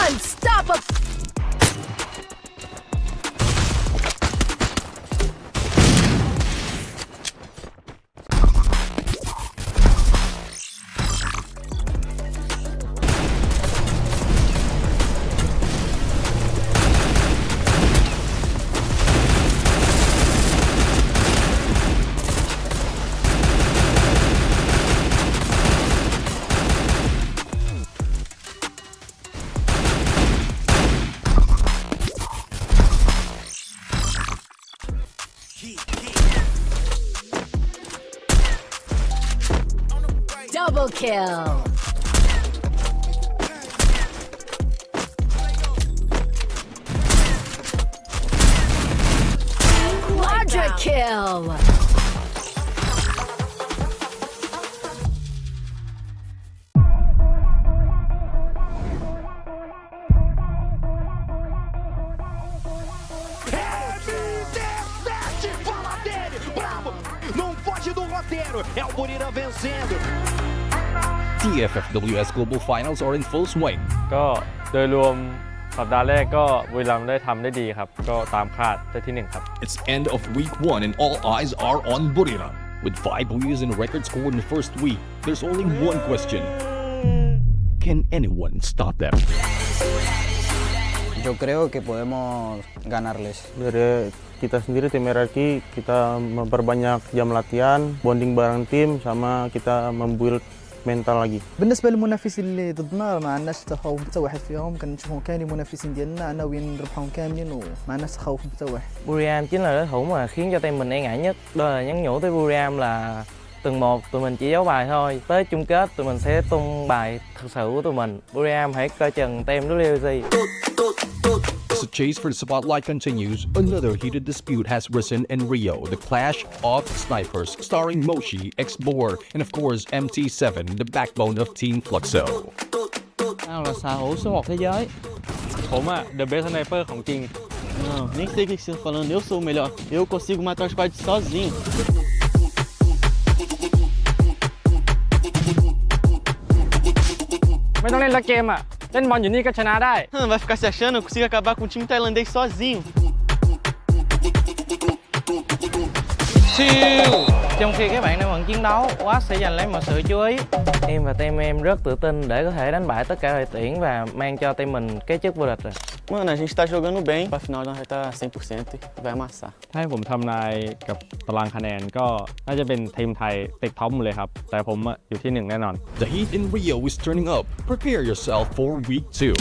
Unstoppable. Double kill. Quadra kill. Não foge do roteiro, é o Bermuda vencendo. The FFWS Global Finals are in full swing. ก็โดยรวมสัปดาห์แรกก็บุรีรัมย์ได้ทำได้ดีครับก็ตามคาดได้ที่1ครับ It's end of week 1 and all eyes are on Buriram. With 5 wins and record scored in the first week, there's only one question. Can anyone stop them? Yo creo que podemos ganarles. Dari kita sendiri tim RRQ kita memperbanyak jam latihan, bonding bareng tim, sama kita membuild mental lagi. بالنسبه للمنافسين اللي ضدنا ما عندناش تخوف حتى واحد فيهم كنشوفهم كاملين منافسين ديالنا ناويين نربحهم كاملين وما عندناش تخوف حتى واحد. Buriram chính là đối thủ mà khiến cho team mình e ngại nhất. Đó là nhắn nhủ tới Buriram là từng một tụi mình chỉ giấu bài thôi. Tới chung kết tụi mình sẽ tung bài thực sự của tụi mình. Buriram hãy coi chừng team WLG. As the chase for the spotlight continues, another heated dispute has risen in Rio, the clash of snipers, starring Moshi, X-Boar, and of course MT7, the backbone of Team Fluxo. Nào là xạ thủ số 1 thế giới. ผมอะ the best sniper ของจริง Não, nem sei o que você está falando, eu sou o melhor. Eu consigo matar os squad sozinho. ไม่ต้องเล่นละเกมอะเล่นบอลอยู่นี่ก็ชนะได้ Vai ficar se achando, eu consigo acabar com o time tailandês sozinho. Trong khi các bạn đang bận chiến đấu, Watt sẽ giành lấy mọi sự chú ý. Em và team em rất tự tin để có thể đánh bại tất cả đội tuyển và mang cho team mình cái chức vô địch rồi. Mano, a gente tá jogando bem. Pra final nós vai estar 100% e vai amassar. ถ้าให้ผมทำนายกับตารางคะแนนก็น่าจะเป็นทีมไทยติดท็อปหมดเลยครับ แต่ผมอยู่ที่1แน่นอน The heat in Rio is turning up. Prepare yourself for week 2.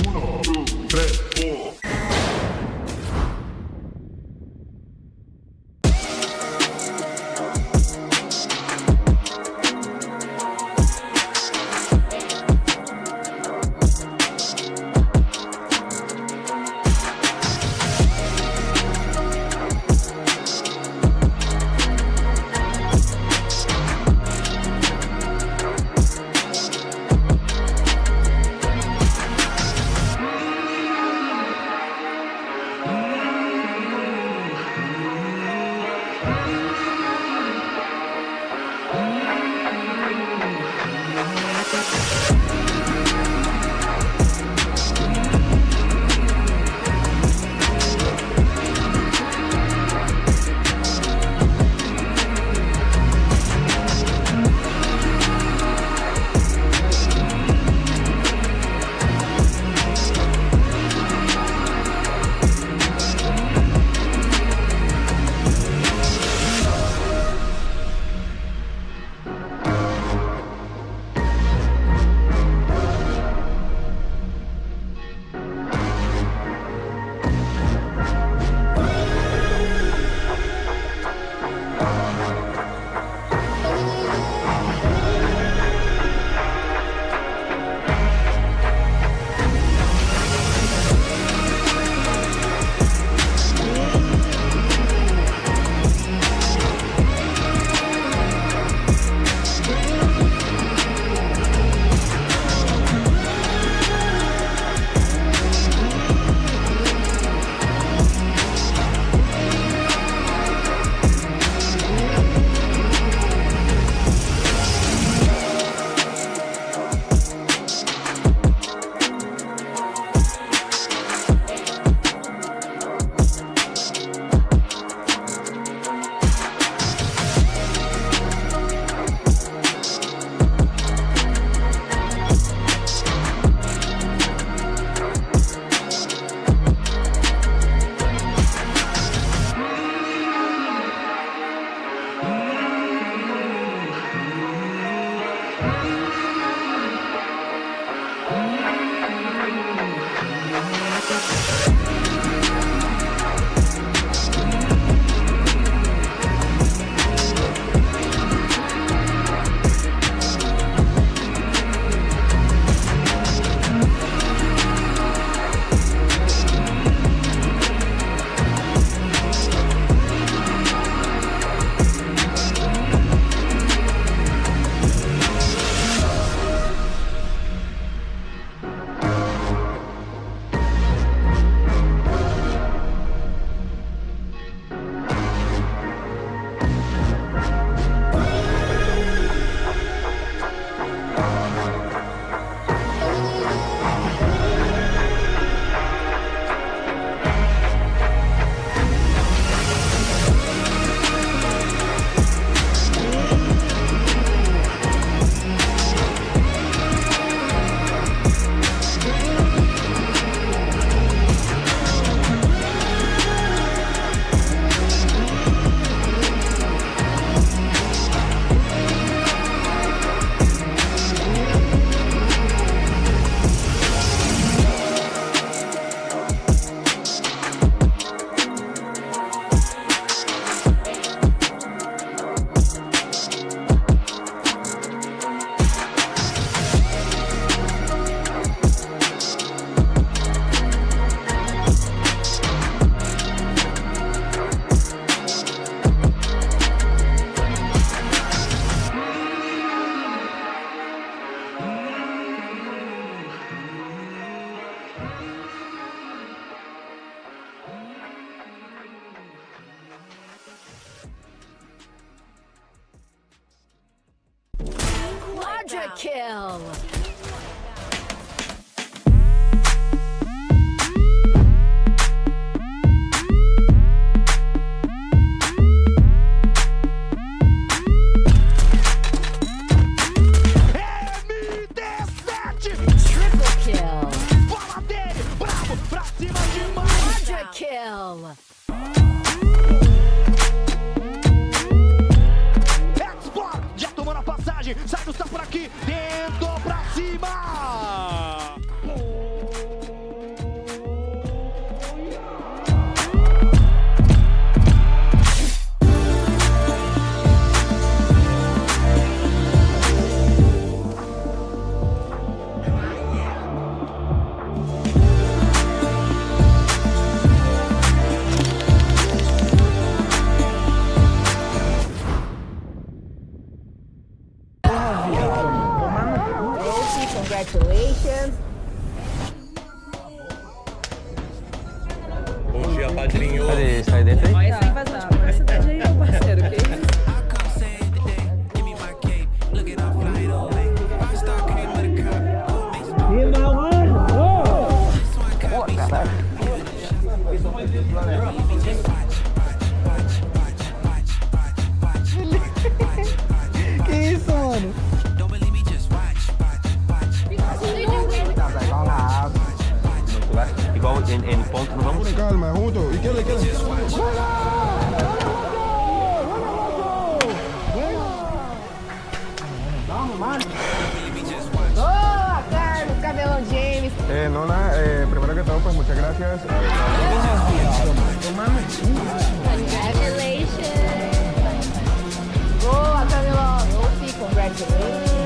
Quadra kill. Triple kill. Fala dele, bravo, pra cima demais. Quadra kill. Export, já tomando a passagem, sai do por aqui, tentou pra cima. Congratulations. Cadê? Sai dentro aí? Olha sem vazar. Privacidade aí, meu parceiro. Que isso? Que isso, mano? Igual em ponto, não vamos. Calma, junto. ¿Y qué le queda? Boa, Carlos, cabelão James. Nona, primero que todo, pues muchas gracias. Congratulations. Boa, cabelão. Opi, congratulations.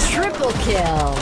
Triple kill.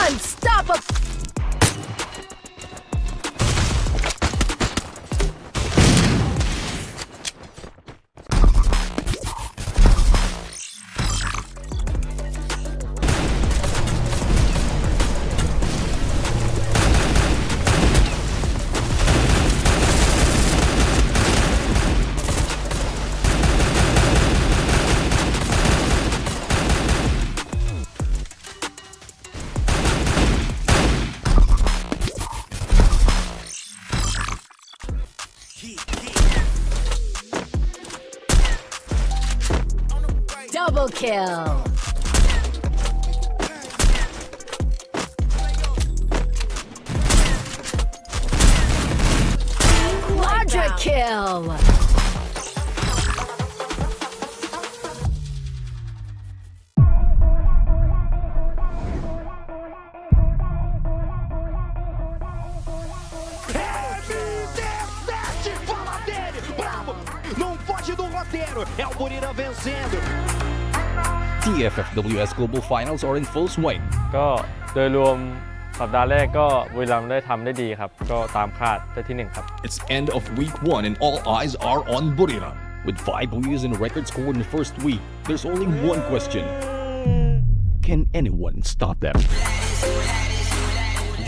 Unstoppable. Double kill. Quadra kill. Fala dele, bravo, não foge do roteiro, é o Bermuda vencendo. The FFWS Global Finals are in full swing. ก็โดยรวมสัปดาห์แรกก็บุรีรัมย์ได้ทำได้ดีครับก็ตามคาดได้ที่ 1 ครับ It's end of week 1 and all eyes are on Buriram. With 5 wins and a record score in the first week, there's only one question. Can anyone stop them?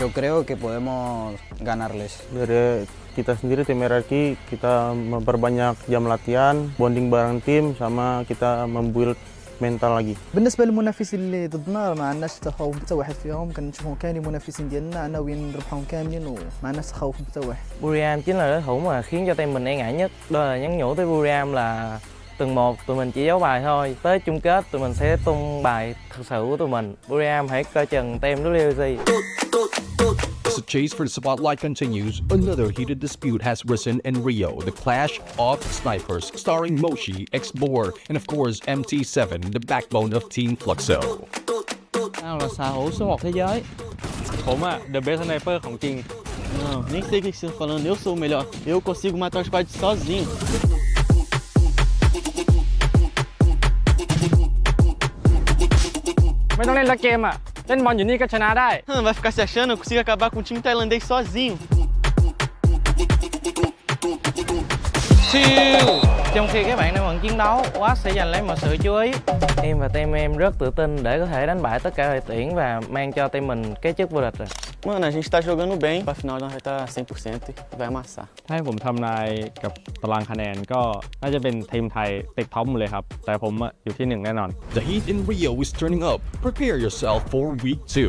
Yo creo que podemos ganarles. Dari kita sendiri tim RRQ, kita memperbanyak jam latihan, bonding bareng tim, sama kita membuild mental lagi. بالنسبه للمنافسين اللي ضدنا ما عندناش تخوف حتى واحد فيهم، كنشوفهم كاملين منافسين ديالنا ناويين نربحهم كاملين وما عندناش تخوف حتى واحد. Buriram chính là đối thủ mà khiến cho team mình e ngại nhất. Đó là nhắn nhủ tới Buriram là tuần 1 tụi mình chỉ giấu bài thôi, tới chung kết tụi mình sẽ tung bài thực sự của tụi mình. Buriram hãy coi chừng team FFWS. As the chase for the spotlight continues, another heated dispute has risen in Rio, the clash of snipers, starring Moshi, X-Bor, and of course MT7, the backbone of Team Fluxo. Tao là xà hổ số 1 thế giới. ผมอะ the best sniper ของจริง Não, nem sei o que você está falando, eu sou o melhor. Eu consigo matar o squad sozinho.ไม่ต้องเล่นละเกมอะเล่นบอลอยู่นี่ก็ชนะได้ Vai ficar se achando, eu consigo acabar com o time tailandês sozinho. Trong khi các bạn đang bận chiến đấu, Watt sẽ giành lấy mọi sự chú ý. Em và team em rất tự tin để có thể đánh bại tất cả đội tuyển và mang cho team mình cái chức vô địch rồi. Mano, a gente tá jogando bem. Pra final nós vai estar 100% e vai amassar. ถ้าให้ผมทำนายกับตารางคะแนนก็น่าจะเป็นทีมไทยติดท็อปหมดเลยครับ แต่ผมอะอยู่ที่ 1 แน่นอน The heat in Rio is turning up. Prepare yourself for week 2.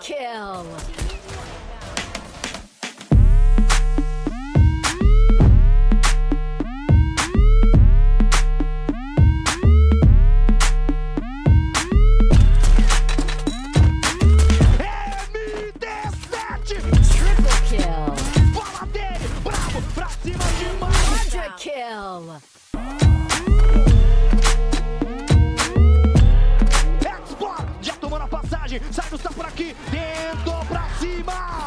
kill. Triple kill. Bola dele, bravo, pra cima demais. Quadra kill. Export, já tomando a passagem, sai do está por aqui, dentro pra cima.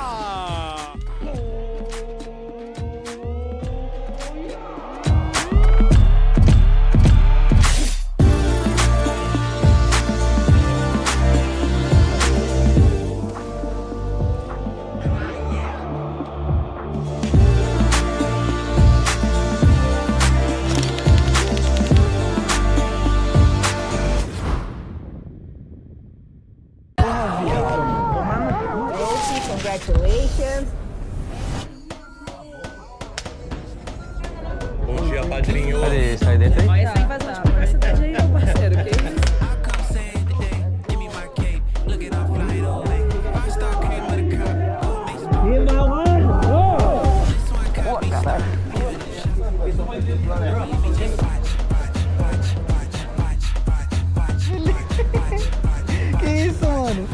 Congratulations. Bom dia, padrinho. Cadê? Sai dentro aí. Olha, sem vazar. Privacidade aí, meu parceiro, que isso? Que isso, mano?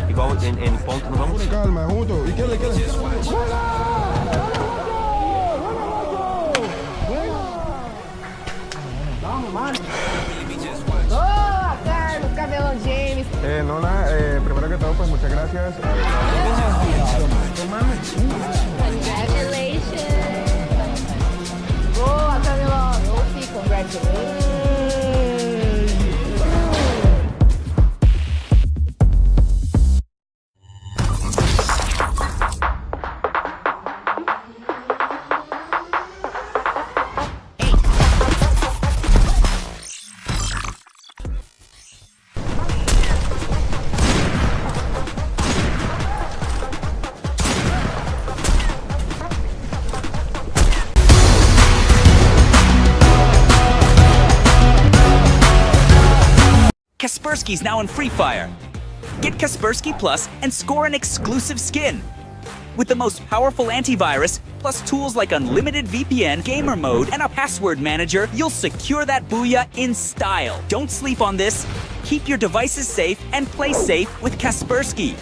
Igual em ponto, não vamos? Calma, junto. ¿Y qué le queda? Boa, Carlos, Cabelão James. Nona, primero que todo, pues muchas gracias. Congratulations. Boa, Cabelão. Oxi, congratulations. Kaspersky's now in Free Fire. Get Kaspersky Plus and score an exclusive skin. With the most powerful antivirus, plus tools like unlimited VPN, gamer mode, and a password manager, you'll secure that booyah in style. Don't sleep on this. Keep your devices safe and play safe with Kaspersky.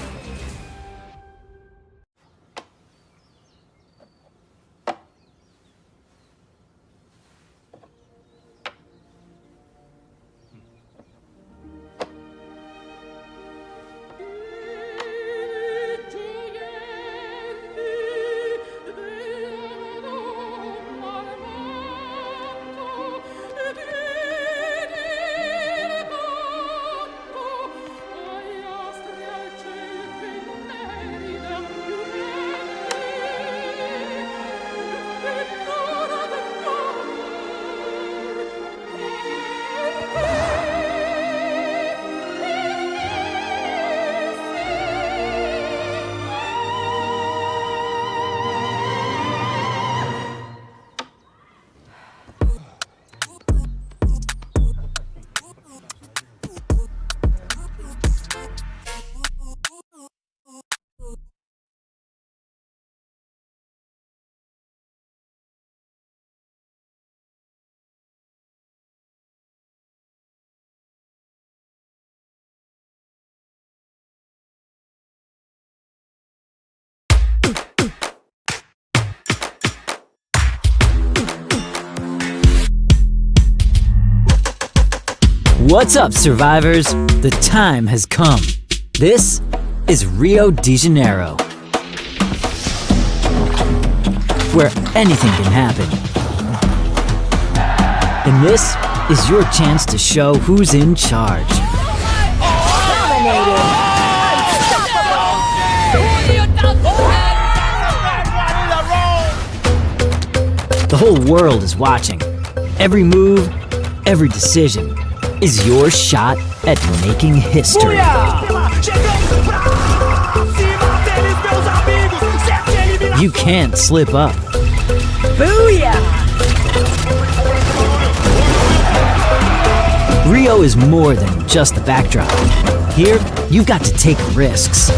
What's up, survivors? The time has come. This is Rio de Janeiro, where anything can happen. And this is your chance to show who's in charge. The whole world is watching. Every move, every decision is your shot at making history. You can't slip up. Booyah! Rio is more than just the backdrop. Here, you got to take risks.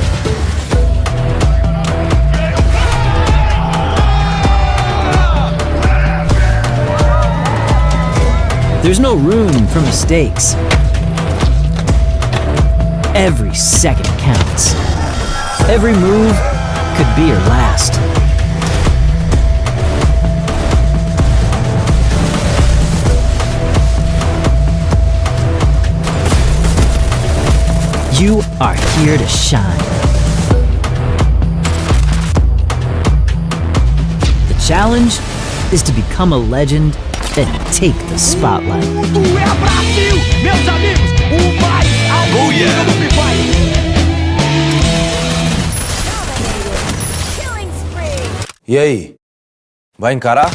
There's no room for mistakes. Every second counts. Every move could be your last. You are here to shine. The challenge is to become a legend then take the spotlight. Tudo é Brasil, meus amigos, o mais alto nível do Free Fire. E aí, vai encarar?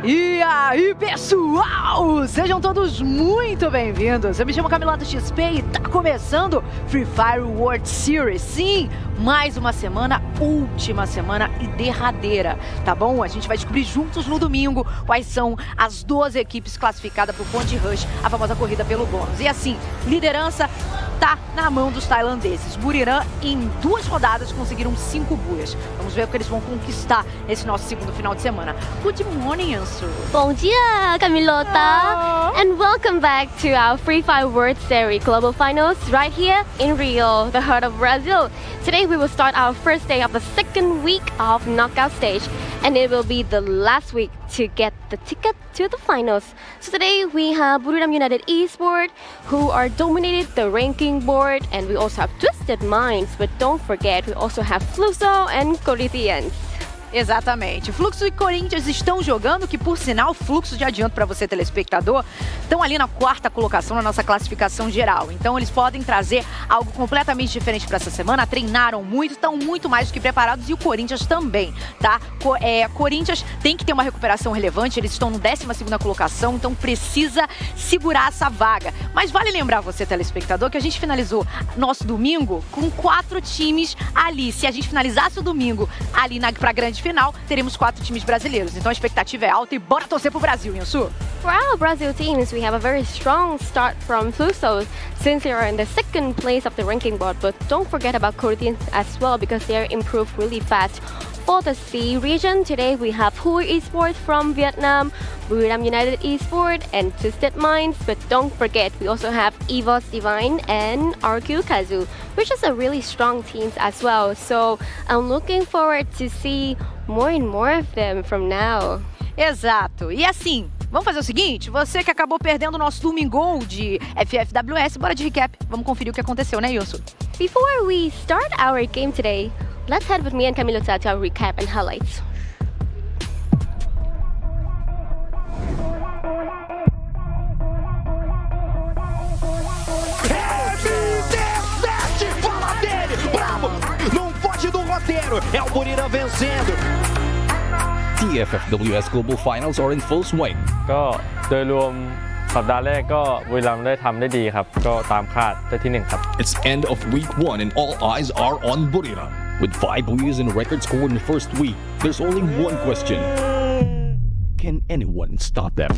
E aí, pessoal! Sejam todos muito bem-vindos. Eu me chamo Camila do XP e tá começando Free Fire World Series. Sim, mais uma semana, última semana e derradeira, tá bom? A gente vai descobrir juntos no domingo quais são as 12 equipes classificadas pro Ponte Rush, a famosa corrida pelo bônus. E assim, liderança tá na mão dos tailandeses. Buriram, em 2 rodadas, conseguiram 5 buias. Vamos ver o que eles vão conquistar nesse nosso segundo final de semana. Good morning, Ansu. Bom dia, Camilota! And welcome back to our Free Fire World Series Global Finals right here in Rio, the heart of Brazil. Today we will start our first day of the second week of knockout stage, and it will be the last week to get the ticket to the finals. So today we have Bermuda United Esports, who are dominated the ranking board, and we also have Twisted Minds, but don't forget we also have Fluxo and Corinthians. Exatamente. Fluxo e Corinthians estão jogando, que por sinal, Fluxo, de adianto para você, telespectador, estão ali na 4ª colocação na nossa classificação geral. Então eles podem trazer algo completamente diferente para essa semana. Treinaram muito, estão muito mais do que preparados, e o Corinthians também, tá? Corinthians tem que ter uma recuperação relevante, eles estão no 12ª colocação, então precisa segurar essa vaga. Mas vale lembrar você, telespectador, que a gente finalizou nosso domingo com 4 times ali. Se a gente finalizasse o domingo ali pra grande final, teremos 4 times brasileiros. Então a expectativa é alta e bora torcer pro Brasil, Yansu. For our Brazil teams, we have a very strong start from Fluxo, since they are in the 2nd place of the ranking board. But don't forget about Corinthians as well, because they are improved really fast. For the C region, today we have Hui Esports from Vietnam, Bermuda United Esports, and Twisted Minds. But don't forget, we also have EVOS Divine and RQ Kazu, which is a really strong teams as well. So I'm looking forward to see more and more of them from now. Exato. E assim, vamos fazer o seguinte, você que acabou perdendo o nosso domingo de FFWS, bora de recap. Vamos conferir o que aconteceu, né, Yusu? Before we start our game today, let's head with me and Camilota to our recap and highlights. Fala dele, bravo, não foge do roteiro, é o Buriram vencendo. The FFWS Global Finals are in full swing. ก็โดยรวมสัปดาห์แรกก็บุรีรัมย์ได้ทำได้ดีครับก็ตามคาดได้ที่ 1 ครับ It's end of week 1 and all eyes are on Buriram. With 5 buoys and a record score in the first week, there's only one question. Can anyone stop them?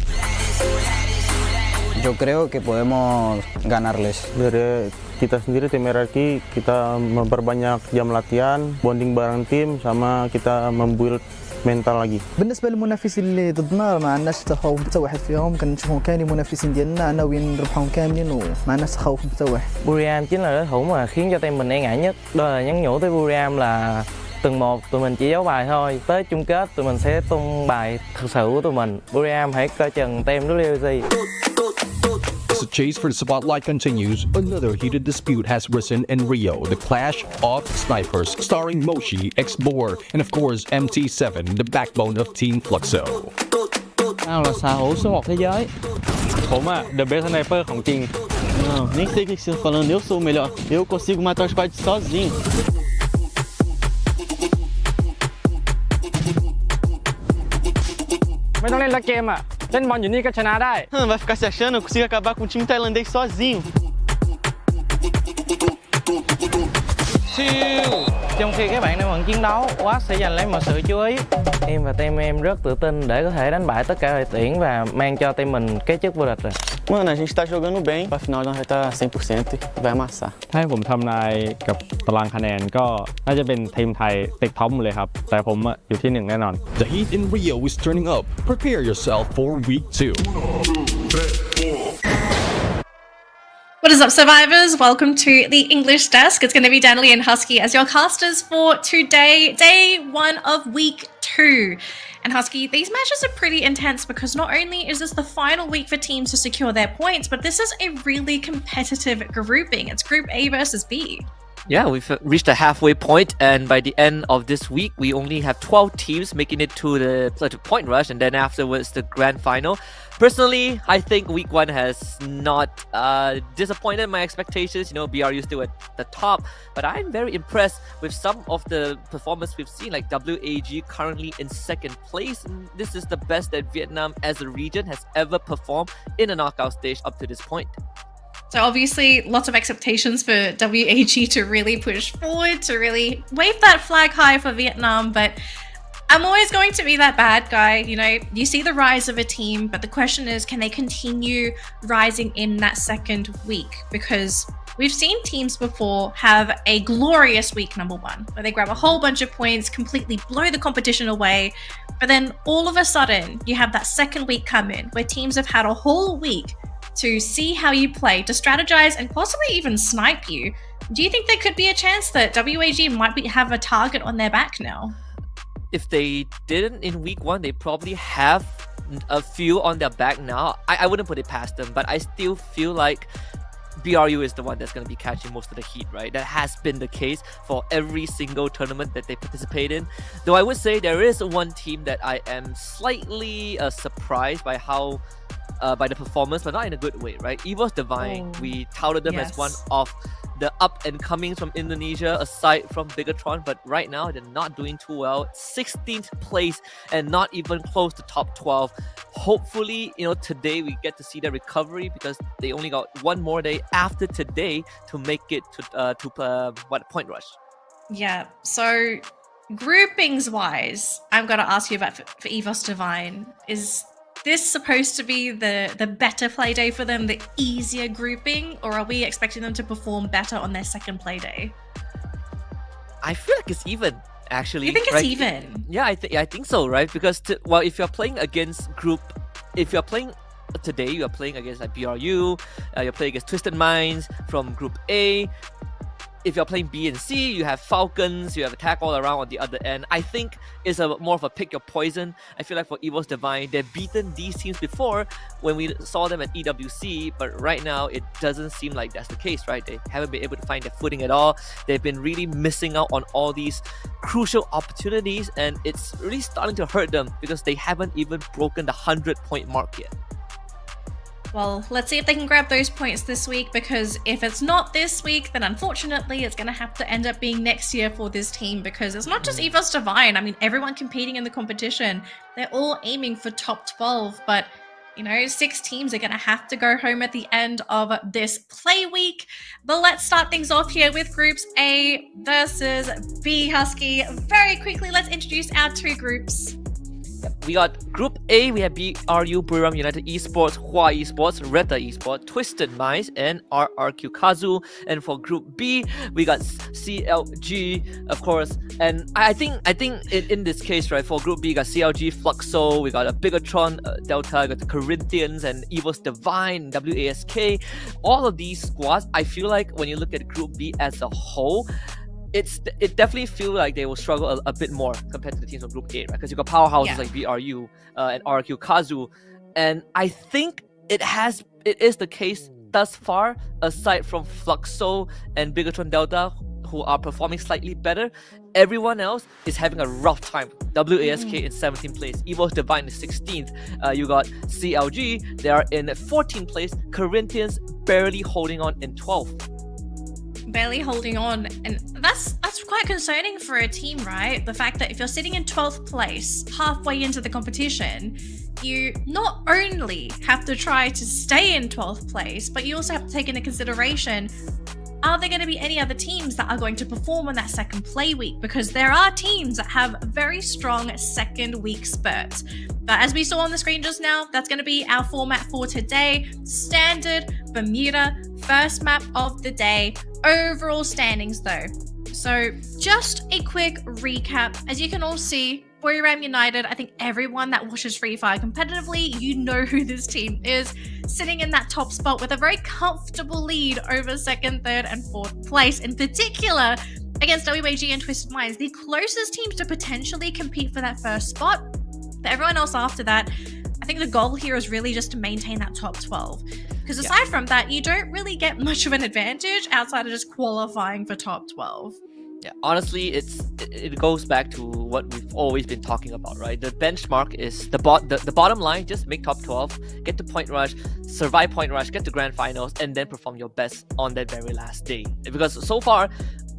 Yo creo que podemos ganarles. Dari kita sendiri tim RRQ, kita memperbanyak jam latihan, bonding bareng tim, sama kita membuild mental lagi. بالنسبه للمنافسين اللي ضدنا ما عندناش تخوف حتى واحد فيهم، كنشوفهم كاملين منافسين ديالنا ناويين نربحهم كاملين وما عندناش تخوف حتى واحد. Buriram chính là đối thủ mà khiến cho team mình e ngại nhất. Đó là nhắn nhủ tới Buriram là từng một tụi mình chỉ giấu bài thôi, tới chung kết tụi mình sẽ tung bài thực sự của tụi mình. Buriram hãy coi chừng team WC. As the chase for the spotlight continues, another heated dispute has risen in Rio, the clash of snipers, starring Moshi, X-Bor, and of course MT7, the backbone of Team Fluxo. Tao là xà hữu số 1 thế giới. ผมอะ the best sniper ของจริง Não, nem sei o que você está falando, eu sou o melhor. Eu consigo matar os squads sozinho. ไม่ต้องเล่นละเกมอะเล่นบอลอยู่นี่ก็ชนะได้ Vai ficar se achando, eu consigo acabar com um time tailandês sozinho. Trong khi các bạn đang bận chiến đấu, Watt sẽ giành lấy mọi sự chú ý. Em và team em rất tự tin để có thể đánh bại tất cả đội tuyển và mang cho team mình cái chức vô địch rồi. Mano, a gente tá jogando bem, pra final nós vai estar 100% e vai amassar. ถ้าให้ผมทำนายกับตารางคะแนนก็น่าจะเป็นทีมไทยติดท็อปหมดเลยครับ แต่ผมอะอยู่ที่ 1 แน่นอน The heat in Rio is turning up. Prepare yourself for week 2. What is up, survivors? Welcome to the English desk. It's going to be Danley and Husky as your casters for today, day 1 of week 2. And Husky, these matches are pretty intense because not only is this the final week for teams to secure their points, but this is a really competitive grouping. It's Group A versus B. Yeah, we've reached a halfway point, and by the end of this week, we only have 12 teams making it to the point rush, and then afterwards the grand final. Personally, I think week 1 has not disappointed my expectations. You know, BRU still at the top, but I'm very impressed with some of the performance we've seen, like WAG currently in 2nd place. And this is the best that Vietnam as a region has ever performed in a knockout stage up to this point. So obviously lots of expectations for WAG to really push forward, to really wave that flag high for Vietnam, but I'm always going to be that bad guy. You know, you see the rise of a team, but the question is, can they continue rising in that 2nd week? Because we've seen teams before have a glorious week number 1, where they grab a whole bunch of points, completely blow the competition away, but then all of a sudden you have that 2nd week come in, where teams have had a whole week to see how you play, to strategize, and possibly even snipe you. Do you think there could be a chance that WAG might have a target on their back now? If they didn't in week 1, they probably have a few on their back now. I wouldn't put it past them, but I still feel like BRU is the one that's going to be catching most of the heat, right? That has been the case for every single tournament that they participate in. Though I would say there is one team that I am slightly surprised by by the performance, but not in a good way, right? EVOS Divine, we touted them as one of the up-and-comings from Indonesia, aside from Bigatron, but right now they're not doing too well. 16th place and not even close to top 12. Hopefully, you know, today we get to see their recovery because they only got one more day after today to make it to point rush. Yeah, so groupings-wise, I'm going to ask you about for EVOS Divine. Is this supposed to be the better play day for them, the easier grouping, or are we expecting them to perform better on their 2nd play day? I feel like it's even, actually. You think it's even? Yeah, I think so, right? Because if you're playing against if you're playing today, you're playing against like BRU, you're playing against Twisted Minds from Group A. If you're playing B and C, you have Falcons, you have Attack All Around on the other end. I think it's more of a pick your poison. I feel like for EVOS Divine, they've beaten these teams before when we saw them at EWC, but right now it doesn't seem like that's the case, right? They haven't been able to find their footing at all. They've been really missing out on all these crucial opportunities, and it's really starting to hurt them because they haven't even broken the 100-point mark yet. Well, let's see if they can grab those points this week, because if it's not this week, then unfortunately it's going to have to end up being next year for this team, because it's not just EVOS Divine. I mean, everyone competing in the competition, they're all aiming for top 12, but you know, 6 teams are going to have to go home at the end of this play week. But let's start things off here with groups A versus B, Husky. Very quickly, let's introduce our 2 groups. We got Group A, we have BRU, Buriram United Esports, Hua Esports, Reta Esports, Twisted Minds, and RRQ Kazu. And for Group B, we got CLG, of course. And I think in this case, right, for Group B, we got CLG, Fluxo, we got a Bigatron, Delta, we got the Corinthians, and EVOS Divine, WASK. All of these squads, I feel like when you look at Group B as a whole, it definitely feels like they will struggle a bit more compared to the teams from Group A, right? Because you got powerhouses like BRU and RQ Kazu, and I think it is the case thus far, aside from Fluxo and Bigatron Delta, who are performing slightly better, everyone else is having a rough time. WASK in 17th place, Evo's Divine is 16th. You got CLG, they are in 14th place. Corinthians barely holding on in 12th. Barely holding on, and that's quite concerning for a team, right? The fact that if you're sitting in 12th place halfway into the competition, you not only have to try to stay in 12th place, but you also have to take into consideration, are there going to be any other teams that are going to perform on that second play week? Because there are teams that have very strong second week spurts. But as we saw on the screen just now, that's going to be our format for today. Standard Bermuda, first map of the day. Overall standings though. So just a quick recap. As you can all see, Buriram United, I think everyone that watches Free Fire competitively, you know who this team is, sitting in that top spot with a very comfortable lead over second, third, and fourth place. In particular, against WAG and Twisted Minds, the closest teams to potentially compete for that first spot. But everyone else after that, I think the goal here is really just to maintain that top 12. Because aside from that, you don't really get much of an advantage outside of just qualifying for top 12. Yeah, honestly, it goes back to what we've always been talking about, right? The benchmark is the bottom line. Just make top 12, get to point rush, survive point rush, get to grand finals, and then perform your best on that very last day. Because so far,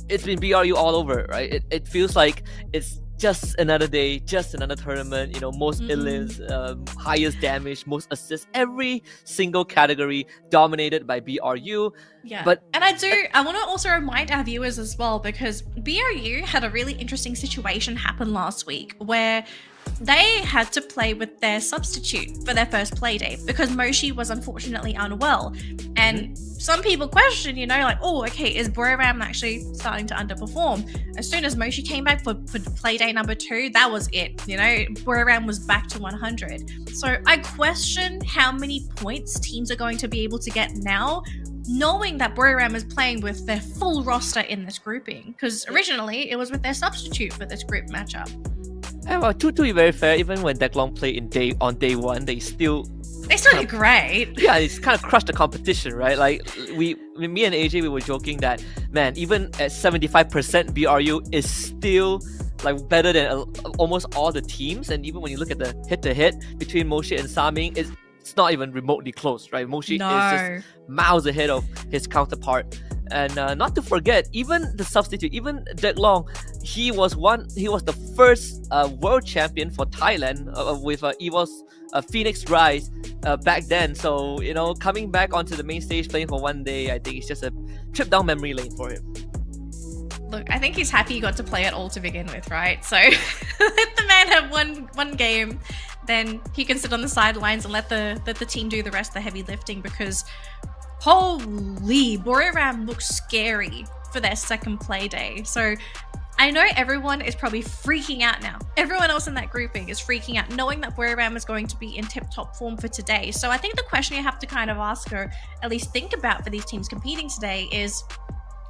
it's been BRU all over, right? It feels like it's just another day, just another tournament. You know, most elims, highest damage, most assists, every single category dominated by BRU. Yeah, but and I want to also remind our viewers as well, because BRU had a really interesting situation happen last week where they had to play with their substitute for their first play day because Moshi was unfortunately unwell. And some people question, you know, like, oh, okay, is Buriram actually starting to underperform? As soon as Moshi came back for play day number 2, that was it. You know, Buriram was back to 100. So I question how many points teams are going to be able to get now, knowing that Buriram is playing with their full roster in this grouping, because originally it was with their substitute for this group matchup. Yeah, well, to be very fair, even when Declong played on day 1, they still did great. Yeah, it's kind of crushed the competition, right? Like me and AJ, we were joking that, man, even at 75%, BRU is still like better than almost all the teams. And even when you look at the head-to-head between Moshi and Saming, it's not even remotely close, right? Moshi is just miles ahead of his counterpart. And not to forget, even the substitute, even Declong, he was the first world champion for Thailand with EVOS Phoenix Rise back then. So, you know, coming back onto the main stage playing for one day, I think it's just a trip down memory lane for him. Look, I think he's happy he got to play it all to begin with, right? So let the man have one game, then he can sit on the sidelines and let the team do the rest of the heavy lifting, because holy, Buriram looks scary for their second play day. So I know everyone is probably freaking out now. Everyone else in that grouping is freaking out, knowing that Buriram is going to be in tip-top form for today. So I think the question you have to kind of ask, or at least think about for these teams competing today, is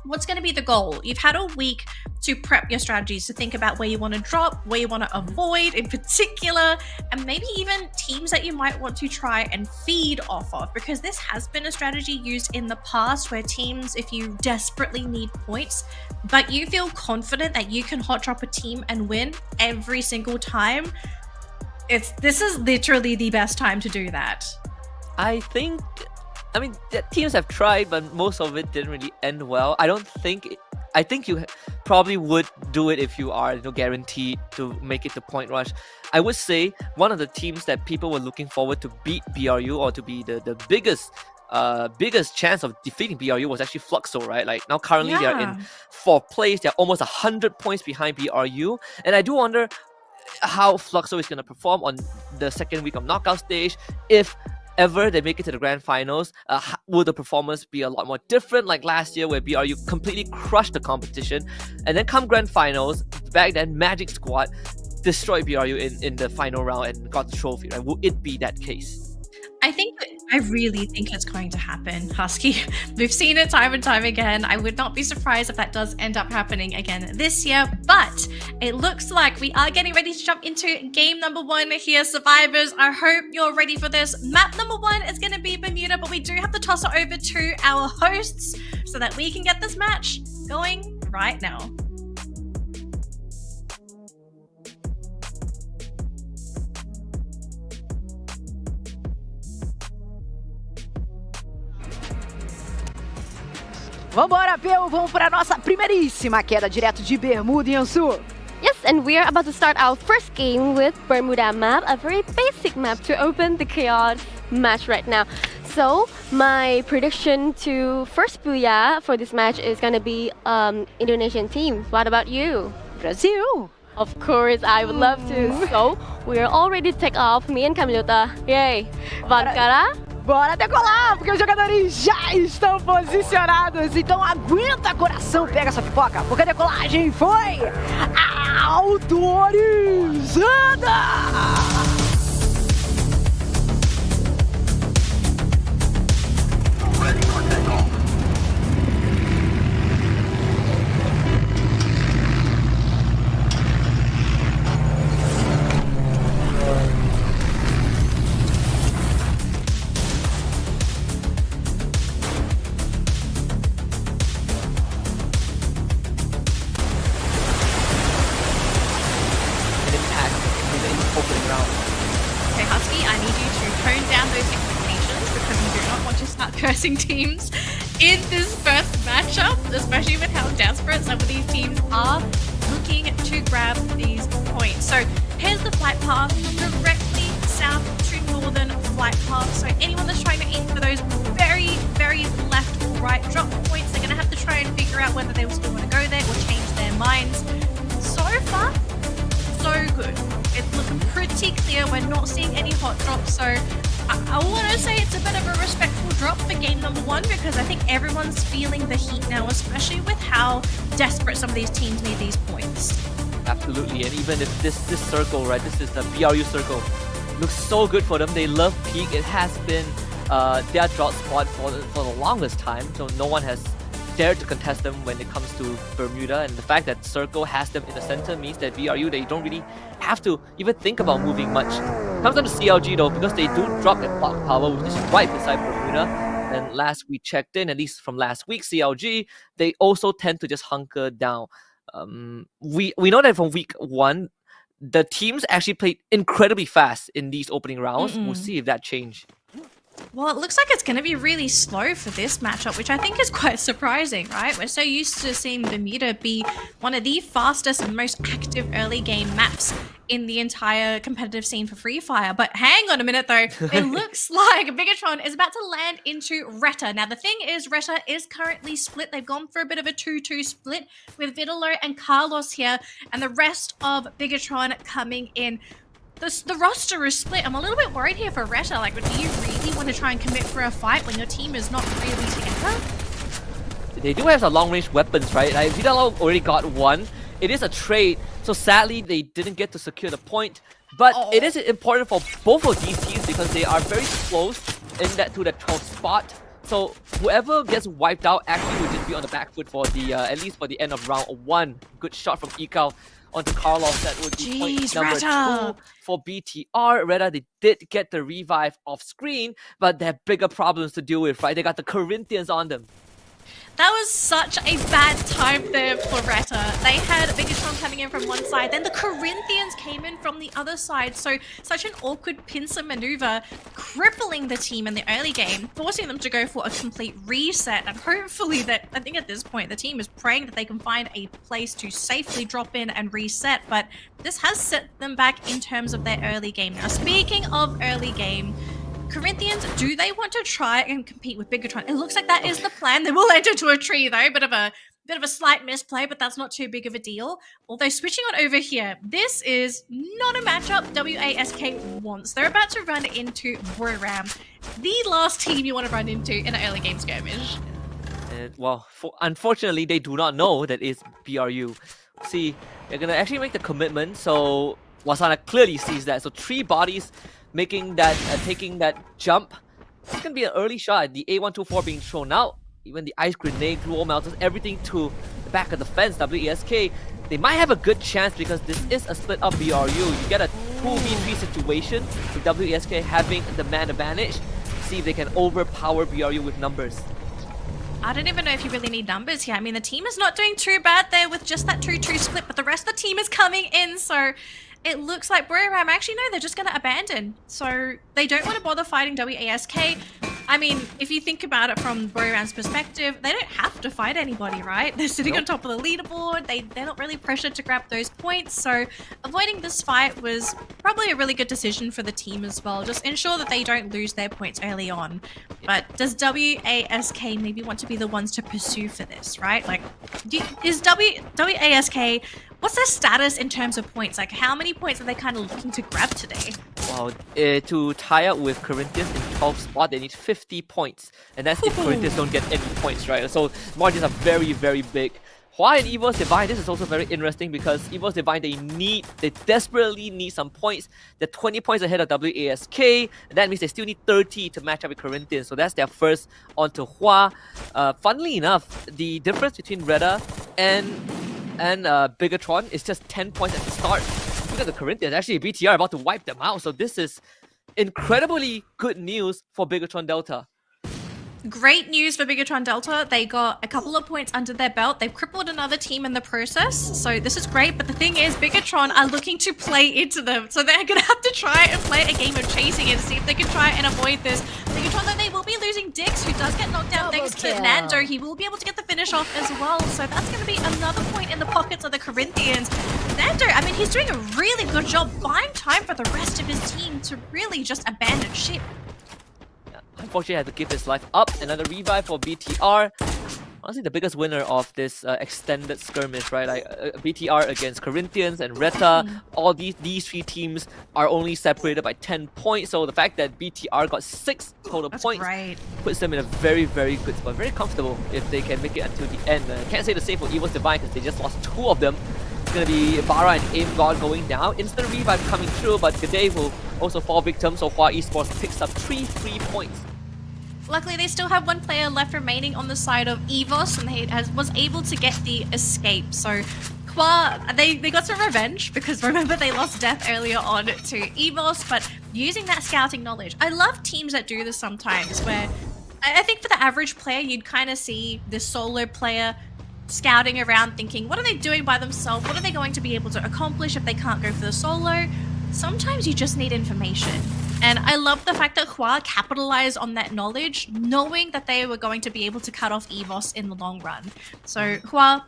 what's going to be the goal? You've had a week to prep your strategies, to think about where you want to drop, where you want to avoid in particular, and maybe even teams that you might want to try and feed off of, because this has been a strategy used in the past where teams, if you desperately need points, but you feel confident that you can hot drop a team and win every single time, this is literally the best time to do that. I mean, teams have tried, but most of it didn't really end well. I think you probably would do it if you are, you know, guaranteed to make it to point rush. I would say one of the teams that people were looking forward to beat BRU, or to be the biggest chance of defeating BRU, was actually Fluxo, right? Like now currently they are in 4th place. They're almost 100 points behind BRU. And I do wonder how Fluxo is going to perform on the second week of knockout stage. If ever they make it to the grand finals, will the performance be a lot more different like last year, where BRU completely crushed the competition, and then come grand finals, back then Magic Squad destroyed BRU in the final round and got the trophy, right? Will it be that case? I think I really think it's going to happen, Husky. We've seen it time and time again. I would not be surprised if that does end up happening again this year, but it looks like we are getting ready to jump into game number 1 here, survivors. I hope you're ready for this. Map number 1 is going to be Bermuda, but we do have to toss it over to our hosts so that we can get this match going right now. Vambora, Peu, vamos para a nossa primeiríssima queda direto de Bermuda, Yansu. Yes, and we are about to start our first game with Bermuda map, a very basic map to open the chaos match right now. So my prediction to first Booyah for this match is gonna be Indonesian team. What about you? Brazil. Of course, I would love to. So we are all ready to take off. Me and Camilota. Yay! Vankara. Bora decolar, porque os jogadores já estão posicionados. Então aguenta, coração, pega essa pipoca, porque a decolagem foi autorizada! Okay, Husky, I need you to tone down those expectations because we do not want to start cursing teams in this first matchup, especially with how desperate some of these teams are looking to grab these points. So here's the flight path, directly south to northern flight path. So anyone that's trying to aim for those very, very left or right drop points, they're going to have to try and figure out whether they still want to go there or change their minds. So far, so good. It's looking pretty clear. We're not seeing any hot drops, so I want to say it's a bit of a respectful drop for game number 1 because I think everyone's feeling the heat now, especially with how desperate some of these teams need these points. Absolutely, and even if this circle, right, this is the BRU circle, looks so good for them. They love peak. It has been their drop spot for the longest time, so no one has dared to contest them when it comes to Bermuda, and the fact that Circle has them in the center means that BRU, they don't really have to even think about moving much. Comes down to CLG though, because they do drop their clock power, which is right beside Bermuda, and last we checked in, at least from last week, CLG, they also tend to just hunker down. We know that from week 1, the teams actually played incredibly fast in these opening rounds. We'll see if that changed. Well, it looks like it's going to be really slow for this matchup, which I think is quite surprising, right? We're so used to seeing Bermuda be one of the fastest and most active early game maps in the entire competitive scene for Free Fire. But hang on a minute though, it looks like Bigatron is about to land into Retta. Now the thing is, Retta is currently split. They've gone for a bit of a 2-2 split with Vitalo and Carlos here, and the rest of Bigatron coming in. The roster is split. I'm a little bit worried here for Retta. Like, do you really want to try and commit for a fight when your team is not really together? They do have some long-range weapons, right? Like, Vidalo already got one. It is a trade, so sadly they didn't get to secure the point. But it is important for both of these teams because they are very close in that to the 12th spot. So whoever gets wiped out actually will just be on the back foot for the at least for the end of round 1. Good shot from Ikao onto Carlos. That would be point number 2 for BTR. Retta, they did get the revive off screen, but they have bigger problems to deal with, right? They got the Corinthians on them. That was such a bad time there for Retta. They had Bigatron coming in from one side, then the Corinthians came in from the other side. So such an awkward pincer maneuver, crippling the team in the early game, forcing them to go for a complete reset. And hopefully that, I think at this point, the team is praying that they can find a place to safely drop in and reset. But this has set them back in terms of their early game. Now, speaking of early game, Corinthians, do they want to try and compete with Bigatron? It looks like that is the plan. They will enter to a tree though, bit of a slight misplay, but that's not too big of a deal. Although switching on over here, this is not a matchup WASK wants. They're about to run into Buram, the last team you want to run into in an early game skirmish. Well, unfortunately, they do not know that it's BRU. See, they're gonna actually make the commitment, so Wasana clearly sees that. So 3 bodies making that, taking that jump. It's going to be an early shot. The A124 being thrown out. Even the ice grenade, glue melters, everything to the back of the fence. WESK, they might have a good chance because this is a split up BRU. You get a 2v3 situation with WESK having the man advantage. See if they can overpower BRU with numbers. I don't even know if you really need numbers here. I mean, the team is not doing too bad there with just that 2-2 split, but the rest of the team is coming in, so it looks like Buriram actually, no, they're just going to abandon. So they don't want to bother fighting WASK. I mean, if you think about it from Buriram's perspective, they don't have to fight anybody, right? They're sitting on top of the leaderboard. They're not really pressured to grab those points. So avoiding this fight was probably a really good decision for the team as well. Just ensure that they don't lose their points early on. But does WASK maybe want to be the ones to pursue for this, right? Like, is WASK... what's their status in terms of points? Like, how many points are they kind of looking to grab today? Well, to tie up with Corinthians in 12th spot, they need 50 points. And that's if Corinthians don't get any points, right? So margins are very, very big. Hua and Evo's Divine, this is also very interesting because Evo's Divine, they desperately need some points. They're 20 points ahead of WASK, and that means they still need 30 to match up with Corinthians. So that's their first onto Hua. Funnily enough, the difference between Reda and Bigatron is just 10 points at the start. Look at the Corinthians. Actually, BTR are about to wipe them out. So this is incredibly good news for Bigatron Delta. Great news for Bigatron Delta. They got a couple of points under their belt. They've crippled another team in the process. So this is great. But the thing is, Bigatron are looking to play into them. So they're going to have to try and play a game of chasing and see if they can try and avoid this. Bigatron, though, they will be losing Dix, who does get knocked down thanks to Nando. He will be able to get the finish off as well. So that's going to be another point in the pockets of the Corinthians. Nando, I mean, he's doing a really good job buying time for the rest of his team to really just abandon ship. Unfortunately, had to give his life up. Another revive for BTR. Honestly, the biggest winner of this extended skirmish, right? Like BTR against Corinthians and Reta. All these three teams are only separated by 10 points. So the fact that BTR got 6 total points puts them in a very, very good spot. Very comfortable if they can make it until the end. Can't say the same for Evo's Divine because they just lost 2 of them. It's going to be Bara and Aim God going down. Instant revive coming through, but Gade will also fall victim. So Hua Esports picks up 3 free points. Luckily, they still have one player left remaining on the side of Evos, and he was able to get the escape. So, Hua, they got some revenge, because remember, they lost death earlier on to Evos, but using that scouting knowledge. I love teams that do this sometimes, where I think for the average player, you'd kind of see this solo player scouting around thinking, what are they doing by themselves? What are they going to be able to accomplish if they can't go for the solo? Sometimes you just need information. And I love the fact that Hua capitalized on that knowledge, knowing that they were going to be able to cut off Evos in the long run. So Hua,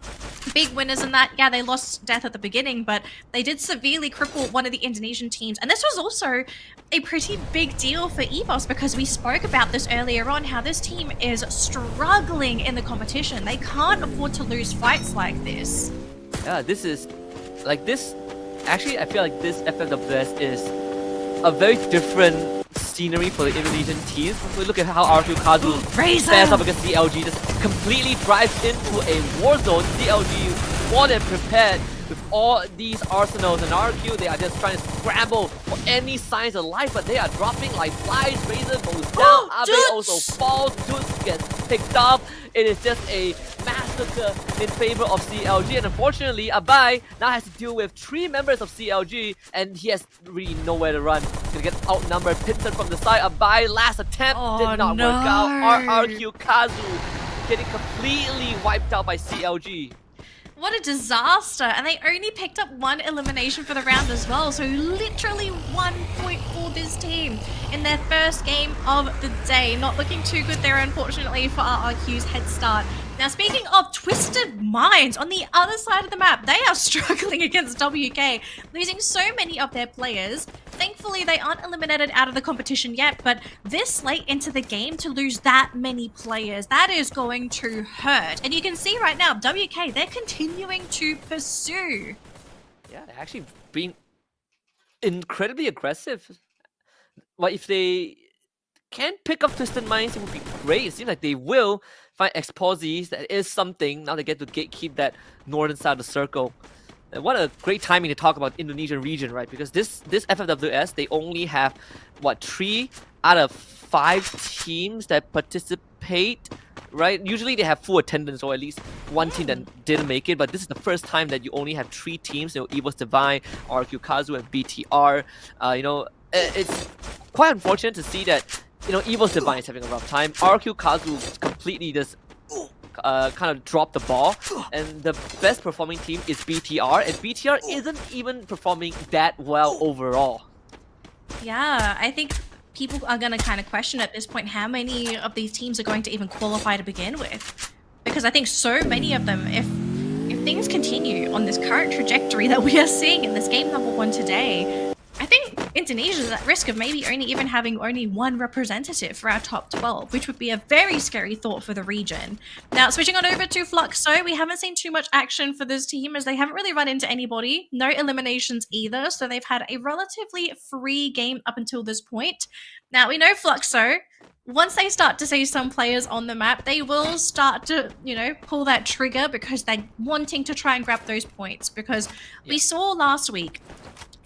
big winners in that. Yeah, they lost death at the beginning, but they did severely cripple one of the Indonesian teams. And this was also a pretty big deal for Evos because we spoke about this earlier on, how this team is struggling in the competition. They can't afford to lose fights like this. Yeah, this is like this. Actually, I feel like this FFWS is a very different scenery for the Indonesian teams. We look at how RQ Kazu fares up against CLG, just completely drives into a war zone. CLG more than prepared with all these arsenals, and RQ, they are just trying to scramble for any signs of life, but they are dropping like flies. Razor goes down, Abe also falls, Dutz gets picked up. It is just a massacre in favor of CLG, and unfortunately, Abai now has to deal with 3 members of CLG, and he has really nowhere to run. He's gonna get outnumbered, Pinson from the side. Abai, last attempt, did not work out. RQ Kazu getting completely wiped out by CLG. What a disaster. And they only picked up 1 elimination for the round as well. So literally 1 point for this team in their first game of the day. Not looking too good there, unfortunately, for RRQ's head start. Now, speaking of Twisted Minds, on the other side of the map, they are struggling against WK, losing so many of their players. Thankfully, they aren't eliminated out of the competition yet, but this late into the game to lose that many players, that is going to hurt. And you can see right now, WK, they're continuing to pursue. Yeah, they're actually being incredibly aggressive. But if they can pick up Twisted Minds, it would be great. It seems like they will find Exposies. That is something. Now they get to gatekeep that northern side of the circle. And what a great timing to talk about Indonesian region, right? Because this FFWS, they only have, what, 3 out of 5 teams that participate, right? Usually they have full attendance, or at least one team that didn't make it, but this is the first time that you only have 3 teams, EVOS Divine, RQ Kazu, and BTR. It's quite unfortunate to see that, EVOS Divine is having a rough time. RQ Kazu completely just kind of dropped the ball, and the best performing team is BTR, and BTR isn't even performing that well overall. Yeah, I think people are going to kind of question at this point how many of these teams are going to even qualify to begin with. Because I think so many of them, if things continue on this current trajectory that we are seeing in this game number 1 today, I think Indonesia is at risk of maybe only having one representative for our top 12, which would be a very scary thought for the region. Now, switching on over to Fluxo, we haven't seen too much action for this team as they haven't really run into anybody. No eliminations either, so they've had a relatively free game up until this point. Now, we know Fluxo, once they start to see some players on the map, they will start to, pull that trigger because they're wanting to try and grab those points. Because we saw last week,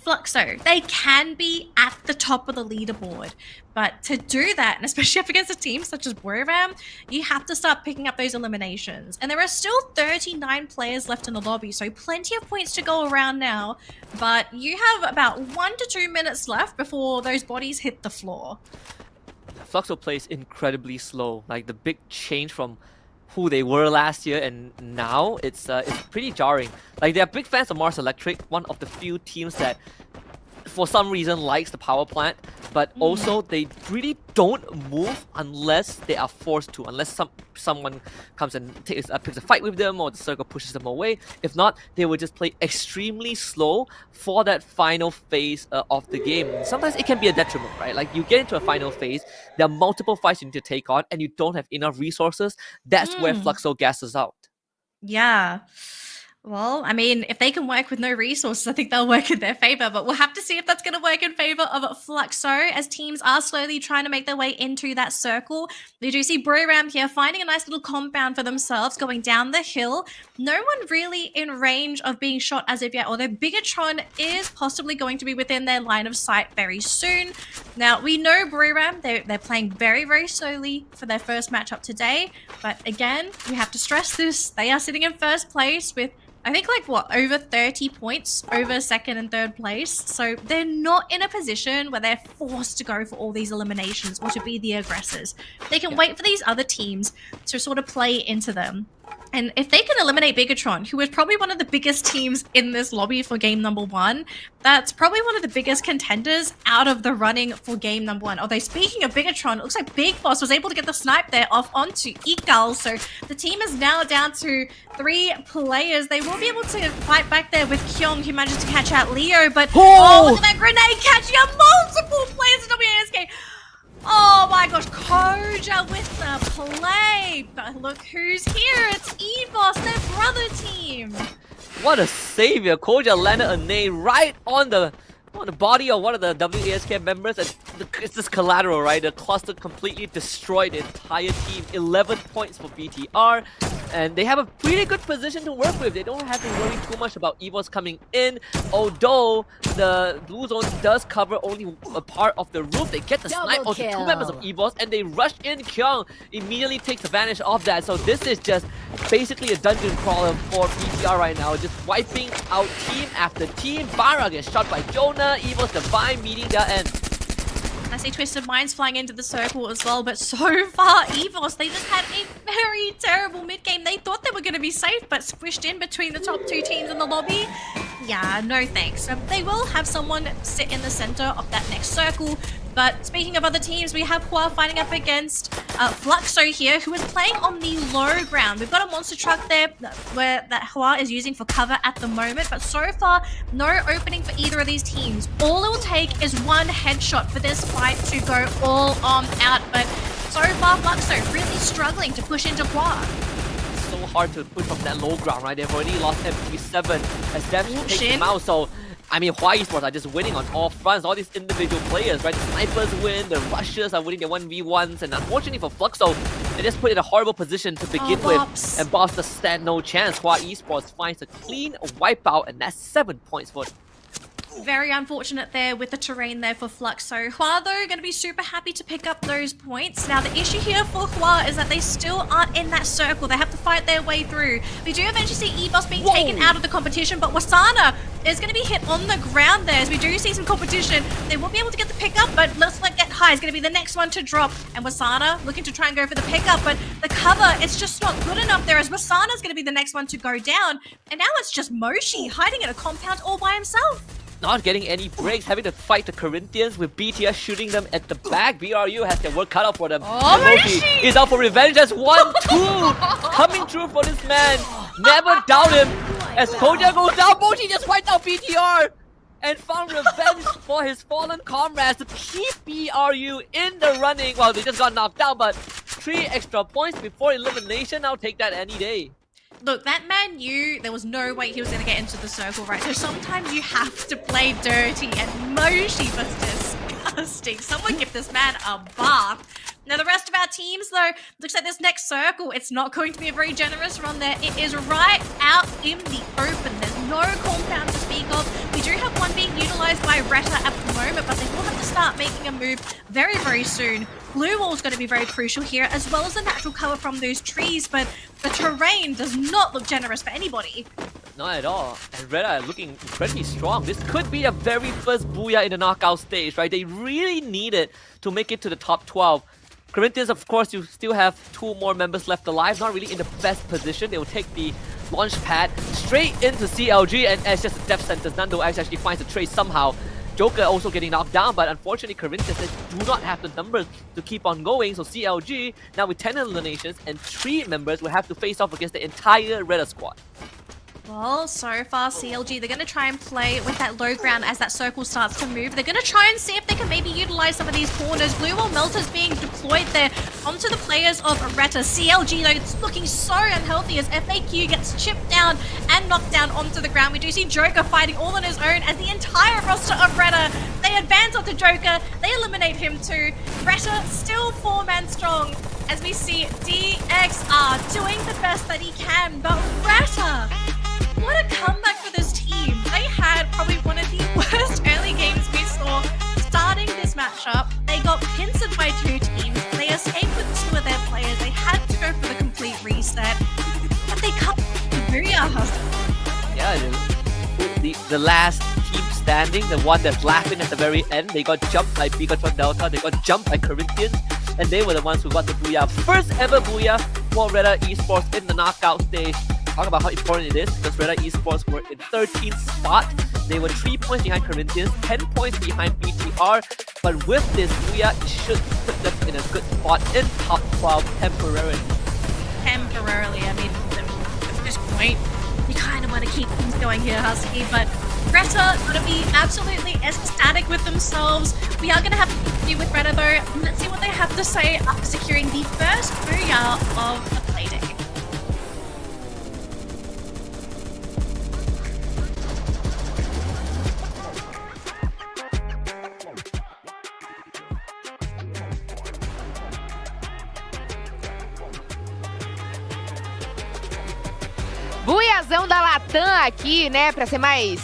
Fluxo, they can be at the top of the leaderboard, but to do that, and especially up against a team such as Buram, you have to start picking up those eliminations. And there are still 39 players left in the lobby, so plenty of points to go around now, but you have about 1 to 2 minutes left before those bodies hit the floor. Fluxo plays incredibly slow. Like, the big change from who they were last year and now, it's pretty jarring. Like, they're big fans of Mars Electric, one of the few teams that for some reason likes the power plant, but also they really don't move unless they are forced to, unless someone comes and picks a fight with them or the circle pushes them away. If not, they will just play extremely slow for that final phase of the game. Sometimes it can be a detriment, right? Like, you get into a final phase, there are multiple fights you need to take on, and you don't have enough resources. That's where Fluxo gasses out. Yeah. Well, I mean, if they can work with no resources, I think they'll work in their favor, but we'll have to see if that's going to work in favor of Fluxo as teams are slowly trying to make their way into that circle. We do see Buram here finding a nice little compound for themselves, going down the hill. No one really in range of being shot as of yet, although Bigatron is possibly going to be within their line of sight very soon. Now, we know Buram, they're playing very, very slowly for their first matchup today, but again, we have to stress this. They are sitting in first place with, I think, over 30 points over second and third place. So they're not in a position where they're forced to go for all these eliminations or to be the aggressors. They can wait for these other teams to sort of play into them. And if they can eliminate Bigatron, who is probably one of the biggest teams in this lobby for game number 1, that's probably one of the biggest contenders out of the running for game number 1. Although, speaking of Bigatron, it looks like Big Boss was able to get the snipe there off onto Ikal. So the team is now down to 3 players. They will be able to fight back there with Kyung, who manages to catch out Leo. But, oh, look at that grenade catching out multiple players in WASK. Oh my gosh, Koja with the play. But look who's here. It's EVOS, their brother team. What a savior. Koja landed a nade right on the body of one of the WASK members, and it's this collateral, right? The cluster completely destroyed the entire team. 11 points for BTR, and they have a pretty good position to work with. They don't have to worry too much about EVOS coming in, although the blue zone does cover only a part of the roof. They get the snipe onto 2 members of EVOS, and they rush in. Kyung immediately takes advantage of that. So this is just basically a dungeon crawler for BTR right now, just wiping out team after team. Bara gets shot by Jonah. EVOS Divine meeting their end. I see Twisted Minds flying into the circle as well, but so far, EVOS, they just had a very terrible mid-game. They thought they were going to be safe, but squished in between the top 2 teams in the lobby. Yeah, no thanks. So they will have someone sit in the center of that next circle. But speaking of other teams, we have Hua fighting up against Fluxo here, who is playing on the low ground. We've got a monster truck there where that Hua is using for cover at the moment, but so far, no opening for either of these teams. All it will take is one headshot for this fight to go all on out, but so far, Fluxo really struggling to push into Hua. So hard to push from that low ground, right? They've already lost MT7 as Dev takes them out, so I mean, Hua Esports are just winning on all fronts. All these individual players, right? The snipers win, the rushers are winning their 1v1s, and unfortunately for Fluxo, they just put in a horrible position to begin with, and Bobs just stand no chance. Hua Esports finds a clean wipeout, and that's 7 points for Very unfortunate there with the terrain there for Flux. So Hua, though, going to be super happy to pick up those points. Now, the issue here for Hua is that they still aren't in that circle. They have to fight their way through. We do eventually see E-Boss being taken out of the competition, but Wasana is going to be hit on the ground there as we do see some competition. They won't be able to get the pickup, but Let's Not Get High is going to be the next one to drop. And Wasana looking to try and go for the pickup, but the cover, it's just not good enough there as Wasana's going to be the next one to go down. And now it's just Moshi hiding in a compound all by himself. Not getting any breaks, having to fight the Corinthians with BTS shooting them at the back. BRU has their work cut out for them. Oh, Moshi is out for revenge as 1-2 coming through for this man. Never doubt him. As Koja goes down, Moshi just wiped out BTR and found revenge for his fallen comrades to keep BRU in the running. Well, they just got knocked out, but 3 extra points before elimination. I'll take that any day. Look, that man knew there was no way he was going to get into the circle, right? So sometimes you have to play dirty, and Moshi was disgusting. Someone give this man a bath. Now, the rest of our teams, though, looks like this next circle, it's not going to be a very generous run there. It is right out in the open. There's no compound to speak of. We do have one being utilized by Retta at the moment, but they will have to start making a move very, very soon. Blue wall is going to be very crucial here, as well as the natural cover from those trees, but the terrain does not look generous for anybody. Not at all. And Retta looking incredibly strong. This could be the very first Booyah in the knockout stage, right? They really need it to make it to the top 12. Corinthians, of course, you still have 2 more members left alive, not really in the best position. They will take the launch pad straight into CLG, and it's just a death sentence. Nando actually finds the trace somehow. Joker also getting knocked down, but unfortunately Corinthians do not have the numbers to keep on going, so CLG, now with 10 eliminations and 3 members, will have to face off against the entire Retta squad. Well, so far CLG, they're going to try and play with that low ground as that circle starts to move. They're going to try and see if they can maybe utilize some of these corners. Blue wall melters being deployed there onto the players of Retta. CLG, though, it's looking so unhealthy as FAQ gets chipped down and knocked down onto the ground. We do see Joker fighting all on his own as the entire roster of Retta, they advance onto Joker, they eliminate him too. Retta still 4-man strong as we see DXR doing the best that he can, but Retta, what a comeback for this team. They had probably one of the worst early games we saw starting this matchup. They got pincered by 2 teams. They escaped with 2 of their players. They had to go for the complete reset. But they cut the Booyah hustle. Yeah, the last team standing, the one that's laughing at the very end, they got jumped by Beacon Delta, they got jumped by Corinthians, and they were the ones who got the Booyah. First ever Booyah for Retta Esports in the knockout stage. Talk about how important it is, because Retta Esports were in 13th spot. They were 3 points behind Corinthians, 10 points behind BTR, but with this Booyah, it should put them in a good spot in top 12 temporarily. Temporarily, I mean, at this point, you kind of want to keep things going here, Husky, but Retta going to be absolutely ecstatic with themselves. We are going to have to continue with Retta, though. Let's see what they have to say after securing the first Booyah of the playday. Buiazão da Latam aqui, né, pra ser mais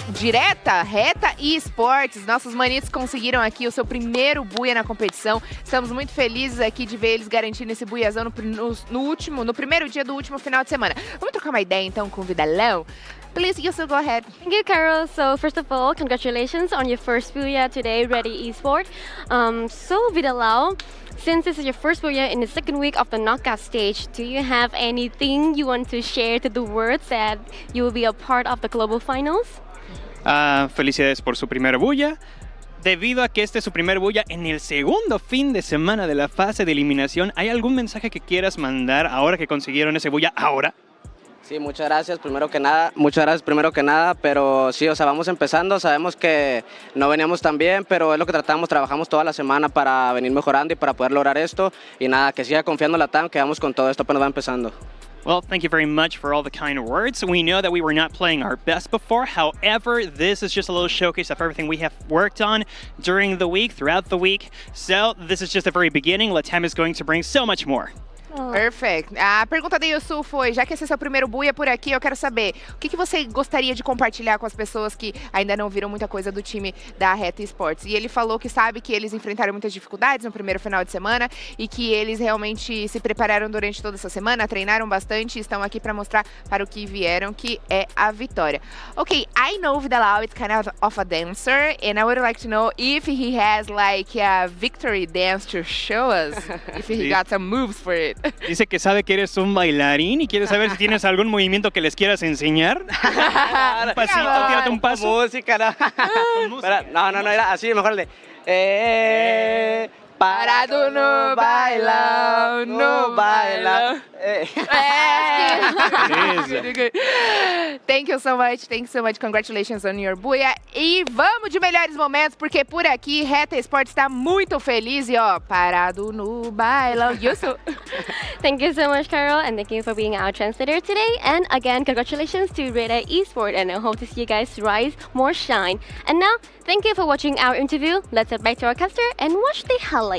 direta, reta e esportes. Nossos manitos conseguiram aqui o seu primeiro buia na competição. Estamos muito felizes aqui de ver eles garantindo esse buiazão no primeiro dia do último final de semana. Vamos trocar uma ideia então com o Vidalão? Please, you still go ahead. Thank you, Carol. So first of all, congratulations on your first Booyah today, Ready Esport. So Vidalão, since this is your first Booyah in the second week of the knockout stage, do you have anything you want to share to the world that you will be a part of the global finals? Felicidades por su primer Booyah. Debido a que este es su primer Booyah en el segundo fin de semana de la fase de eliminación, ¿hay algún mensaje que quieras mandar ahora que consiguieron ese Booyah ahora? Sí, muchas gracias primero que nada, pero sí, o sea, vamos empezando, sabemos que no veníamos tan bien, pero es lo que trabajamos toda la semana para venir mejorando y para poder lograr esto, y nada, que siga confiando la TAM, que vamos con todo esto, apenas va empezando. Well, thank you very much for all the kind words. We know that we were not playing our best before. However, this is just a little showcase of everything we have worked on during the week, throughout the week. So this is just the very beginning. Latam is going to bring so much more. Perfect. A pergunta da Yusu foi, já que esse é seu primeiro buia por aqui, eu quero saber, o que você gostaria de compartilhar com as pessoas que ainda não viram muita coisa do time da Reta Esports? E ele falou que sabe que eles enfrentaram muitas dificuldades no primeiro final de semana e que eles realmente se prepararam durante toda essa semana, treinaram bastante e estão aqui para mostrar para o que vieram, que é a vitória. Okay, I know Vidal is kind of a dancer, and I would like to know if he has like a victory dance to show us, if he got some moves for it. Dice que sabe que eres un bailarín y quiere saber si tienes algún movimiento que les quieras enseñar. Un pasito, tírate un paso. Música, no. No, era así, mejor el de... Parado no baila, no baila. Good. Thank you so much. Congratulations on your buia. E vamos de melhores momentos, porque por aqui Reta Esportes está muito feliz e ó, parado no bailão. Thank you so much, Carol, and thank you for being our translator today. And again, congratulations to Reta Esports, and I hope to see you guys rise more shine. And now, thank you for watching our interview. Let's head back to our caster and watch the highlights.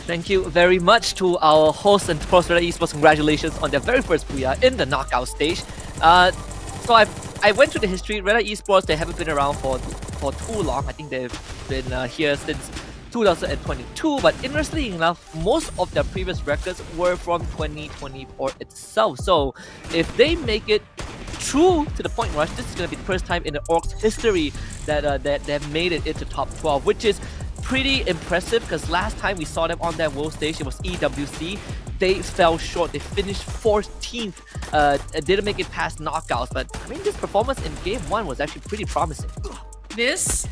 Thank you very much to our host and Pro Reta Esports. Congratulations on their very first booyah in the knockout stage. So I went through the history. Reta Esports, they haven't been around for too long. I think they've been here since 2022. But interestingly enough, most of their previous records were from 2024 itself. So if they make it true to the point rush, this is going to be the first time in the org's history that they've made it into top 12, which is pretty impressive because last time we saw them on that world stage, it was EWC. They fell short. They finished 14th. Didn't make it past knockouts, but I mean, this performance in game 1 was actually pretty promising. Just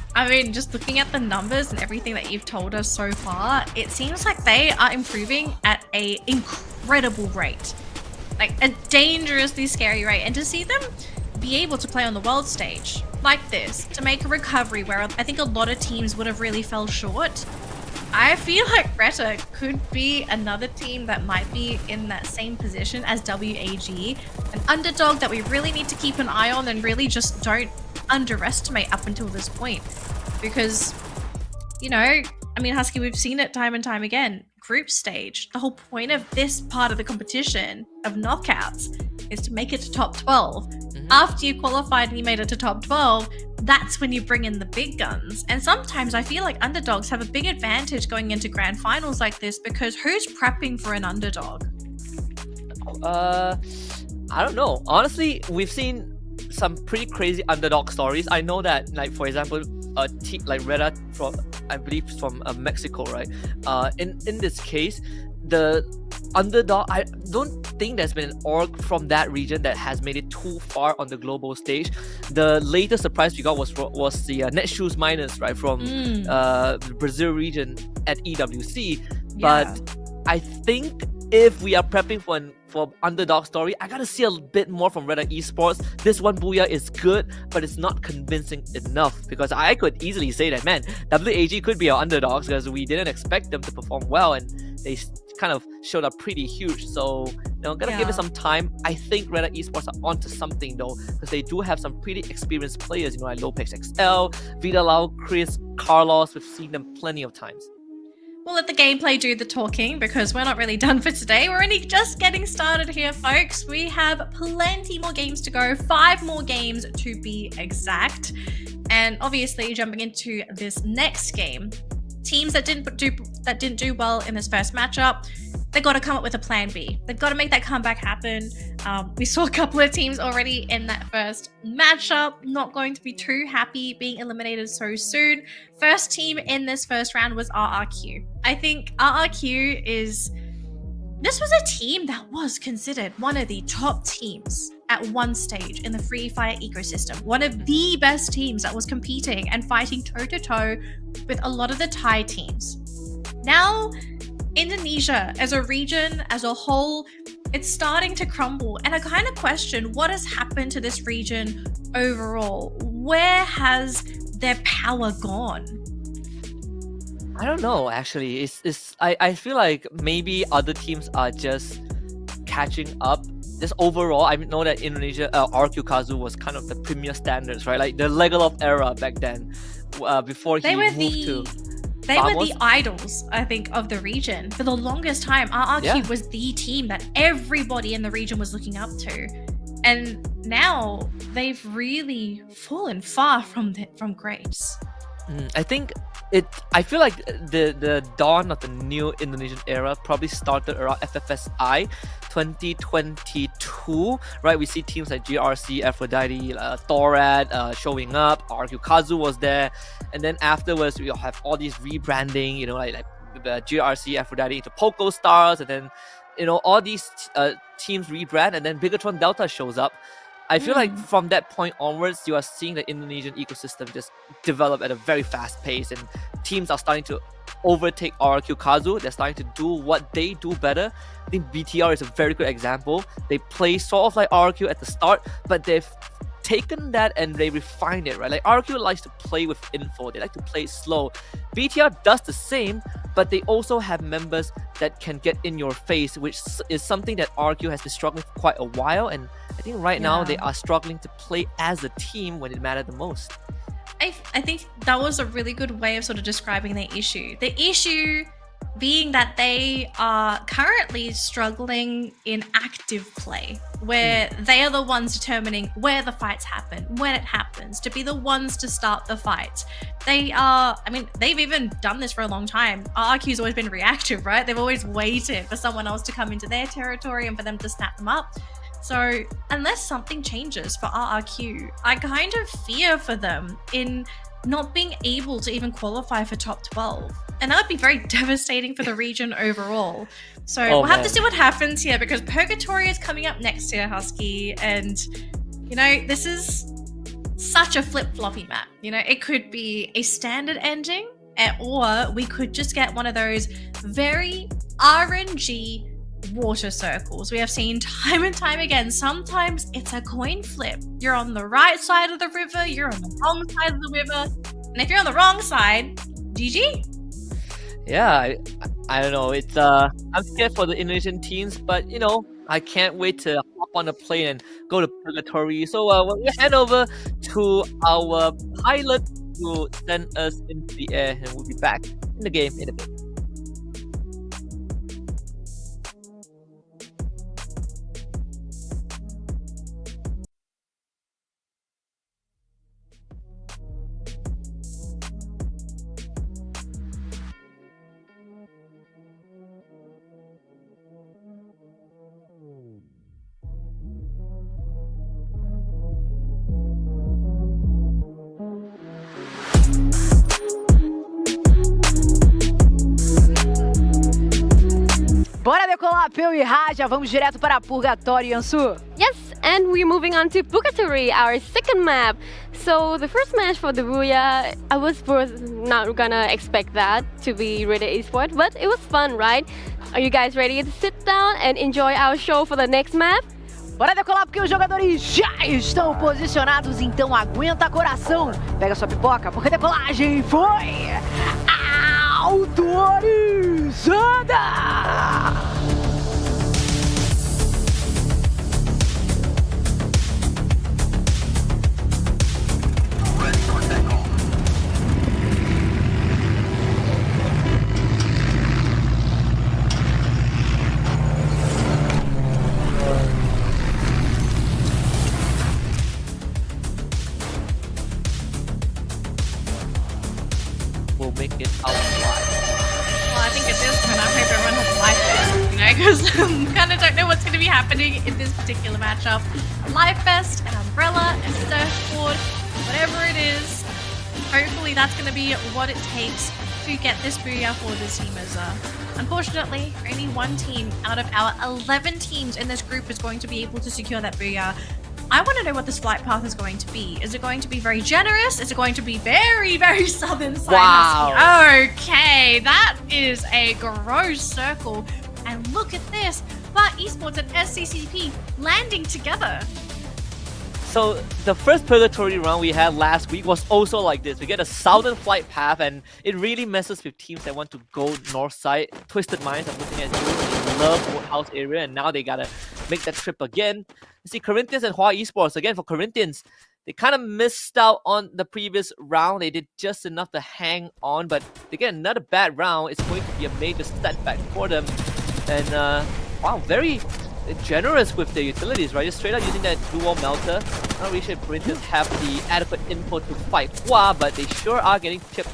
looking at the numbers and everything that you've told us so far, it seems like they are improving at an incredible rate. Like a dangerously scary rate. And to see them be able to play on the world stage like this, to make a recovery where I think a lot of teams would have really fell short, I feel like Reta could be another team that might be in that same position as WAG, an underdog that we really need to keep an eye on and really just don't underestimate up until this point. Because, Husky, we've seen it time and time again. Group stage, the whole point of this part of the competition of knockouts is to make it to top 12. After you qualified and you made it to top 12, that's when you bring in the big guns. And sometimes I feel like underdogs have a big advantage going into grand finals like this, because who's prepping for an underdog? I don't know. Honestly, we've seen some pretty crazy underdog stories. I know that, like, for example, a team like Reta from, I believe, from Mexico, right? In this case, the underdog, I don't think there's been an org from that region that has made it too far on the global stage. The latest surprise we got was the Netshoes Miners, right, from the Brazil region at EWC. But I think if we are prepping for underdog story, I gotta see a bit more from Reta Esports. This one booyah is good, but it's not convincing enough, because I could easily say that, man, WAG could be our underdogs because we didn't expect them to perform well, and they kind of showed up pretty huge. So, gotta give it some time. I think Reta Esports are onto something though, because they do have some pretty experienced players, like Lopez XL, Vidal, Chris, Carlos. We've seen them plenty of times. We'll let the gameplay do the talking, because we're not really done for today. We're only just getting started here, folks. We have plenty more games to go, 5 more games to be exact. And obviously, jumping into this next game, teams that didn't do well in this first matchup, they got to come up with a plan B. They've got to make that comeback happen. We saw a couple of teams already in that first matchup not going to be too happy being eliminated so soon. First team in this first round was RRQ. I think RRQ this was a team that was considered one of the top teams at one stage in the Free Fire ecosystem. One of the best teams that was competing and fighting toe-to-toe with a lot of the Thai teams. Now, Indonesia as a region, as a whole, it's starting to crumble. And I kind of question what has happened to this region overall. Where has their power gone? I don't know, actually. I feel like maybe other teams are just catching up. Just overall, I know that Indonesia, RQ Kazu was kind of the premier standards, right? Like the Legalov era back then, before he moved to... They were the idols, I think, of the region. For the longest time, RRQ was the team that everybody in the region was looking up to. And now they've really fallen far from grace. I think I feel like the dawn of the new Indonesian era probably started around FFSI 2022, right? We see teams like GRC, Aphrodite, Thorad showing up. RQ Kazu was there, and then afterwards we'll have all these rebranding, like the GRC, Aphrodite into Poco Stars, and then all these teams rebrand, and then Bigatron Delta shows up. I feel like from that point onwards, you are seeing the Indonesian ecosystem just develop at a very fast pace, and teams are starting to overtake RRQ Kazu. They're starting to do what they do better. I think BTR is a very good example. They play sort of like RRQ at the start, but they've taken that and they refined it, right? Like RRQ likes to play with info. They like to play slow. BTR does the same, but they also have members that can get in your face, which is something that RRQ has been struggling for quite a while. And I think right now they are struggling to play as a team when it mattered the most. I think that was a really good way of sort of describing the issue. The issue being that they are currently struggling in active play, where they are the ones determining where the fights happen, when it happens, to be the ones to start the fights. They've even done this for a long time. RRQ's always been reactive, right? They've always waited for someone else to come into their territory and for them to snap them up. So unless something changes for RRQ, I kind of fear for them in not being able to even qualify for top 12. And that would be very devastating for the region overall. So we'll have to see what happens here, because Purgatory is coming up next year, Husky. And, this is such a flip-floppy map. It could be a standard ending, or we could just get one of those very RNG water circles we have seen time and time again. Sometimes it's a coin flip. You're on the right side of the river, you're on the wrong side of the river, and if you're on the wrong side, GG. Yeah, I don't know. It's I'm scared for the Indonesian teams, but I can't wait to hop on a plane and go to Purgatory. So we'll head over to our pilot to send us into the air, and we'll be back in the game in a bit. Bora decolar, Peu e Raja. Vamos direto para Purgatory, Yansu. Yes, and we're moving on to Purgatory, our second map. So the first match for the Booyah, I was not gonna expect that to be really esports, but it was fun, right? Are you guys ready to sit down and enjoy our show for the next map? Bora decolar porque os jogadores já estão posicionados, então aguenta coração. Pega sua pipoca, porque a decolagem foi autorizada! We'll make it out live. Well, I think at this point, I hope everyone has live fest, because I kind of don't know what's going to be happening in this particular matchup. A live fest, an umbrella, a surfboard, whatever it is. Hopefully, that's going to be what it takes to get this Booyah for the teamers. Unfortunately, only one team out of our 11 teams in this group is going to be able to secure that Booyah. I want to know what this flight path is going to be. Is it going to be very generous? Is it going to be very, very southern side? Wow. Okay, that is a gross circle. And look at this. But Esports and SCCP landing together. So the first Purgatory round we had last week was also like this. We get a southern flight path, and it really messes with teams that want to go north side. Twisted Minds, I'm looking at you. They love Woodhouse area, and now they gotta make that trip again. You see Corinthians and Hua Esports. Again, for Corinthians, They kind of missed out on the previous round. They did just enough to hang on, but they get another bad round. It's going to be a major setback for them. And wow, very generous with their utilities, right? Just straight up using that dual melter. Not really sure if Corinthians have the adequate info to fight Hua, but they sure are getting chipped.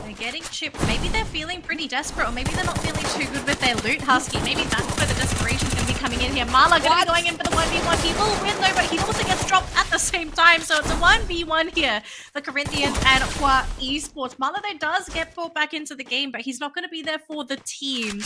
They're getting chipped. Maybe they're feeling pretty desperate, or maybe they're not feeling too good with their loot, Husky. Maybe that's where the desperation's going to be coming in here. Mala going to be going in for the 1v1. He will win though, but he also gets dropped at the same time. So it's a 1v1 here for Corinthians and Hua Esports. Mala though does get pulled back into the game, but he's not going to be there for the team.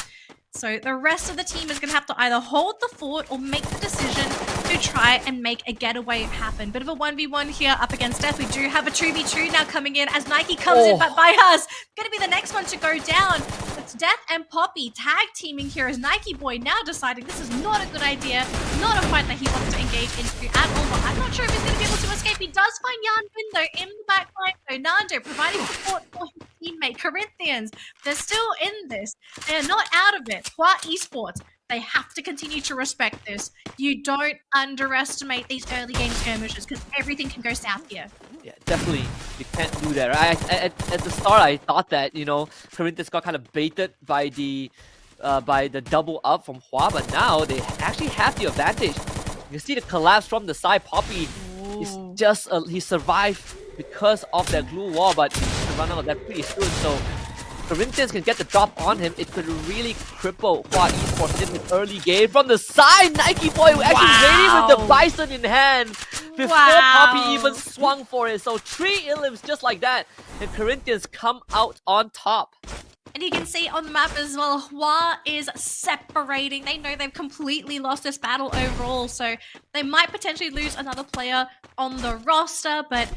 So the rest of the team is going to have to either hold the fort or make the decision to try and make a getaway happen. Bit of a 1v1 here up against Death. We do have a 2v2 now coming in as Nike comes in, but by us, going to be the next one to go down. It's Death and Poppy tag teaming here as Nike Boy now deciding this is not a good idea, not a fight that he wants to engage into at all. But I'm not sure if he's going to be able to escape. He does find Yan Window in the back line, so Nando providing support for his teammate. Corinthians, they're still in this. They're not out of it. Hua Esports, they have to continue to respect this. You don't underestimate these early game skirmishes because everything can go south here. Yeah, definitely. You can't do that. Right? At the start, I thought that, you know, Corinthians got kind of baited by the double up from Hua, but now they actually have the advantage. You see the collapse from the side. Poppy is just he survived because of that glue wall, but he's gonna run out of that pretty soon. So Corinthians can get the drop on him. It could really cripple Hua Esports in the early game. From the side, Nike Boy actually waiting with the Bison in hand before Poppy even swung for it. So 3 elims just like that, and Corinthians come out on top. And you can see on the map as well, Hua is separating. They know they've completely lost this battle overall, so they might potentially lose another player on the roster, but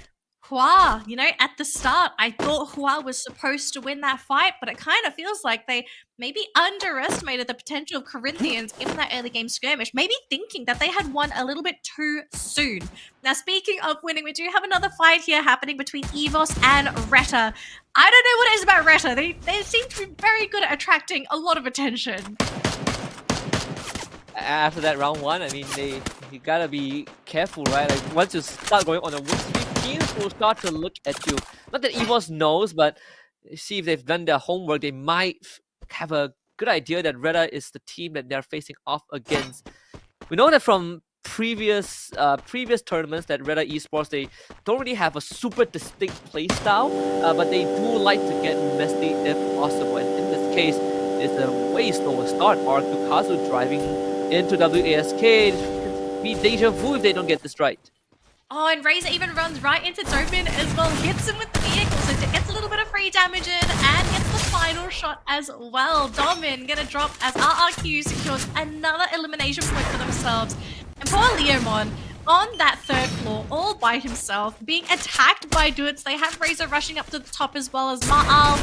Hua, you know, at the start, I thought Hua was supposed to win that fight, but it kind of feels like they maybe underestimated the potential of Corinthians in that early game skirmish, maybe thinking that they had won a little bit too soon. Now, speaking of winning, we do have another fight here happening between Evos and Retta. I don't know what it is about Retta. They seem to be very good at attracting a lot of attention. After that round 1, I mean, you gotta be careful, right? Like, once you start going on a win streak, teams will start to look at you. Not that Evos knows, but see if they've done their homework, they might have a good idea that Retta is the team that they're facing off against. We know that from previous tournaments that Retta Esports, they don't really have a super distinct playstyle, but they do like to get messy if possible. And in this case, it's a way slower start. Kazu driving into WASK. It be deja vu if they don't get this right. Oh, and Razor even runs right into Domin as well. Hits him with the vehicle, so gets a little bit of free damage in and gets the final shot as well. Domin gonna drop as RRQ secures another elimination point for themselves. And poor Leomon on that 3rd floor all by himself, being attacked by dudes. They have Razor rushing up to the top as well as Ma'al.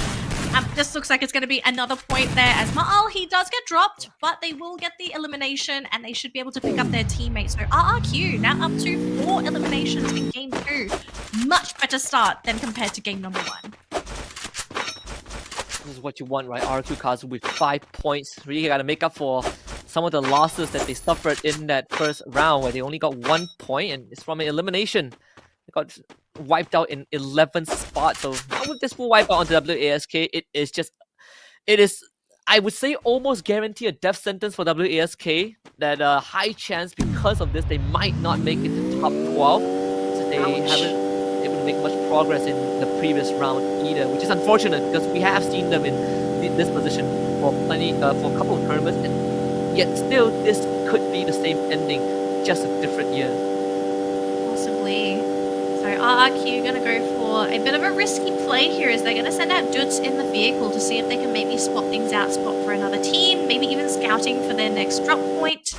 This looks like it's going to be another point there as Ma'al, he does get dropped, but they will get the elimination and they should be able to pick up their teammates. So RRQ now up to 4 eliminations in game 2. Much better start than compared to game number 1. This is what you want, right? RRQ Kazu with 5 points. Really got to make up for some of the losses that they suffered in that first round where they only got 1 point, and it's from an elimination. They got wiped out in 11th spot. So now with this full wipeout onto WASK, it is, I would say, almost guarantee a death sentence for WASK. That high chance because of this, they might not make it to top 12. So they haven't able to make much progress in the previous round either, which is unfortunate because we have seen them in this position for a couple of tournaments, and yet still this could be the same ending, just a different year. Possibly. So RRQ going to go for a bit of a risky play here as they're going to send out dudes in the vehicle to see if they can maybe spot things out, spot for another team, maybe even scouting for their next drop point.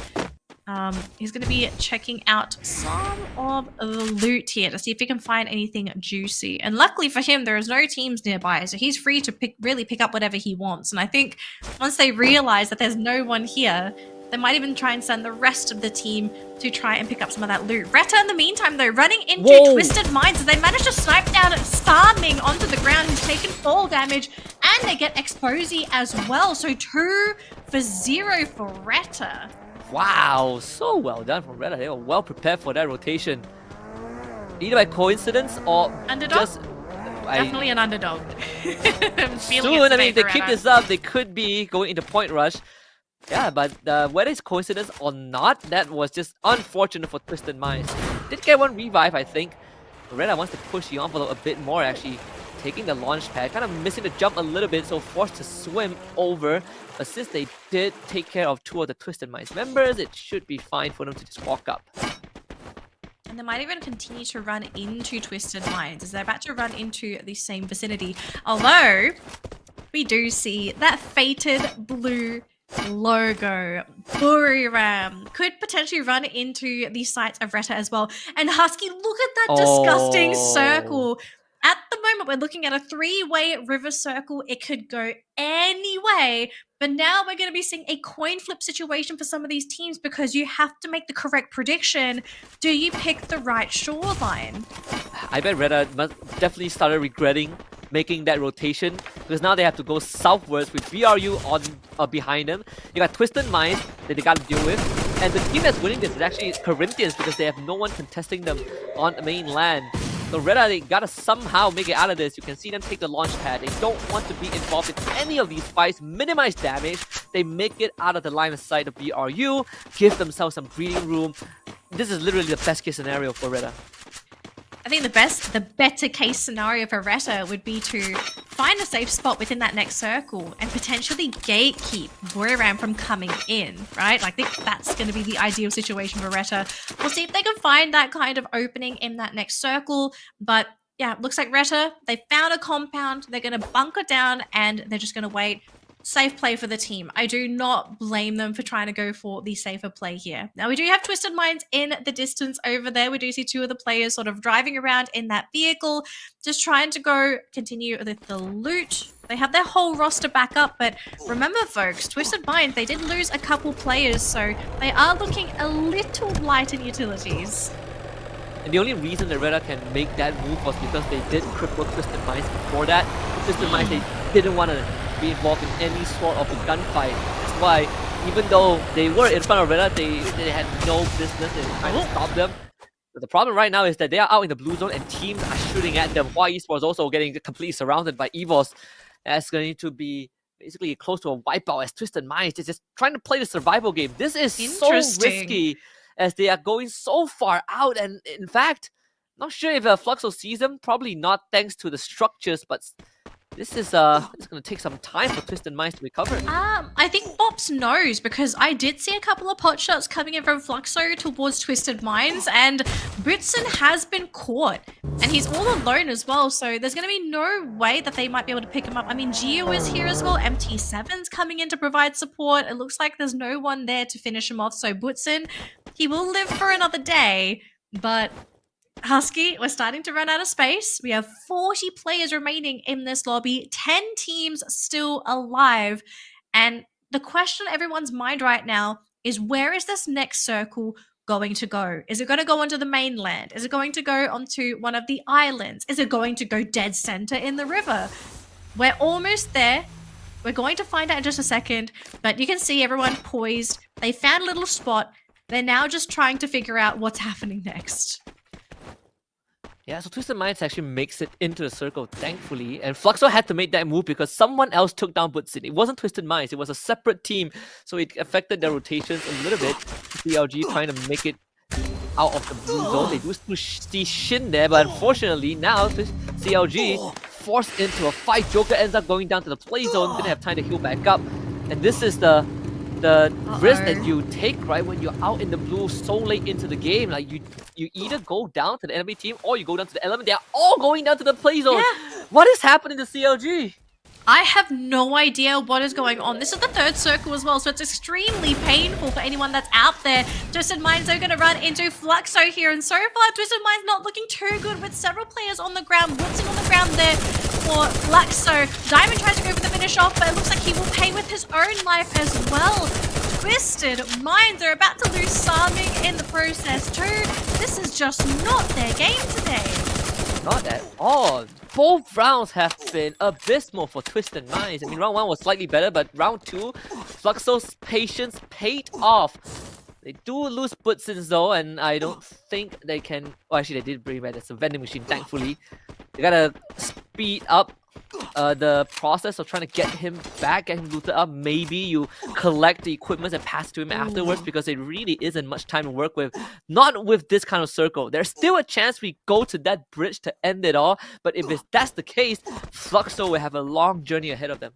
He's going to be checking out some of the loot here to see if he can find anything juicy. And luckily for him, there is no teams nearby, so he's free to really pick up whatever he wants. And I think once they realize that there's no one here, they might even try and send the rest of the team to try and pick up some of that loot. Retta, in the meantime, though, running into Twisted Minds as they manage to snipe down Starming onto the ground, who's taken fall damage, and they get Exposy as well. So 2 for 0 for Retta. Wow, so well done from Retta. They were well prepared for that rotation. either by coincidence or Underdog? just... Definitely an underdog. I'm feeling Soon, it I mean, if they today, keep Beretta. this up, they could be going into point rush. Yeah, but whether it's coincidence or not, that was just unfortunate for Twisted Minds. Did get one revive, I think. Beretta wants to push the envelope a bit more, actually. Taking the launch pad, kind of missing the jump a little bit, so forced to swim over. But since they did take care of 2 of the Twisted Minds members, it should be fine for them to just walk up. And they might even continue to run into Twisted Minds as they're about to run into the same vicinity. Although, we do see that fated blue logo. Buriram could potentially run into the sights of Retta as well. And Husky, look at that disgusting circle. At the moment, we're looking at a 3-way river circle. It could go any way. But now we're going to be seeing a coin flip situation for some of these teams because you have to make the correct prediction. Do you pick the right shoreline? I bet Retta must definitely started regretting making that rotation because now they have to go southwards with BRU on behind them. You got Twisted Minds that they got to deal with. And the team that's winning this is actually Corinthians because they have no one contesting them on mainland. So Retta, they gotta somehow make it out of this. You can see them take the launch pad. They don't want to be involved in any of these fights. Minimize damage. They make it out of the line of sight of BRU. Give themselves some breathing room. This is literally the best case scenario for Retta. I think the better case scenario for Retta would be to find a safe spot within that next circle and potentially gatekeep Buriram from coming in, right? I think that's going to be the ideal situation for Retta. We'll see if they can find that kind of opening in that next circle, but yeah, looks like Retta, they found a compound, they're going to bunker down and they're just going to wait. Safe play for the team. I do not blame them for trying to go for the safer play here. Now, we do have Twisted Minds in the distance over there. We do see 2 of the players sort of driving around in that vehicle, just trying to continue with the loot. They have their whole roster back up, but remember, folks, Twisted Minds, they did lose a couple players, so they are looking a little light in utilities. And the only reason that Retta can make that move was because they did cripple Twisted Minds before that. Twisted Minds, they didn't want to be involved in any sort of a gunfight. That's why, even though they were in front of Retta, they had no business in trying to stop them. But the problem right now is that they are out in the blue zone and teams are shooting at them. Hawaii Esports also getting completely surrounded by EVOS. That's going to be basically close to a wipeout as Twisted Minds is just trying to play the survival game. This is so risky as they are going so far out. And in fact, not sure if Fluxo sees them. Probably not thanks to the structures, but this is it's going to take some time for Twisted Minds to recover. I think Bops knows because I did see a couple of pot shots coming in from Fluxo towards Twisted Minds, and Bootson has been caught. And he's all alone as well, so there's going to be no way that they might be able to pick him up. I mean, Gio is here as well. MT7's coming in to provide support. It looks like there's no one there to finish him off, so Bootson, he will live for another day, but Husky, we're starting to run out of space. We have 40 players remaining in this lobby, 10 teams still alive. And the question on everyone's mind right now is, where is this next circle going to go? Is it going to go onto the mainland? Is it going to go onto one of the islands? Is it going to go dead center in the river? We're almost there. We're going to find out in just a second, but you can see everyone poised. They found a little spot. They're now just trying to figure out what's happening next. Yeah, so Twisted Minds actually makes it into the circle, thankfully. And Fluxo had to make that move because someone else took down Bootson. It wasn't Twisted Minds, it was a separate team. So it affected their rotations a little bit. CLG trying to make it out of the blue zone. They do see Shin there, but unfortunately now CLG forced into a fight. Joker ends up going down to the play zone, didn't have time to heal back up. And this is the risk that you take, right, when you're out in the blue so late into the game. Like you either go down to the enemy team or you go down to the element. They are all going down to the play zone. Yeah. What is happening to CLG? I have no idea what is going on. This is the third circle as well, so it's extremely painful for anyone that's out there. Twisted Minds are going to run into Fluxo here, and so far Twisted Minds not looking too good with several players on the ground. Woodson on the ground there for Fluxo. Diamond tries to go for the finish off, but it looks like he will pay with his own life as well. Twisted Minds are about to lose Sarming in the process too. This is just not their game today. Not at all. Both rounds have been abysmal for Twisted Minds. I mean, round 1 was slightly better, but round 2, Fluxo's patience paid off. They do lose Butsins though, and I don't think they can. Oh, actually, they did bring back. That's a vending machine, thankfully. They gotta speed up the process of trying to get him back, get him looted up. Maybe you collect the equipment and pass to him afterwards, because there really isn't much time to work with. Not with this kind of circle. There's still a chance we go to that bridge to end it all, but if that's the case, Fluxo will have a long journey ahead of them.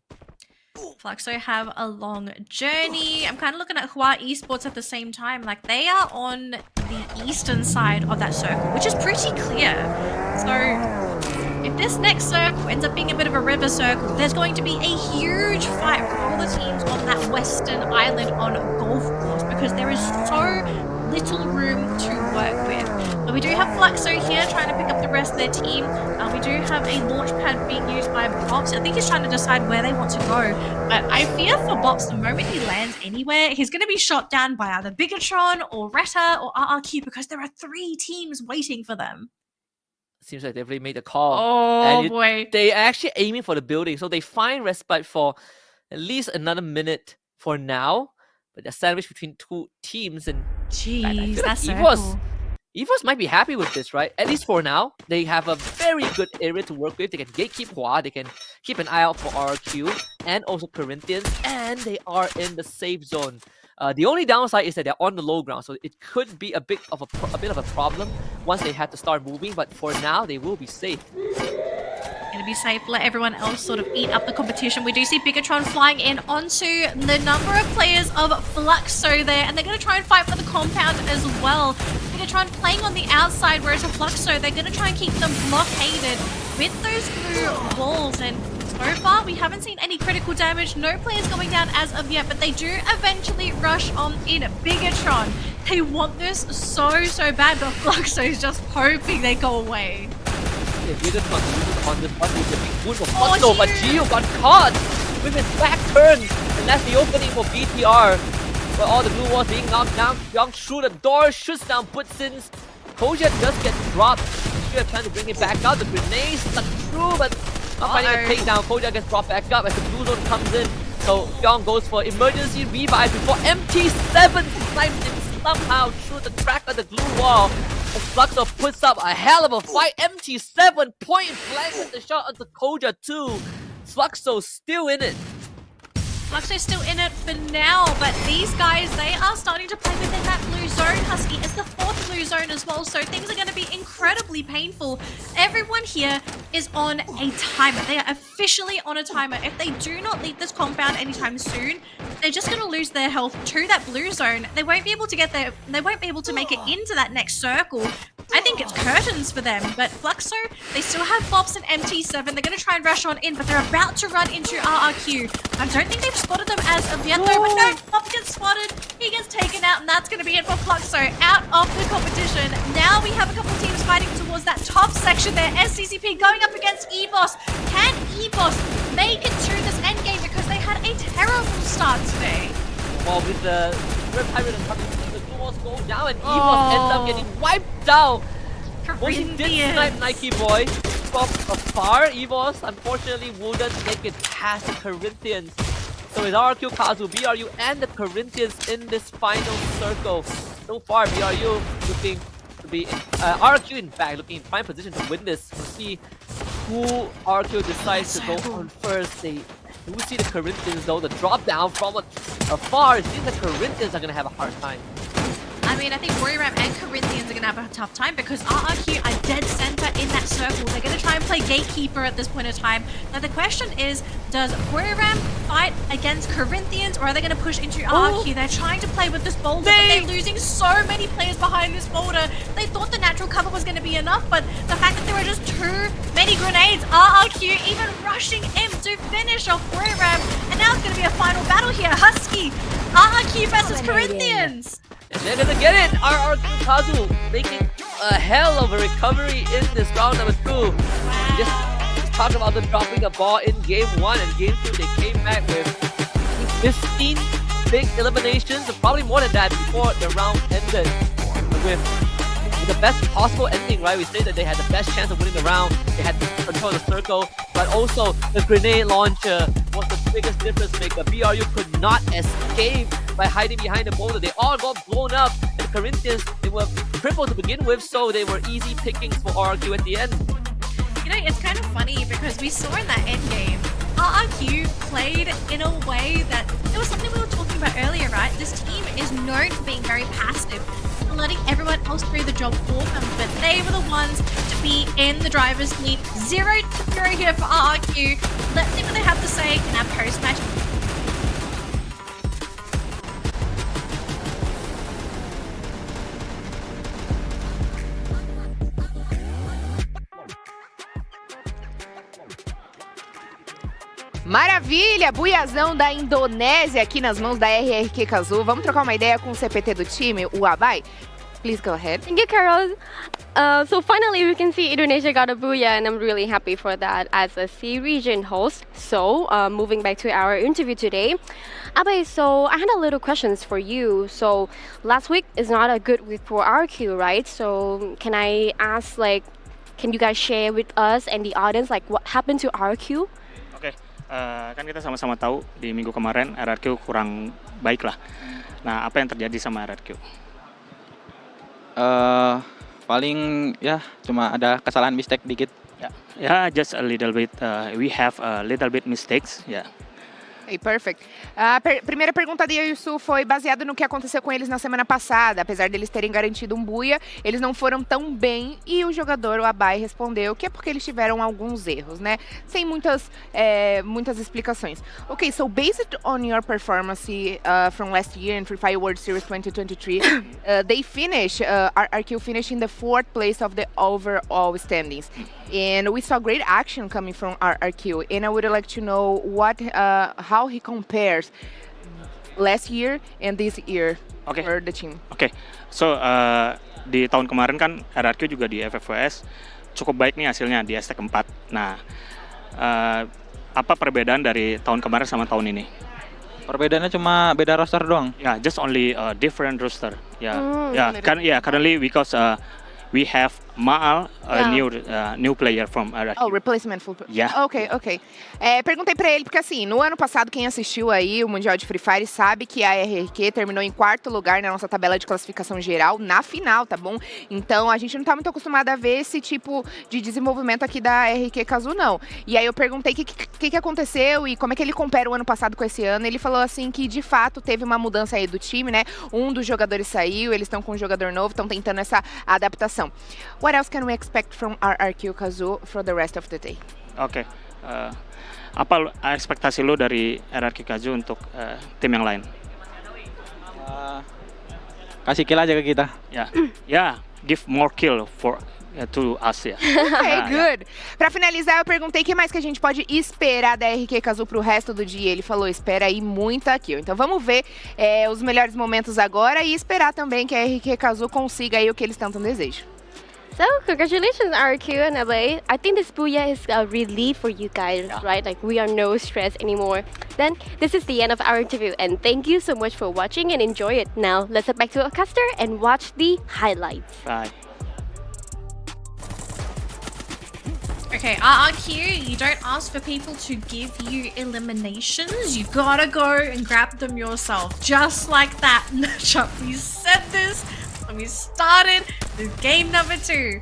Fluxo have a long journey. I'm kind of looking at Hua Esports at the same time. Like, they are on the eastern side of that circle, which is pretty clear. So if this next circle ends up being a bit of a river circle, there's going to be a huge fight for all the teams on that western island on golf course, because there is so little room to work with. But we do have Fluxo here trying to pick up the rest of their team. We do have a launch pad being used by Bops. I think he's trying to decide where they want to go. But I fear for Bops, the moment he lands anywhere, he's going to be shot down by either Bigatron or Retta or RRQ, because there are 3 teams waiting for them. Seems like they've already made the call. Oh, boy. They actually aiming for the building, so they find respite for at least another minute for now. But they're sandwiched between 2 teams, and jeez, that's like EVOS might be happy with this, right? At least for now. They have a very good area to work with. They can gatekeep Hua, they can keep an eye out for RQ, and also Corinthians, and they are in the safe zone. The only downside is that they're on the low ground, so it could be a bit of a problem once they have to start moving, but for now, they will be safe. Gonna be safe, let everyone else sort of eat up the competition. We do see Bigatron flying in onto the number of players of Fluxo there, and they're gonna try and fight for the compound as well. Bigatron playing on the outside, whereas a Fluxo, they're gonna try and keep them blockaded with those blue walls, and so far we haven't seen any critical damage, no players going down as of yet, but they do eventually rush on in. Bigatron, they want this so bad, but Fluxo's just hoping they go away. On this one with a big wound for Fluxo, but Gio got caught with his back turn, and that's the opening for BTR. But all the blue walls being knocked down, Young through the door, shoots down Butsins. Koja just gets dropped. Should have tried to bring it back out. The grenade stuck through, but not finding a takedown. Koja gets brought back up as the blue zone comes in. So Young goes for emergency revive before MT7 snipes him somehow through the crack of the blue wall. Fluxo puts up a hell of a fight. MT7 point blank with the shot onto Koja too. Fluxo still in it. Fluxo's still in it for now, but these guys, they are starting to play within that blue zone, Husky. It's the 4th blue zone as well, so things are going to be incredibly painful. Everyone here is on a timer. They are officially on a timer. If they do not leave this compound anytime soon, they're just going to lose their health to that blue zone. They won't be able to get there. They won't be able to make it into that next circle. I think it's curtains for them, but Fluxo, they still have Bops and MT7. They're going to try and rush on in, but they're about to run into RRQ. I don't think they've spotted them as of yet, though, but no, Bops gets spotted, he gets taken out, and that's going to be it for Fluxo, out of the competition. Now we have a couple teams fighting towards that top section there. SCCP going up against EVOS. Can EVOS make it to this endgame, because they had a terrible start today? Well, with the Red Pirate coming through, the blue walls go down, and EVOS ends up getting wiped out. Moshi did snipe Nike Boy from afar. EVOS unfortunately wouldn't make it past the Corinthians. So it's RQ, Kazu, BRU, and the Corinthians in this final circle. So far, BRU looking to be RQ in fact looking in prime position to win this. We'll see who RQ decides to go on first. They do see the Corinthians though. The drop down from afar. It seems the Corinthians are gonna have a hard time. I mean, I think Warrior and Corinthians are going to have a tough time, because RRQ are dead center in that circle. They're going to try and play Gatekeeper at this point in time. Now, the question is, does Warrior fight against Corinthians, or are they going to push into RRQ? They're trying to play with this boulder, but they're losing so many players behind this boulder. They thought the natural cover was going to be enough, but the fact that there were just too many grenades, RRQ even rushing in to finish off Warrior, and now it's going to be a final battle here. Husky, RRQ versus Corinthians. And they're gonna get it! RRQ Kazu making a hell of a recovery in this round number 2. Wow. Just talk about them dropping the ball in game 1 and game 2. They came back with 15 big eliminations, probably more than that before the round ended. With the best possible ending, right? We say that they had the best chance of winning the round. They had control of the circle, but also the grenade launcher was the biggest difference maker. BRU could not escape, by hiding behind the boulder. They all got blown up. And the Corinthians, they were crippled to begin with, so they were easy pickings for RRQ at the end. You know, it's kind of funny because we saw in that end game, RRQ played in a way that, it was something we were talking about earlier, right? This team is known for being very passive, letting everyone else do the job for them, but they were the ones to be in the driver's lead. 0-0 here for RRQ. Let's see what they have to say in our post-match. Maravilha! Buiazão da Indonésia aqui nas mãos da RRQ Kazoo. Vamos trocar uma ideia com o CPT do time, o Abai? Please go ahead. Thank you, Carol. So finally, we can see Indonesia got a booyah, and I'm really happy for that as a C region host. So moving back to our interview today, Abai, so I had a little questions for you. So last week is not a good week for RQ, right? So can I ask, like, can you guys share with us and the audience, like, what happened to RQ? Oke, kan kita sama-sama tahu di minggu kemarin RRQ kurang baik lah. Nah, apa yang terjadi sama RRQ? Paling ya cuma ada kesalahan mistake dikit. Ya, just a little bit. We have a little bit mistakes. Yeah. Hey, perfect. A primeira pergunta de Yusu foi baseada no que aconteceu com eles na semana passada. Apesar deles terem garantido um buia, eles não foram tão bem e o jogador, o Abai, respondeu que é porque eles tiveram alguns erros, né? Sem muitas explicações. Okay, so based on your performance from last year in Free Fire World Series 2023, they finished, RRQ finished in the 4th place of the overall standings. And we saw great action coming from RRQ. And I would like to know how he compares last year and this year for the team. Oke, so di tahun kemarin kan RRQ juga di FFWS cukup baik nih hasilnya di ST keempat. Nah, apa perbedaan dari tahun kemarin sama tahun ini? Perbedaannya cuma beda roster doang. Yeah, just only different roster. Currently because we have Maal, a new player from RRQ. Oh, replacement full. Yeah. Ok. Perguntei pra ele, porque assim, no ano passado, quem assistiu aí o Mundial de Free Fire sabe que a RRQ terminou em 4º lugar na nossa tabela de classificação geral, na final, tá bom? Então, a gente não tá muito acostumado a ver esse tipo de desenvolvimento aqui da RRQ Kazoo, não. E aí eu perguntei o que aconteceu e como é que ele compara o ano passado com esse ano. Ele falou assim que, de fato, teve uma mudança aí do time, né? Um dos jogadores saiu, eles estão com um jogador novo, estão tentando essa adaptação. What else can we expect from RRQ Kazoo for the rest of the day? Oke. Apa ekspektasi lo dari RRQ Kazoo untuk tim yang lain? Kasih kill aja ke kita. Give more kill to us. Ok, good. Pra finalizar, eu perguntei o que mais que a gente pode esperar da RRQ Kazoo pro resto do dia. Ele falou, espera aí muita kill. Então vamos ver os melhores momentos agora e esperar também que a RRQ Kazoo consiga aí o que eles tanto desejam. So, congratulations, RQ and Abai. I think this booyah is a relief for you guys, right? Like, we are no stress anymore. Then, this is the end of our interview, and thank you so much for watching and enjoy it. Now, let's head back to Acaster and watch the highlights. Bye. Okay, RRQ, you don't ask for people to give you eliminations. You gotta go and grab them yourself. Just like that matchup. We said this when we started this game number 2.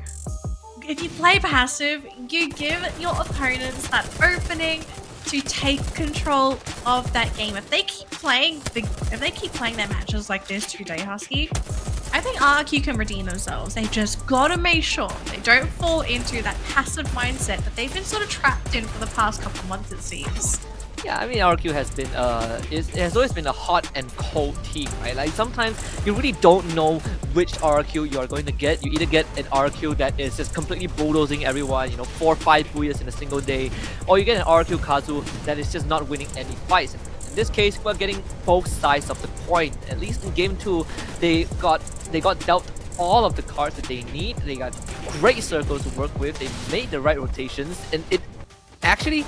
If you play passive, you give your opponents that opening to take control of that game. If they keep playing their matches like this today, Husky, I think RRQ can redeem themselves. They just gotta make sure they don't fall into that passive mindset that they've been sort of trapped in for the past couple months, it seems. Yeah, I mean, RRQ has been, it has always been a hot and cold team, right? Like, sometimes you really don't know which RRQ you are going to get. You either get an RRQ that is just completely bulldozing everyone, 4 or 5 booyahs in a single day, or you get an RRQ Kazoo that is just not winning any fights. In this case, we're getting both sides of the coin. At least in Game 2, they got dealt all of the cards that they need. They got great circles to work with. They made the right rotations, and it actually,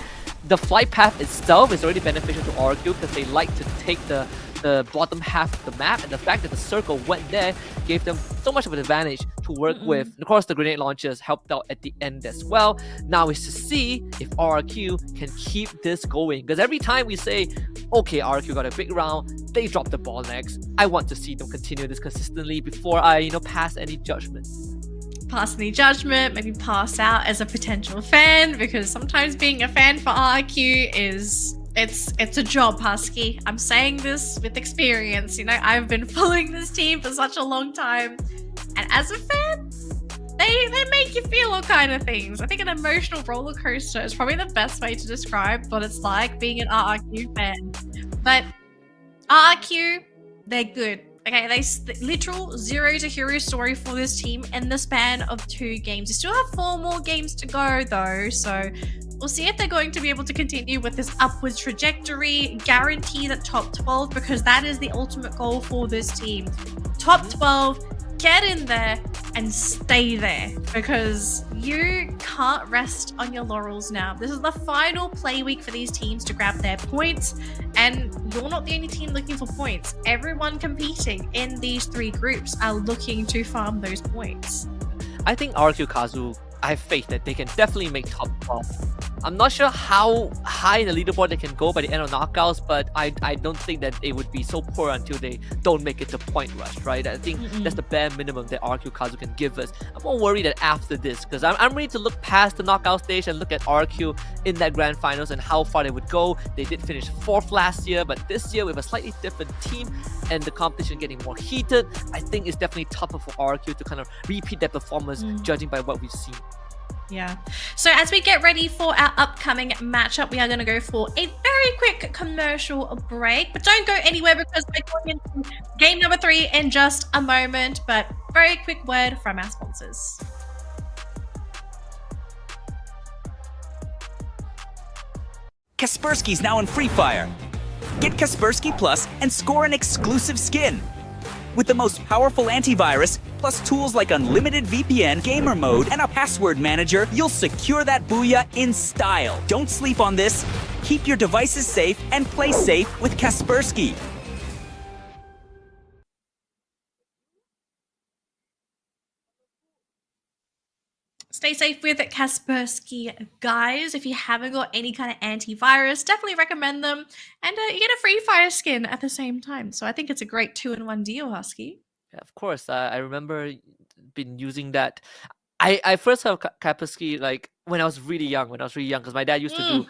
the flight path itself is already beneficial to RRQ because they like to take the the bottom half of the map, and the fact that the circle went there gave them so much of an advantage to work with. And of course, the grenade launchers helped out at the end as well. Now is to see if RRQ can keep this going, because every time we say, okay, RRQ got a big round, they dropped the ball next, I want to see them continue this consistently before I, pass any judgment. Pass any judgment, maybe pass out as a potential fan, because sometimes being a fan for RRQ is it's a job, Husky. I'm saying this with experience. I've been following this team for such a long time, and as a fan, they make you feel all kind of things. I think an emotional roller coaster is probably the best way to describe what it's like being an RRQ fan. But RRQ, they're good. Okay, literal zero to hero story for this team in the span of 2 games. You still have 4 more games to go though, so we'll see if they're going to be able to continue with this upwards trajectory, guarantee that top 12, because that is the ultimate goal for this team. Top 12, get in there and stay there, because you can't rest on your laurels now. This is the final play week for these teams to grab their points, and you're not the only team looking for points. Everyone competing in these 3 groups are looking to farm those points. I think RRQ Kazu, I have faith that they can definitely make top 12. I'm not sure how high in the leaderboard they can go by the end of knockouts, but I don't think that they would be so poor until they don't make it to point rush, right? I think that's the bare minimum that RRQ Kazu can give us. I'm more worried that after this, because I'm ready to look past the knockout stage and look at RRQ in that grand finals and how far they would go. They did finish 4th last year, but this year with a slightly different team and the competition getting more heated, I think it's definitely tougher for RRQ to kind of repeat that performance, judging by what we've seen. Yeah. So as we get ready for our upcoming matchup, we are going to go for a very quick commercial break. But don't go anywhere, because we're going into game number 3 in just a moment. But very quick word from our sponsors. Kaspersky's now in Free Fire. Get Kaspersky Plus and score an exclusive skin. With the most powerful antivirus, plus tools like unlimited VPN, gamer mode, and a password manager, you'll secure that booyah in style. Don't sleep on this. Keep your devices safe and play safe with Kaspersky. Stay safe with Kaspersky, guys. If you haven't got any kind of antivirus, definitely recommend them. And you get a free fire skin at the same time. So I think it's a great 2-in-1 deal, Husky. Yeah, of course. I remember been using that. I first heard Kaspersky like when I was really young, because my dad used to do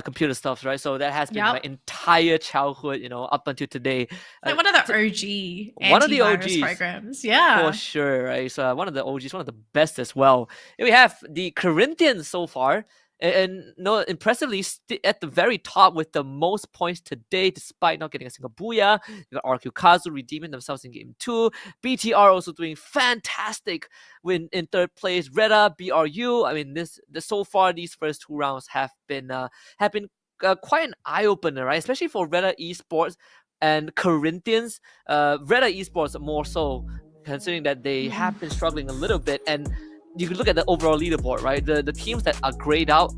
computer stuff, right? So that has been my entire childhood, up until today. Like one of the OG antivirus programs. Yeah. For sure, right? So one of the OGs, one of the best as well. And we have the Corinthians so far. And impressively at the very top with the most points today, despite not getting a single booyah. You got RRQ Kazu redeeming themselves in game 2. BTR also doing fantastic in 3rd place. Reda, BRU. I mean, so far these first 2 rounds have been quite an eye opener, right? Especially for Reda Esports and Corinthians. Reda Esports more so, considering that they have been struggling a little bit. And you can look at the overall leaderboard, right? The teams that are grayed out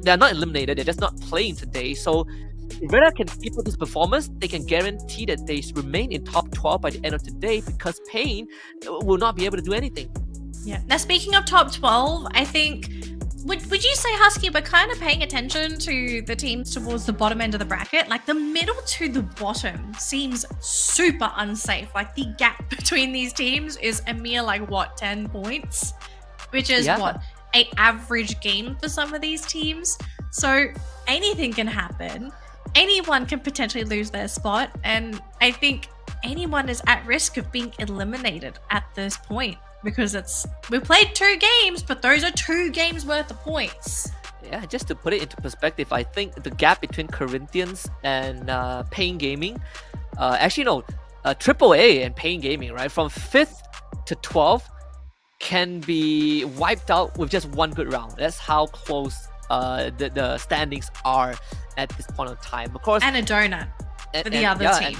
they're not eliminated, they're just not playing today. So if Reda can keep up this performance, they can guarantee that they remain in top 12 by the end of today, because Pain will not be able to do anything. Yeah. Now, speaking of top 12, I think would you say, Husky, we're kind of paying attention to the teams towards the bottom end of the bracket? Like the middle to the bottom seems super unsafe. Like the gap between these teams is a mere 10 points? Which is an average game for some of these teams. So anything can happen. Anyone can potentially lose their spot. And I think anyone is at risk of being eliminated at this point, because we played 2 games, but those are 2 games worth of points. Yeah, just to put it into perspective, I think the gap between Corinthians and Pain Gaming, AAA and Pain Gaming, right? From 5th to 12th, can be wiped out with just 1 good round. That's how close the standings are at this point in time. Of course, and a donut for the other team.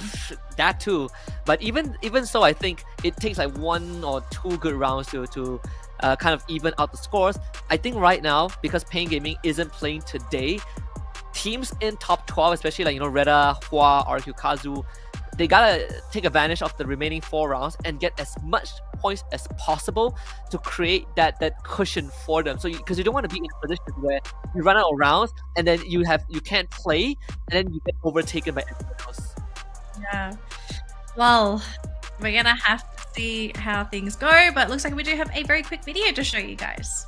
That too. But even so, I think it takes 1 or 2 good rounds to kind of even out the scores. I think right now, because Pain Gaming isn't playing today, teams in top 12, especially Reda, Hua, RQ Kazu, they gotta take advantage of the remaining 4 rounds and get as much points as possible to create that cushion for them. So because you don't want to be in a position where you run out of rounds and then you can't play and then you get overtaken by everyone else. Yeah. Well, we're gonna have to see how things go, but it looks like we do have a very quick video to show you guys.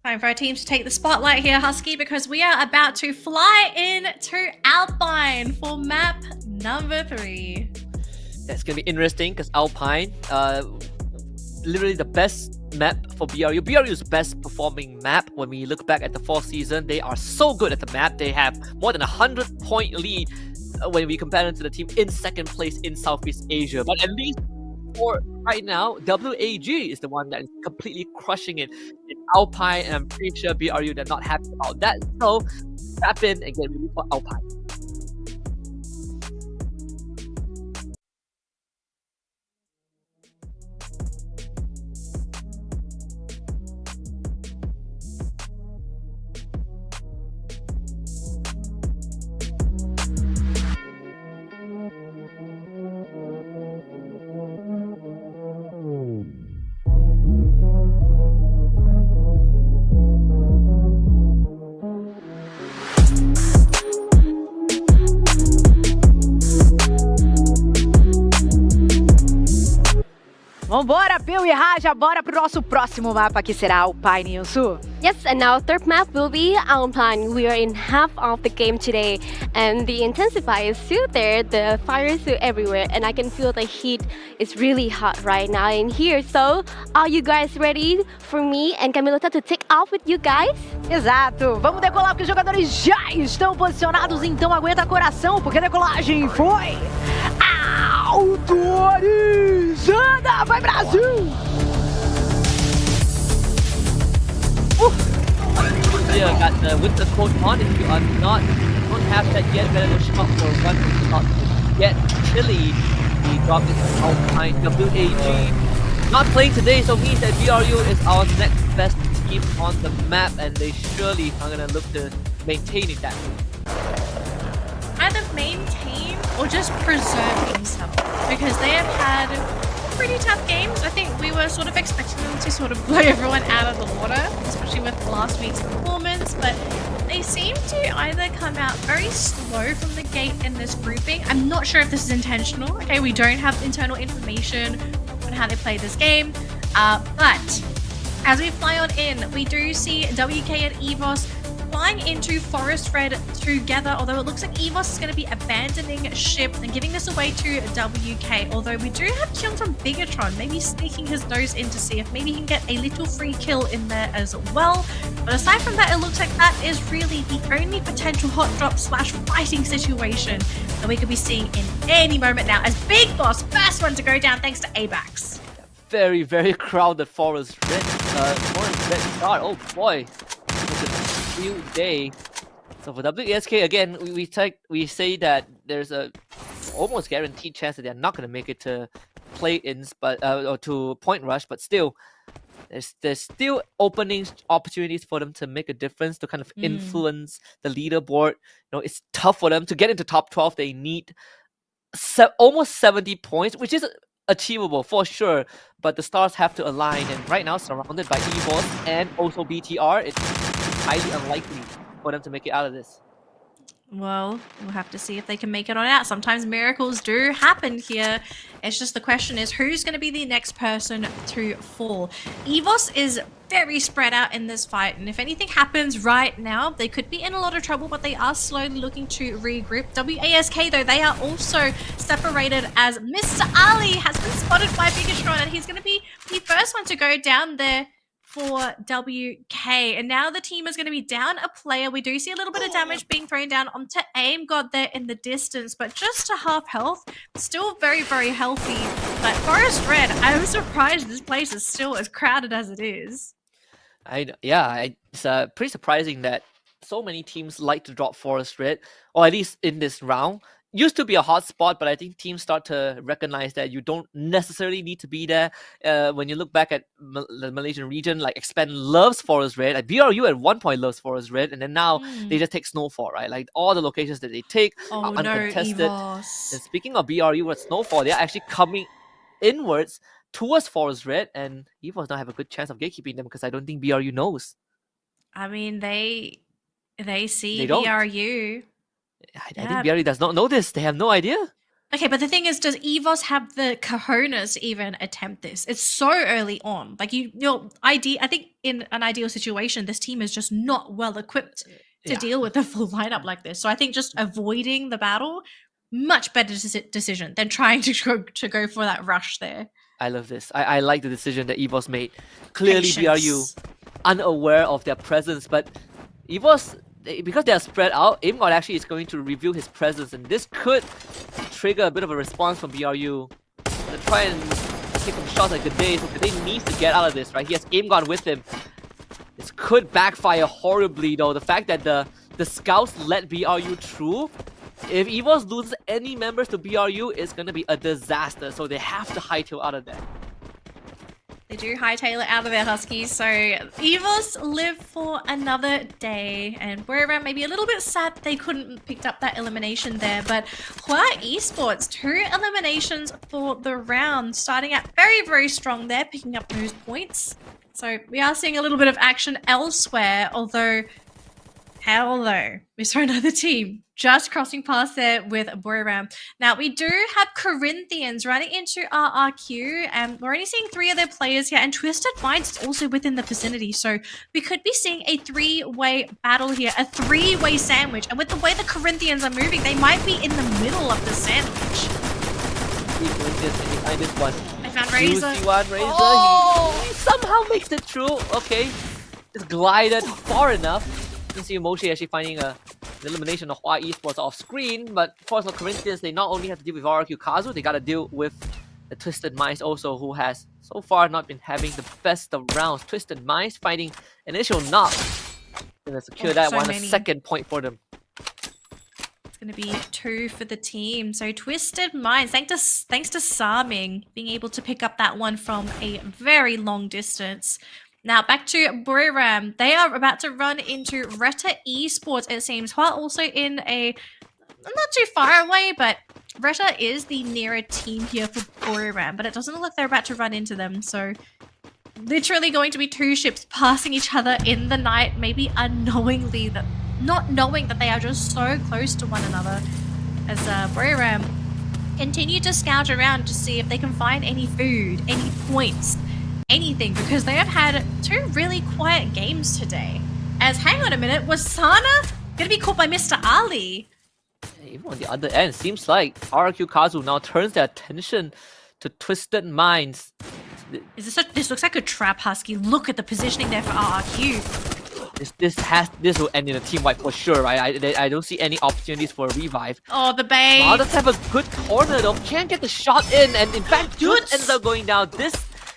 Time for our team to take the spotlight here, Husky, because we are about to fly in to Alpine for map number 3. That's gonna be interesting because Alpine, literally the best map for BRU. BRU's best performing map. When we look back at the 4th season, they are so good at the map. They have more than 100-point lead when we compare them to the team in 2nd place in Southeast Asia. But at least for right now, WAG is the one that is completely crushing it in Alpine, and I'm pretty sure BRU, they're not happy about that. So tap in and get ready for Alpine. Vambora, Peu e Raja, bora pro nosso próximo mapa, que será Alpine, Yunsu. Yes, and our third map will be Alpine. We are in half of the game today, and the intensifier is still there, the fire is still everywhere, and I can feel the heat is really hot right now in here. So, are you guys ready for me and Camilota to take off with you guys? Exato, vamos decolar porque os jogadores já estão posicionados, então aguenta coração, porque a decolagem foi autorizada! Vai Brasil! Yeah, got the winter coat on. If you are don't have that yet, better go shop for one shot. Get chilly. He dropped it to Alpine. WAG not playing today, so means that BRU is our next best team on the map, and they surely are gonna look to maintaining that. Either maintain or just preserve himself, because they have had pretty tough games. I think we were sort of expecting them to sort of blow everyone out of the water, especially with last week's performance, but they seem to either come out very slow from the gate in this grouping. I'm not sure if this is intentional. Okay, we don't have internal information on how they play this game, but as we fly on in, we do see WK and EVOS flying into Forest Red together, although it looks like EVOS is going to be abandoning ship and giving this away to WK, although we do have Kyung from Bigatron maybe sneaking his nose in to see if maybe he can get a little free kill in there as well. But aside from that, it looks like that is really the only potential hot drop / fighting situation that we could be seeing in any moment now, as Big Boss, first one to go down thanks to ABAX. Very, very crowded Forest Red. Forest Red start. Oh boy. Day. So for WESK again, we say that there's a almost guaranteed chance that they're not going to make it to play-ins, but or to point rush, but still there's still opportunities for them to make a difference, to kind of influence the leaderboard. You know, it's tough for them to get into top 12. They need almost 70 points, which is achievable for sure, but the stars have to align, and right now surrounded by EVOS and also BTR, it's highly unlikely for them to make it out of this. Well, we'll have to see if they can make it on out. Sometimes miracles do happen here. It's just the question is who's going to be the next person to fall. EVOS is very spread out in this fight, and if anything happens right now, they could be in a lot of trouble, but they are slowly looking to regroup. WASK, though, they are also separated as Mr. Ali has been spotted by Bigatron, and he's going to be the first one to go down there for WK, and now the team is going to be down a player. We do see a little bit of damage being thrown down onto Aim God there in the distance, but just to half health, still very, very healthy. But Forest Red, I'm surprised this place is still as crowded as it is. It's pretty surprising that so many teams like to drop Forest Red, or at least in this round. Used to be a hot spot, but I think teams start to recognize that you don't necessarily need to be there. When you look back at the Malaysian region, like Expand loves Forest Red, like BRU at one point loves Forest Red, and then now they just take Snowfall, right? Like all the locations that they take are uncontested. And speaking of BRU with Snowfall, they're actually coming inwards towards Forest Red, and EVOS now have a good chance of gatekeeping them because I don't think BRU knows. I mean, they see They don't. BRU. I think BRU does not know this. They have no idea. Okay, but the thing is, does EVOS have the cojones to even attempt this? It's so early on. Like I think in an ideal situation, this team is just not well equipped to deal with a full lineup like this. So I think just avoiding the battle, much better decision than trying to go for that rush there. I love this. I like the decision that EVOS made. Clearly, BRU unaware of their presence, but EVOS, because they are spread out, AimGod actually is going to reveal his presence, and this could trigger a bit of a response from BRU. To try and take some shots at G'day, so G'day needs to get out of this, right? He has AimGod with him. This could backfire horribly, though. The fact that the scouts let BRU through, if EVOS loses any members to BRU, it's going to be a disaster, so they have to hightail out of there. They do hightail it out of there, Huskies, so EVOS live for another day, and we're around maybe a little bit sad that they couldn't pick up that elimination there, but Hua Esports, 2 eliminations for the round, starting out very, very strong there, picking up those points. So we are seeing a little bit of action elsewhere, although hell no, we saw another team just crossing past there with Buriram. Now, we do have Corinthians running into RRQ, and we're only seeing 3 of their players here, and Twisted Minds is also within the vicinity, so we could be seeing a 3-way battle here, a 3-way sandwich, and with the way the Corinthians are moving, they might be in the middle of the sandwich. Behind this one. I found Razor. Razor. He somehow makes it through. Okay, just glided far enough. You can see Moshi actually finding an elimination of Hua Esports off screen, but for the Corinthians, they not only have to deal with RRQ Kazu, they gotta deal with the Twisted Minds also, who has so far not been having the best of rounds. Twisted Minds finding initial knock. Gonna secure that one, a second point for them. It's gonna be 2 for the team. So Twisted Minds, thanks to Sarming being able to pick up that one from a very long distance. Now, back to Buriram. They are about to run into Retta Esports, it seems, while also in a... not too far away, but Retta is the nearer team here for Buriram, but it doesn't look like they're about to run into them, so... literally going to be 2 ships passing each other in the night, maybe unknowingly, not knowing that they are just so close to one another, as Buriram continue to scout around to see if they can find any food, any points, anything, because they have had 2 really quiet games today. As, hang on a minute, was Sana gonna be caught by Mr. Ali? Even on the other end, seems like RRQ Kazu now turns their attention to Twisted Minds. This looks like a trap, Husky. Look at the positioning there for RRQ. This will end in a team wipe for sure, right? I don't see any opportunities for a revive. Oh, the bait. Wow, does have a good corner though. Can't get the shot in, and in fact, Jude ends up going down. This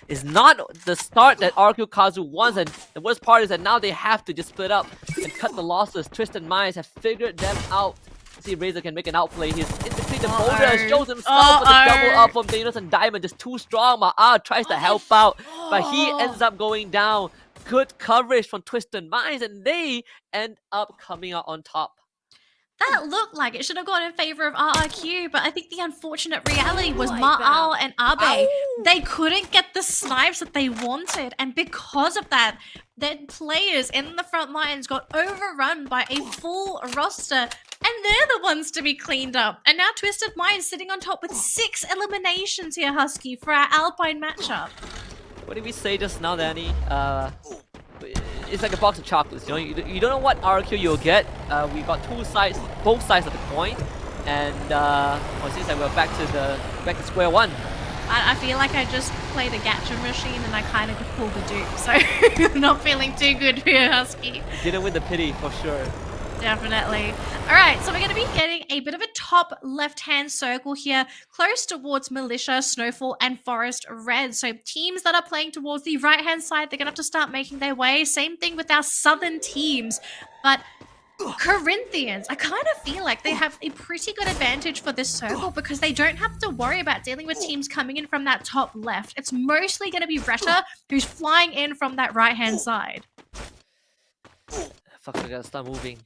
is not the start that RQ Kazu wants, and the worst part is that now they have to just split up and cut the losses. Twisted Minds have figured them out. See, Razor can make an outplay. He's in between the boulders, shows himself with the double up from Thanos and Diamond, just too strong. Ma'a tries to help out, but he ends up going down. Good coverage from Twisted Minds, and they end up coming out on top. That looked like it should have gone in favor of RRQ, but I think the unfortunate reality was Ma'al and Abe. They couldn't get the snipes that they wanted, and because of that, their players in the front lines got overrun by a full roster, And they're the ones to be cleaned up. And now Twisted Mind sitting on top with 6 eliminations here, Husky, for our Alpine matchup. What did we say just now, Danny? It's like a box of chocolates, you know? You don't know what RQ you'll get. We got both sides of the coin. And it seems like we're back to square one. I feel like I just played a gacha machine and I kind of pulled the dupe, so not feeling too good here, Husky. Didn't win the pity, for sure. Definitely. All right, so we're going to be getting a bit of a top left-hand circle here, close towards Militia, Snowfall, and Forest Red. So teams that are playing towards the right-hand side, they're going to have to start making their way. Same thing with our southern teams. But Corinthians, I kind of feel like they have a pretty good advantage for this circle because they don't have to worry about dealing with teams coming in from that top left. It's mostly going to be Retta who's flying in from that right-hand side. Fuck, I gotta start moving.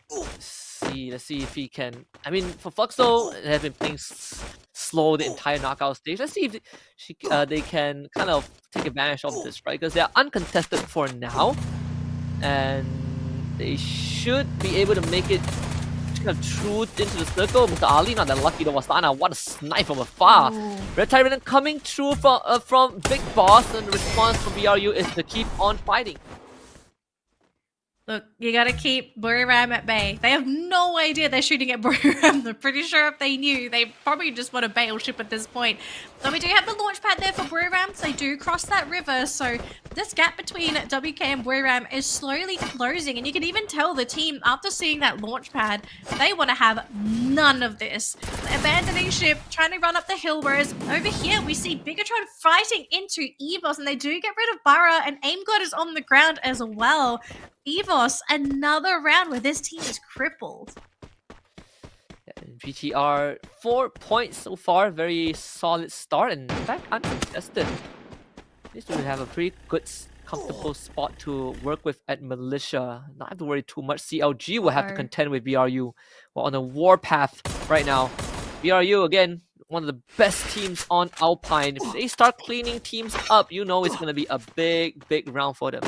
Let's see if he can. I mean, for Fluxo, they have been playing slow the entire knockout stage. Let's see if they can kind of take advantage of this, right? Because they're uncontested for now, and they should be able to make it kind of through into the circle. Mr. Ali, not that lucky though. Wasana, what a snipe from afar. Red Tyrant coming through from Big Boss, and the response from BRU is to keep on fighting. Look, you gotta keep Buriram at bay. They have no idea they're shooting at Buriram. They're pretty sure if they knew, they probably just want to bail ship at this point. But we do have the launch pad there for Buriram, so they do cross that river. So this gap between WK and Buriram is slowly closing. And you can even tell the team, after seeing that launch pad, they want to have none of this. Abandoning ship, trying to run up the hill, whereas over here we see Bigatron fighting into EVOS, and they do get rid of Bara, and Aim God is on the ground as well. EVOS, another round where this team is crippled. BTR 4 points so far, very solid start, and in fact uncontested. This will have a pretty good, comfortable spot to work with at Militia. Not have to worry too much. CLG will have to contend with BRU. We're on a war path right now. BRU again, one of the best teams on Alpine. If they start cleaning teams up, you know it's going to be a big round for them.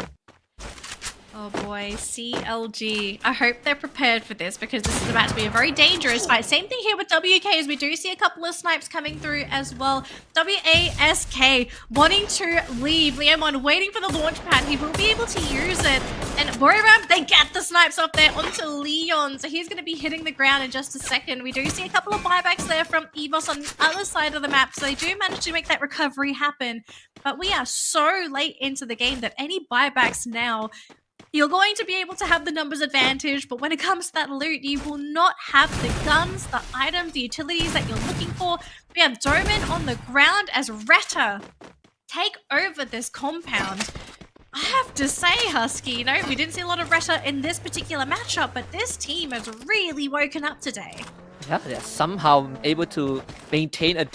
Oh boy, CLG. I hope they're prepared for this because this is about to be a very dangerous fight. Same thing here with WK as we do see a couple of snipes coming through as well. WASK wanting to leave. Liamon waiting for the launch pad. He will be able to use it. And Boriram, they get the snipes up there onto Leon. So he's going to be hitting the ground in just a second. We do see a couple of buybacks there from EVOS on the other side of the map. So they do manage to make that recovery happen. But we are so late into the game that any buybacks now, you're going to be able to have the numbers advantage, but when it comes to that loot, you will not have the guns, the items, the utilities that you're looking for. We have Doman on the ground as Retta take over this compound. I have to say, Husky, you know, we didn't see a lot of Retta in this particular matchup, but this team has really woken up today. Yeah, they're somehow able to maintain a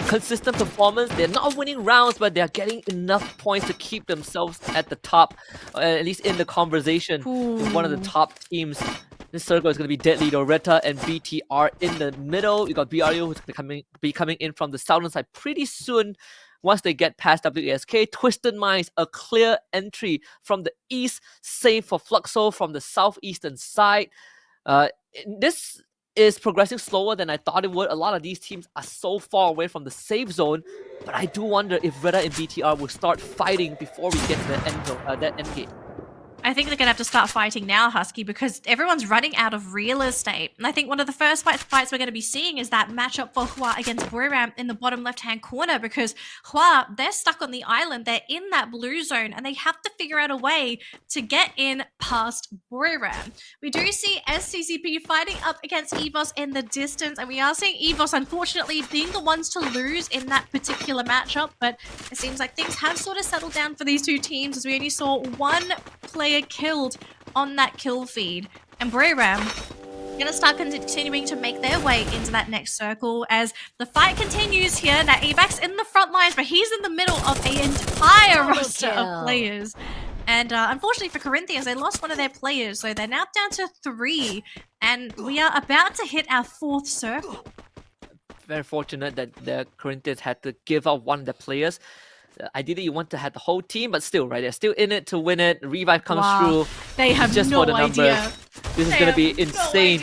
consistent performance. They're not winning rounds, but they're getting enough points to keep themselves at the top, at least in the conversation with one of the top teams. This circle is going to be deadly. Doretta and BTR in the middle. You got BRU who's going to be coming in from the southern side pretty soon. Once they get past WASK, Twisted Minds, a clear entry from the east, same for Fluxo from the southeastern side. This is progressing slower than I thought it would. A lot of these teams are so far away from the safe zone, but I do wonder if Retta and BTR will start fighting before we get to the end zone, that end game. I think they're going to have to start fighting now, Husky, because everyone's running out of real estate. And I think one of the first fights we're going to be seeing is that matchup for Hua against Buriram in the bottom left-hand corner, because Hua, they're stuck on the island. They're in that blue zone, and they have to figure out a way to get in past Buriram. We do see SCCP fighting up against EVOS in the distance, and we are seeing EVOS, unfortunately, being the ones to lose in that particular matchup, but it seems like things have sort of settled down for these two teams, as we only saw one player killed on that kill feed. And Buriram going to start continuing to make their way into that next circle as the fight continues here. Now Avax in the front lines, but he's in the middle of an entire roster of players. And unfortunately for Corinthians, they lost one of their players, so they're now down to 3, and we are about to hit our 4th circle. Very fortunate that the Corinthians had to give up one of the players. Ideally, you want to have the whole team, but still, right? They're still in it to win it. Revive comes through. They have just no for the numbers. idea. This is going to be insane.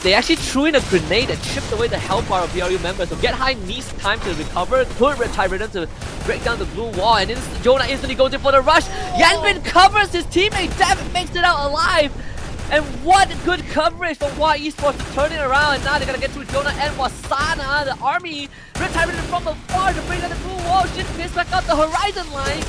They actually threw in a grenade that chipped away the health bar of BRU members. So Get High needs time to recover. Good Reptile Rhythm to break down the blue wall. And Jonah instantly goes in for the rush. Yanbin covers his teammate. David makes it out alive. And what good coverage from Hua Esports to turn it around. And now they're going to get through Jonah and Wasana. The army Reptile Rhythm from afar to bring down the blue wall. Shin missed back up the horizon line.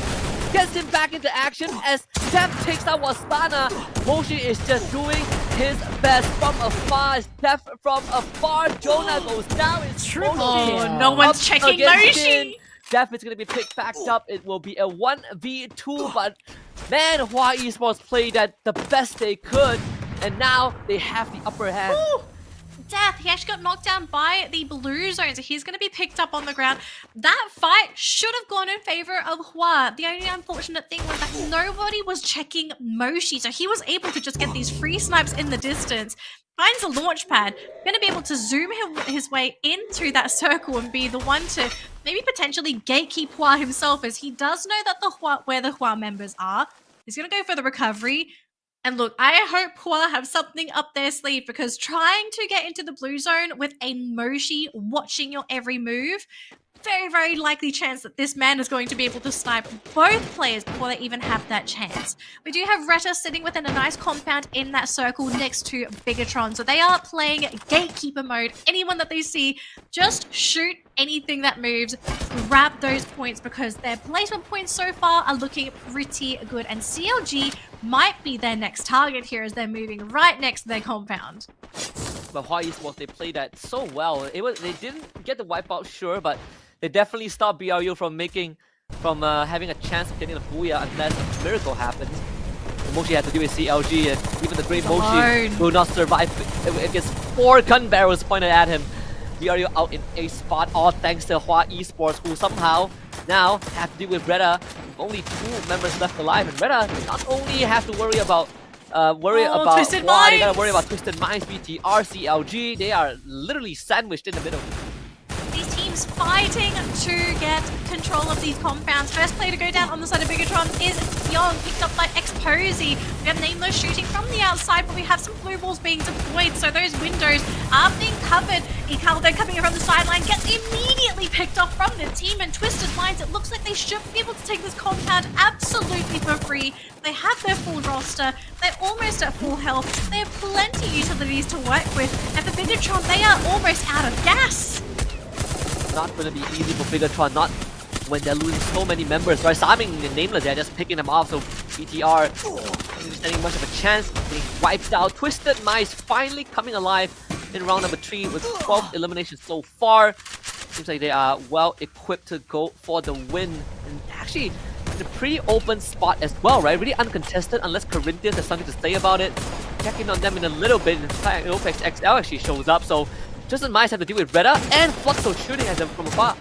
Gets him back into action as Steph takes out Wasana. Moshi is just doing his best from afar. Steph from afar. Jonah goes down. It's triple. Oh, no one's checking Moshi. Steph is going to be picked back up. It will be a 1v2, but man, Hua Esports played that the best they could, and now they have the upper hand. Ooh. Death, he actually got knocked down by the blue zone, so he's going to be picked up on the ground. That fight should have gone in favor of Hua. The only unfortunate thing was that nobody was checking Moshi, so he was able to just get these free snipes in the distance. Finds a launch pad, going to be able to zoom his way into that circle and be the one to maybe potentially gatekeep Hua himself, as he does know that where the Hua members are. He's going to go for the recovery. And look, I hope Hua have something up their sleeve, because trying to get into the blue zone with a Moshi watching your every move, very, very likely chance that this man is going to be able to snipe both players before they even have that chance. We do have Retta sitting within a nice compound in that circle next to Bigatron. So they are playing gatekeeper mode. Anyone that they see, just shoot anything that moves, grab those points, because their placement points so far are looking pretty good. And CLG might be their next target here as they're moving right next to their compound. But Hua Esports, they played that so well. They didn't get the wipeout, sure, but they definitely stopped BRU from having a chance of getting the Booyah unless a miracle happens. Moshi had to deal with CLG, and even the great Moshi will not survive against 4 gun barrels pointed at him. BRU out in a spot, all thanks to Hua Esports, who somehow now have to deal with Retta. Only 2 members left alive, and Retta not only have to worry about Twisted Hua, Minds. they gotta worry about Twisted Minds, BTR, CLG. They are literally sandwiched in the middle. These teams fighting to get control of these compounds. First player to go down on the side of Bigatron is Young, picked up by Exposy. We have Nameless shooting from the outside, but we have some blue balls being deployed, so those windows are being covered. Icaldo coming in from the sideline gets immediately picked off from the team, and Twisted Minds, it looks like they should be able to take this compound absolutely for free. They have their full roster, they're almost at full health, they have plenty of utilities to work with, and for Bigatron, they are almost out of gas. Not going to be easy for Bigatron, not when they're losing so many members, right? Saming and Nameless, they're just picking them off, so BTR isn't standing much of a chance, being wiped out. Twisted Mice finally coming alive in round number 3 with 12 eliminations so far. Seems like they are well equipped to go for the win, and actually in a pretty open spot as well, right? Really uncontested unless Corinthians has something to say about it. Checking on them in a little bit, in fact, Opex XL actually shows up, so Twisted Mice have to deal with Retta and Fluxo shooting at them from afar.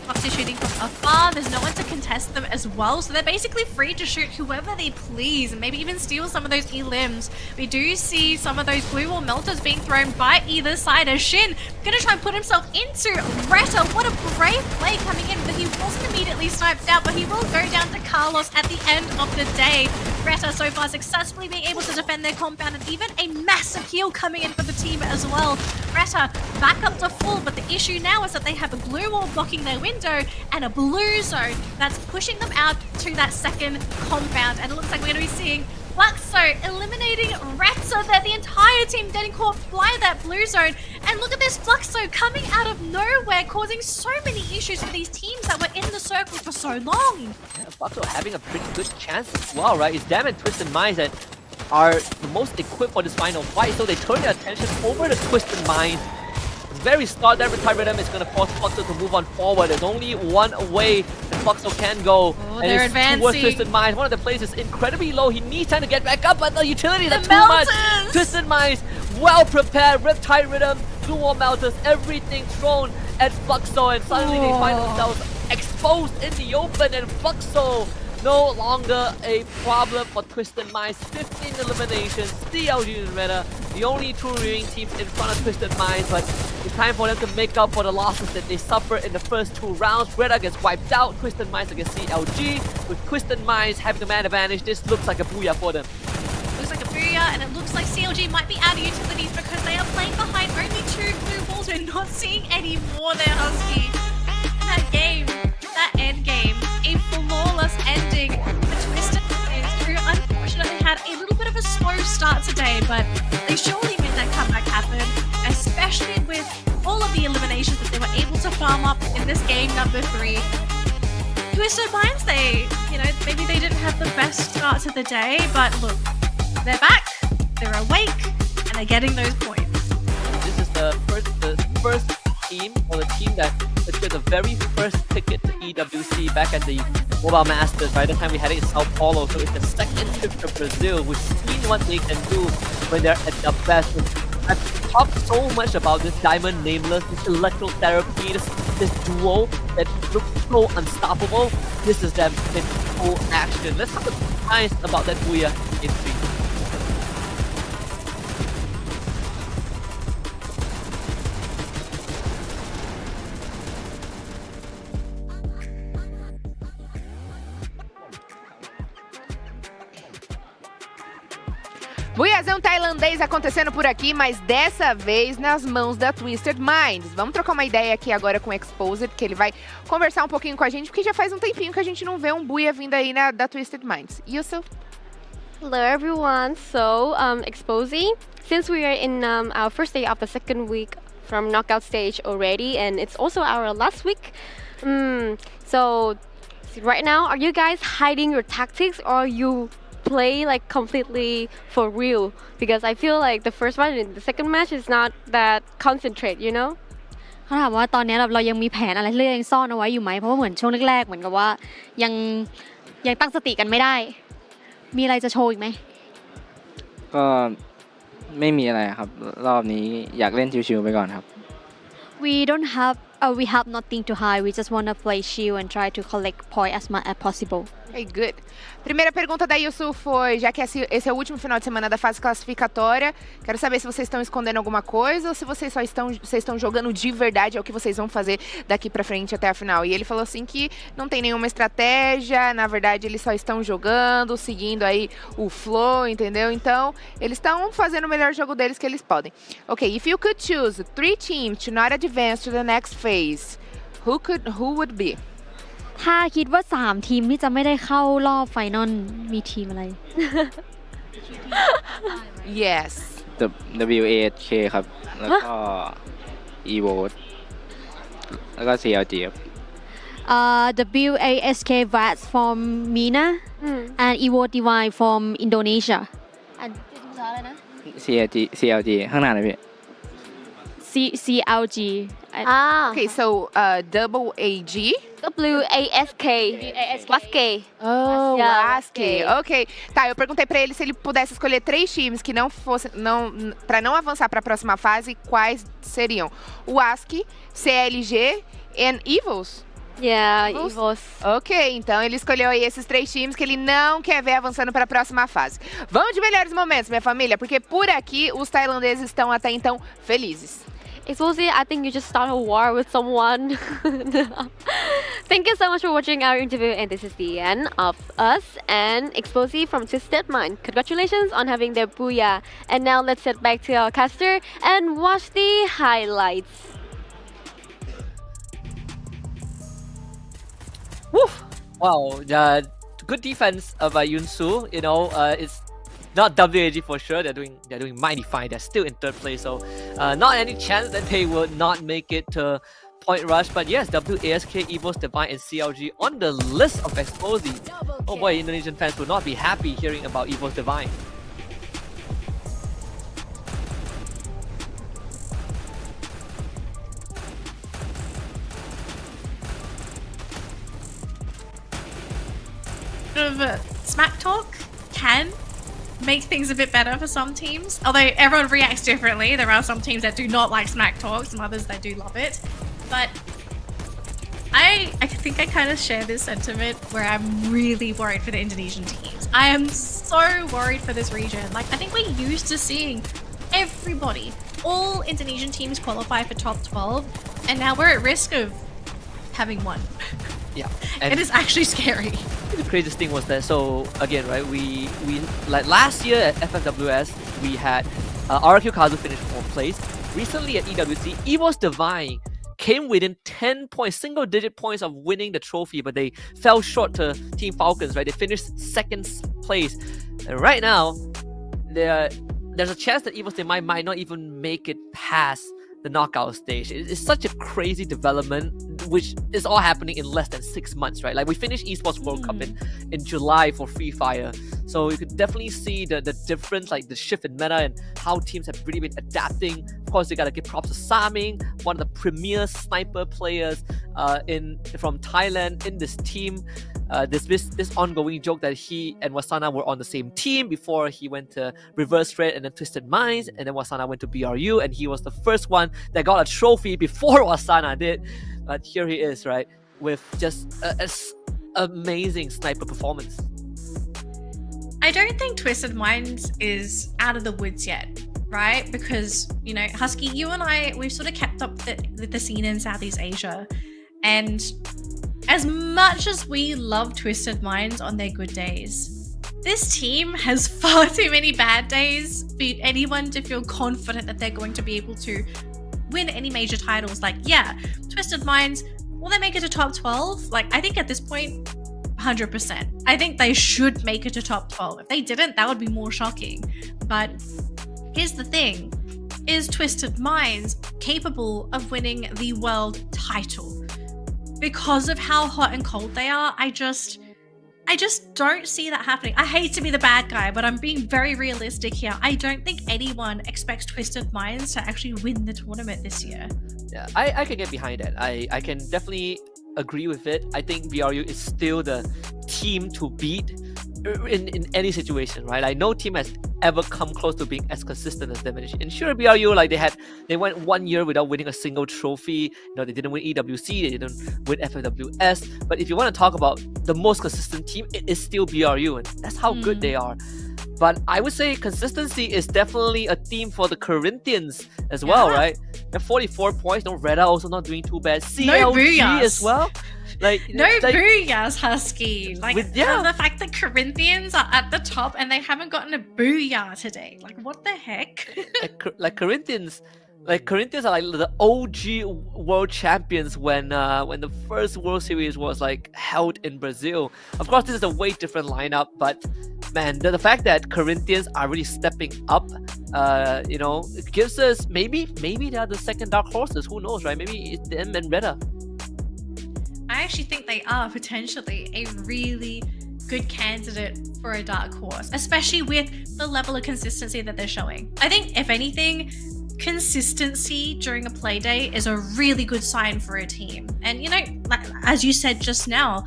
Foxy shooting from afar, there's no one to contest them as well, so they're basically free to shoot whoever they please and maybe even steal some of those E-limbs. We do see some of those blue wall melters being thrown by either side as Shin gonna try and put himself into Retta. What a brave play coming in, but he wasn't immediately sniped out, but he will go down to Carlos at the end of the day. Retta so far successfully being able to defend their compound, and even a massive heal coming in for the team as well. Retta back up to full, but the issue now is that they have a blue wall blocking their window and a blue zone that's pushing them out to that second compound. And it looks like we're going to be seeing Fluxo eliminating Retta there. The entire team getting caught by that blue zone. And look at this Fluxo coming out of nowhere, causing so many issues for these teams that were in the circle for so long. Yeah, Fluxo having a pretty good chance as well, right? It's them and Twisted Minds that are the most equipped for this final fight, so they turn their attention over to Twisted Minds. Very smart that Reptile Rhythm is going to force Fluxo to move on forward. There's only one way that Fluxo can go, and they're it's advancing towards Twisted Minds. One of the players is incredibly low. He needs time to get back up, but the utilities are too much. Twisted Minds, well prepared. Reptile Rhythm, blue wall melters, everything thrown at Fluxo, and suddenly they find themselves exposed in the open, and Fluxo no longer a problem for Twisted Minds. 15 eliminations, CLG and Retta, the only two remaining teams in front of Twisted Minds, but It's time for them to make up for the losses that they suffered in the first 2 rounds. Greta gets wiped out, Kristen Mines against CLG. With Kristen Mines having the man advantage, this looks like a booyah for them. Looks like a booyah, and it looks like CLG might be out of utilities because they are playing behind only 2 blue balls. We're not seeing any more there, Husky. That game, that end game, a flawless ending for Twisted Minds, who unfortunately had a little bit of a slow start today, but they surely made that comeback happen, especially with all of the eliminations that they were able to farm up in this game number 3. Twisted Minds, maybe they didn't have the best start to the day, but look, they're back, they're awake, and they're getting those points. This is the first team, or the team that secured the very first ticket to EWC back at the Mobile Masters. By the time we had it in Sao Paulo, so it's the second trip to Brazil. We've seen what they can do when they're at their best. I've talked so much about this Diamond Nameless, this electro therapy, this duo that looks so unstoppable. This is them in full action. Let's have a surprise about that booyah in 3. Buiazão tailandês acontecendo por aqui, mas dessa vez nas mãos da Twisted Minds. Vamos trocar uma ideia aqui agora com o Exposed, que ele vai conversar um pouquinho com a gente, porque já faz um tempinho que a gente não vê um Buia vindo aí da Twisted Minds. Yusuf? Hello everyone, so Exposing, since we are in our first day of the second week from knockout stage already, and it's also our last week, so right now, are you guys hiding your tactics, or are you play like completely for real? Because I feel like the first one and the second match is not that concentrate, you know? เขาถามว่าตอนนี้เรายังมีแผนอะไรที่ยังซ่อนเอาไว้อยู่ไหมเพราะว่าเหมือนช่วงแรกๆเหมือนกับว่ายังตั้งสติกันไม่ได้มีอะไรจะโชว์อีกไหมก็ไม่มีอะไรครับรอบนี้อยากเล่นชิวๆไปก่อนครับ we have nothing to hide. We just want to play chill and try to collect points as much as possible. Hey, good. Primeira pergunta da Yusuf foi, já que esse é o último final de semana da fase classificatória, quero saber se vocês estão escondendo alguma coisa ou se vocês estão jogando de verdade, é o que vocês vão fazer daqui pra frente até a final. E ele falou assim que não tem nenhuma estratégia, na verdade eles só estão jogando, seguindo aí o flow, entendeu? Então, eles estão fazendo o melhor jogo deles que eles podem. Okay, if you could choose 3 teams to not advance to the next phase, who would be? ถ้าคิดว่า3ทีมที่จะไม่ได้เข้ารอบไฟนอลมีทีมอะไร Yes WASK ครับแล้วก็ EVOS แล้วก็ CLG ครับ WASK VATS from MENA and Evo Divine from Indonesia CLG ข้างหน้าเลยพี่ CLG Okay, so double AG WASK. Oh, Yeah, WASK. Ok. Tá, eu perguntei pra ele se ele pudesse escolher 3 times que não fossem, pra não avançar pra próxima fase, quais seriam? WASK, CLG e EVOS. Yeah, EVOS. Ok, então ele escolheu aí esses 3 times que ele não quer ver avançando para a próxima fase. Vamos de melhores momentos, minha família, porque por aqui os tailandeses estão até então felizes. Exposing, I think you just start a war with someone. Thank you so much for watching our interview, and this is the end of us and Exposing from Twisted Mind. Congratulations on having their booyah. And now let's head back to our caster and watch the highlights. Woo! Wow, good defense by Yunsu. You know, it's not WAG for sure. They're doing mighty fine. They're still in 3rd place, so not any chance that they will not make it to point rush. But yes, WASK, EVOS, Divine, and CLG on the list of Exposing. Oh boy, Indonesian fans will not be happy hearing about EVOS Divine. Smack talk can make things a bit better for some teams. Although everyone reacts differently. There are some teams that do not like smack talk, some others that do love it. But I think I kind of share this sentiment where I'm really worried for the Indonesian teams. I am so worried for this region. Like, I think we're used to seeing everybody, all Indonesian teams qualify for top 12, and now we're at risk of having one. Yeah, it is actually scary. The craziest thing was that, so again, right, we like last year at FFWS, we had RQ Kazu finish 4th place. Recently at EWC, EVOS Divine came within 10 points, single-digit points of winning the trophy, but they fell short to Team Falcons, right? They finished 2nd place. And right now, there's a chance that EVOS Divine might not even make it past the knockout stage. It's such a crazy development, which is all happening in less than 6 months, right? Like we finished Esports World Cup in July for Free Fire. So you could definitely see the difference, like the shift in meta and how teams have really been adapting. Of course, you gotta give props to Saming, one of the premier sniper players from Thailand in this team. This ongoing joke that he and Wasana were on the same team before he went to Reverse Red and then Twisted Minds, and then Wasana went to BRU, and he was the first one that got a trophy before Wasana did. But here he is, right, with just an amazing sniper performance. I don't think Twisted Minds is out of the woods yet, right? Because, you know, Husky, you and I, we've sort of kept up with the scene in Southeast Asia, and as much as we love Twisted Minds on their good days, this team has far too many bad days for anyone to feel confident that they're going to be able to win any major titles. Like, yeah, Twisted Minds, will they make it to top 12? Like, I think at this point, 100%. I think they should make it to top 12. If they didn't, that would be more shocking. But here's the thing. Is Twisted Minds capable of winning the world title? Because of how hot and cold they are, I just don't see that happening. I hate to be the bad guy, but I'm being very realistic here. I don't think anyone expects Twisted Minds to actually win the tournament this year. Yeah, I can get behind that. I can definitely agree with it. I think BRU is still the team to beat in any situation, right? Like no team has ever come close to being as consistent as them. And sure, BRU, like they went 1 year without winning a single trophy. You know, they didn't win EWC, they didn't win FFWS. But if you want to talk about the most consistent team, it is still BRU, and that's how good they are. But I would say consistency is definitely a theme for the Corinthians as well, right? They're 44 points. No, Reda also not doing too bad. CLG as well. Like booyahs, Husky. Like the fact that Corinthians are at the top and they haven't gotten a booyah today. Like what the heck? Corinthians are like the OG world champions when the first World Series was like held in Brazil. Of course, this is a way different lineup, but man, the fact that Corinthians are really stepping up, you know, it gives us maybe they are the second dark horses. Who knows, right? Maybe it's them and Reda. I actually think they are potentially a really good candidate for a dark horse, especially with the level of consistency that they're showing. I think, if anything, consistency during a play day is a really good sign for a team. And, you know, like, as you said just now,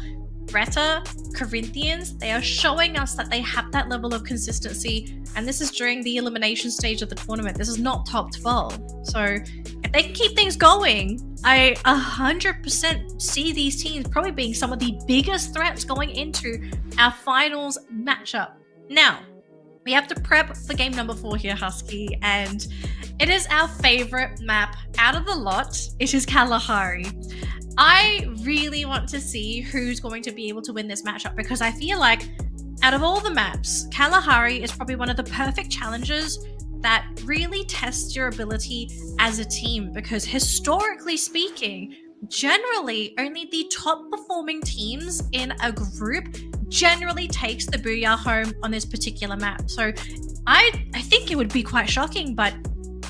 Reta, Corinthians, they are showing us that they have that level of consistency, and this is during the elimination stage of the tournament. This is not top 12. So if they can keep things going, I 100% see these teams probably being some of the biggest threats going into our finals matchup. Now, we have to prep for game number 4 here, Husky, and it is our favorite map out of the lot. It is Kalahari. I really want to see who's going to be able to win this matchup, because I feel like out of all the maps, Kalahari is probably one of the perfect challenges that really tests your ability as a team, because historically speaking, generally only the top performing teams in a group generally takes the booyah home on this particular map. So I think it would be quite shocking, but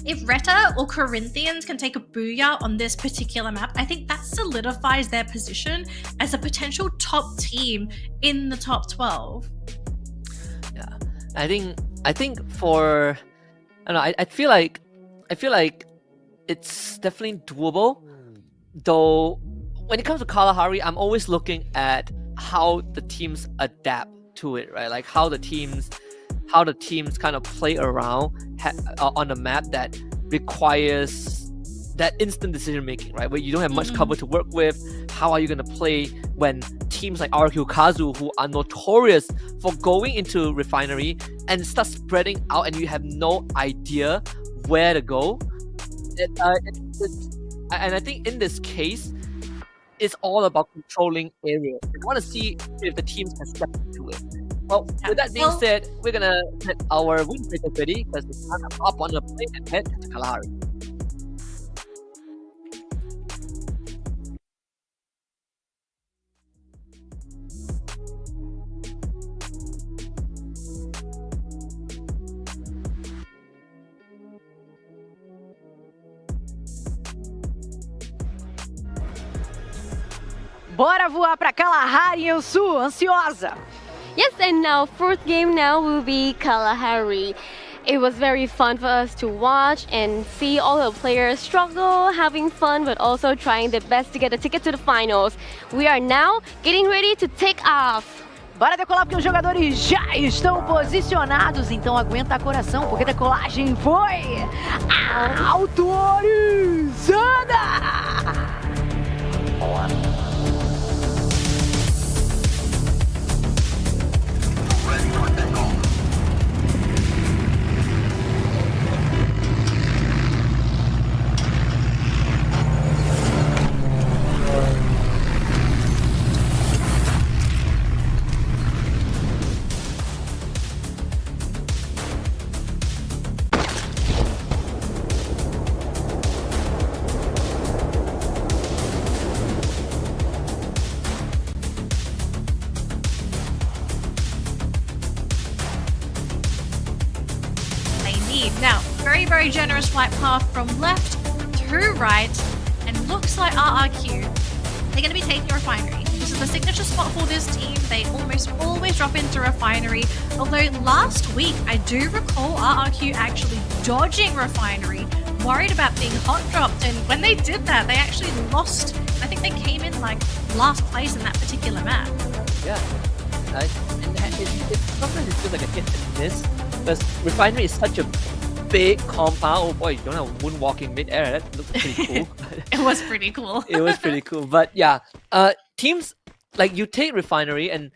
if Reta or Corinthians can take a booyah on this particular map, I think that solidifies their position as a potential top team in the top 12. Yeah, I think for, I don't know, I feel like it's definitely doable. Though when it comes to Kalahari, I'm always looking at how the teams adapt to it, right? Like how the teams kind of play around on a map that requires that instant decision making, right? Where you don't have much cover to work with. How are you going to play when teams like RQ Kazu, who are notorious for going into refinery and start spreading out and you have no idea where to go? And I think in this case, it's all about controlling area. We want to see if the teams can step into it. Well, with that being said, we're gonna get our windbreakers ready because it's time to hop on the plane and head to Kalahari. Bora voar para Kalahari, eu sou ansiosa. Yes, and now fourth game now will be Kalahari. It was very fun for us to watch and see all the players struggle, having fun, but also trying their best to get a ticket to the finals. We are now getting ready to take off. Bora decolar porque os jogadores já estão posicionados, então aguenta coração porque a decolagem foi autorizada! Now, very generous flight path from left to right, and looks like RRQ, they're going to be taking a refinery. This is the signature spot for this team. They almost always drop into refinery, although last week I do recall RRQ actually dodging refinery, worried about being hot dropped, and when they did that, they actually lost. I think they came in like last place in that particular map. Yeah, sometimes it feels like a hit and miss, because refinery is such a big compound. Oh boy, you don't have moonwalking mid-air. That looks pretty cool. It was pretty cool. It was pretty cool. But yeah, teams, like you take refinery, and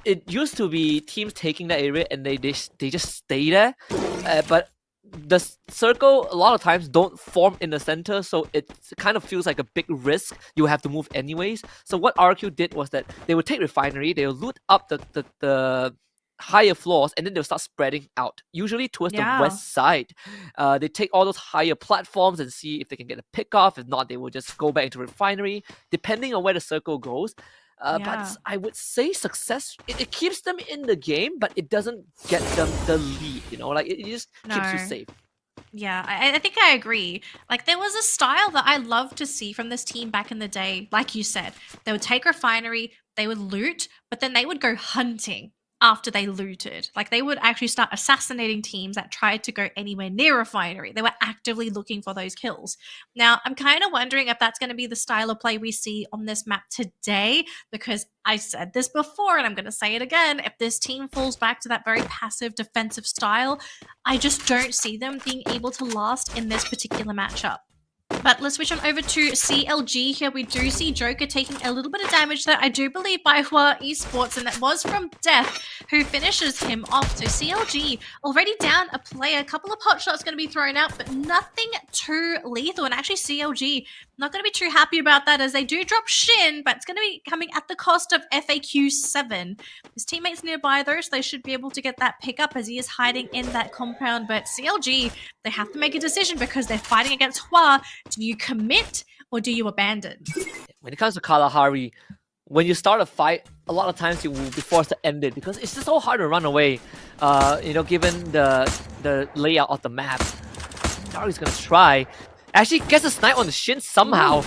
it used to be teams taking that area and they just stay there. But the circle a lot of times don't form in the center, so it kind of feels like a big risk. You have to move anyways. So what RQ did was that they would take refinery, they would loot up the higher floors, and then they'll start spreading out, usually towards the west side. They take all those higher platforms and see if they can get a pick off. If not, they will just go back into refinery, depending on where the circle goes. But I would say success, it keeps them in the game, but it doesn't get them the lead, you know, like it just keeps you safe. Yeah, I think I agree. Like, there was a style that I loved to see from this team back in the day. Like you said, they would take refinery, they would loot, but then they would go hunting after they looted. Like, they would actually start assassinating teams that tried to go anywhere near refinery. They were actively looking for those kills. Now, I'm kind of wondering if that's going to be the style of play we see on this map today, because I said this before and I'm going to say it again. If this team falls back to that very passive defensive style, I just don't see them being able to last in this particular matchup. But let's switch on over to CLG. Here we do see Joker taking a little bit of damage there, I do believe, by Hua Esports, and that was from Death, who finishes him off. So CLG already down a player. A couple of pot shots going to be thrown out, but nothing too lethal. And actually CLG not going to be too happy about that, as they do drop Shin, but it's going to be coming at the cost of FAQ7. His teammates nearby though, so they should be able to get that pick up as he is hiding in that compound. But CLG, they have to make a decision because they're fighting against Hua. Do you commit or do you abandon? When it comes to Kalahari, when you start a fight, a lot of times you will be forced to end it because it's just so hard to run away. You know, given the layout of the map. Dari's gonna try. Actually gets a snipe on the Shin somehow,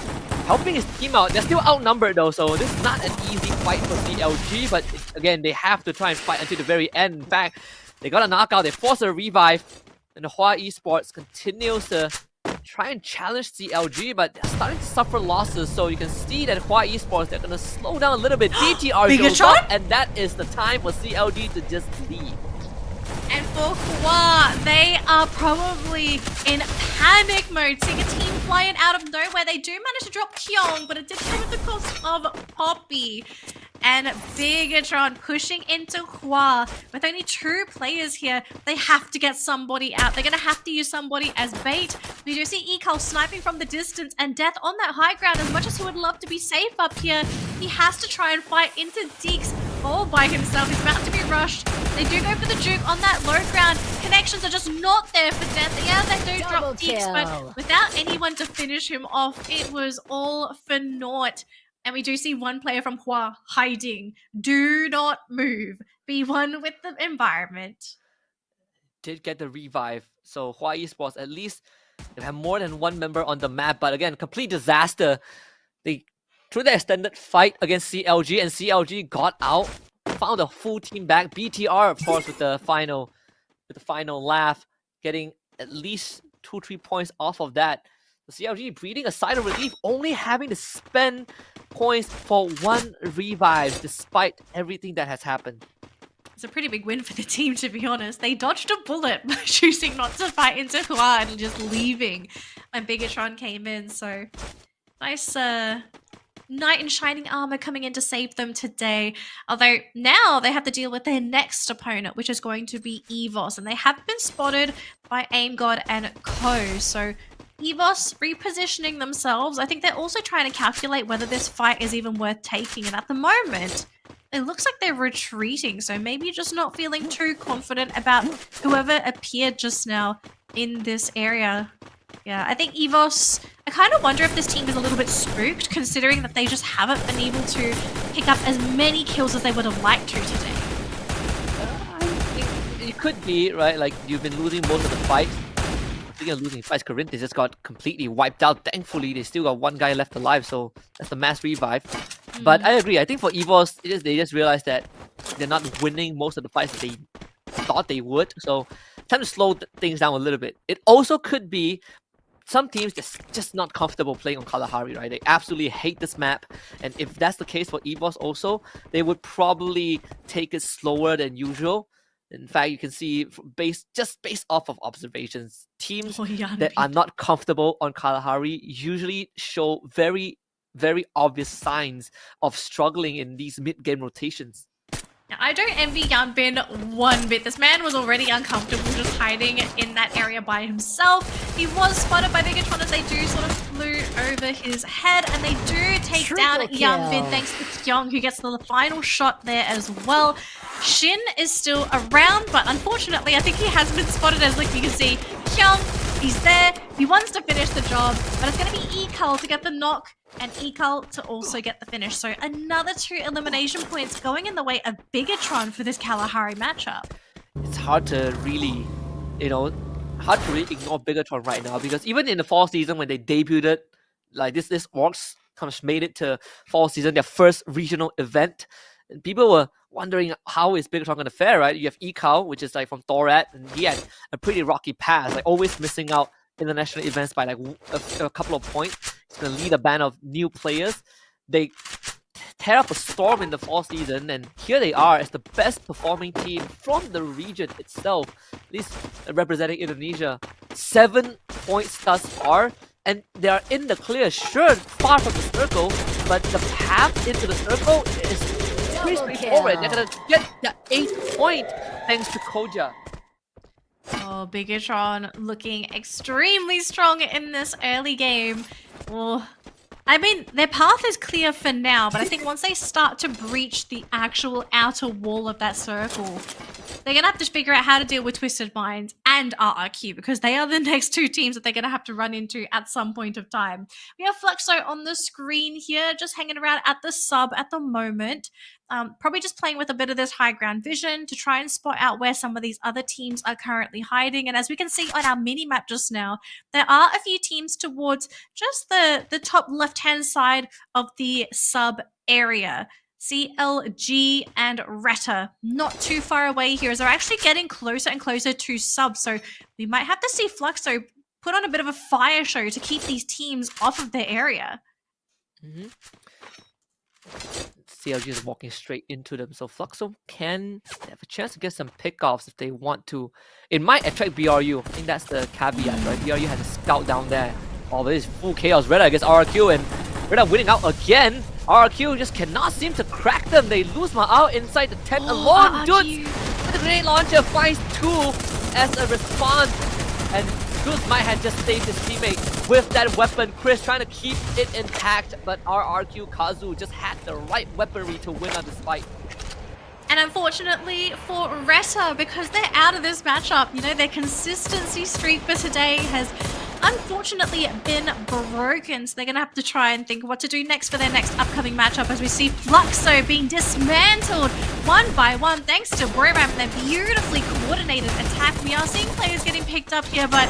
helping his team out. They're still outnumbered though, so this is not an easy fight for CLG, but again, they have to try and fight until the very end. In fact, they got a knockout, they force a revive, and the Hua Esports continues to try and challenge CLG, but they're starting to suffer losses, so you can see that Hua Esports, they're gonna slow down a little bit. DTR shows up, and that is the time for CLG to just leave. And for Hua, they are probably in panic mode, seeing a team flying out of nowhere. They do manage to drop Kyong, but it did come at the cost of Poppy. and Bigatron pushing into Hua. With only 2 players here, they have to get somebody out. They're going to have to use somebody as bait. We do see Ekal sniping from the distance, and Death on that high ground. As much as he would love to be safe up here, he has to try and fight into Deeks all by himself. He's about to be rushed. They do go for the juke on that low ground. Connections are just not there for Death. Yeah, they do drop Deeks, but without anyone to finish him off, it was all for naught. And we do see one player from Hua hiding. Do not move. Be one with the environment. Did get the revive. So Hua Esports, at least they have more than 1 member on the map. But again, complete disaster. They through the extended fight against CLG, and CLG got out, found a full team back. BTR, of course, with the final laugh, getting at least 2-3 points off of that. The CLG breathing a sigh of relief, only having to spend points for 1 revive despite everything that has happened. It's a pretty big win for the team, to be honest. They dodged a bullet by choosing not to fight into Hua and just leaving when Bigatron came in. So nice knight in shining armor coming in to save them today. Although now they have to deal with their next opponent, which is going to be EVOS. And they have been spotted by Aim God and Co. So EVOS repositioning themselves. I think they're also trying to calculate whether this fight is even worth taking. And at the moment, it looks like they're retreating. So maybe just not feeling too confident about whoever appeared just now in this area. Yeah, I think EVOS, I kind of wonder if this team is a little bit spooked, considering that they just haven't been able to pick up as many kills as they would have liked to today. It could be, right? Like, you've been losing most of the fights. Speaking of losing fights, Corinthians just got completely wiped out. Thankfully, they still got 1 guy left alive, so that's the mass revive. But I agree. I think for EVOS, they just realized that they're not winning most of the fights that they thought they would. So time to slow things down a little bit. It also could be some teams just not comfortable playing on Kalahari, right? They absolutely hate this map. And if that's the case for EVOS also, they would probably take it slower than usual. In fact, you can see based off of observations, teams that are not comfortable on Kalahari usually show very, very obvious signs of struggling in these mid-game rotations. I don't envy Yanbin one bit. This man was already uncomfortable just hiding in that area by himself. He was spotted by Bigatron as they do sort of flew over his head, and they do take down Yanbin thanks to Kyung, who gets the final shot there as well. Shin is still around, but unfortunately I think he has been spotted, as like you can see. Kyung, he's there, he wants to finish the job, but it's going to be Ekal to get the knock and Ekal to also get the finish. So another 2 elimination points going in the way of Bigatron for this Kalahari matchup. It's hard to really, ignore Bigatron right now, because even in the fall season when they debuted, like this Orcs kind of made it to fall season, their first regional event, and people were wondering how is Bigatron going to fare, right? You have Ekal, which is like from Thorat, and he had a pretty rocky past, like always missing out international events by like a couple of points. He's going to lead a band of new players. They tear up a storm in the fall season, and here they are as the best performing team from the region itself, at least representing Indonesia. 7 points thus far, and they are in the clear, sure, far from the circle, but the path into the circle is pretty straightforward. They're going to get the 8th point thanks to Koja. Oh, Bigatron looking extremely strong in this early game. Well, I mean, their path is clear for now, but I think once they start to breach the actual outer wall of that circle, they're going to have to figure out how to deal with Twisted Minds and RRQ, because they are the next 2 teams that they're going to have to run into at some point of time. We have Fluxo on the screen here, just hanging around at the sub at the moment. Probably just playing with a bit of this high ground vision to try and spot out where some of these other teams are currently hiding. And as we can see on our mini map just now, there are a few teams towards just the top left-hand side of the sub area. CLG and Retta not too far away here, as they're actually getting closer and closer to sub. So we might have to see Fluxo put on a bit of a fire show to keep these teams off of their area. CLG is walking straight into them, so Fluxo can have a chance to get some pickoffs if they want to. It might attract BRU. I think that's the caveat, right? BRU has a scout down there. Oh, but it's full chaos. Retta against RRQ, and Retta winning out again. RRQ just cannot seem to crack them. They lose Ma'ao inside the tent alone. Dudes with the grenade launcher finds 2 as a response. And Dudes might have just saved his teammate with that weapon. Chris trying to keep it intact, but RRQ Kazu just had the right weaponry to win on this fight. And unfortunately for Retta, because they're out of this matchup, you know, their consistency streak for today has unfortunately been broken. So they're going to have to try and think what to do next for their next upcoming matchup, as we see Fluxo being dismantled one by one thanks to Broram and their beautifully coordinated attack. We are seeing players getting picked up here, but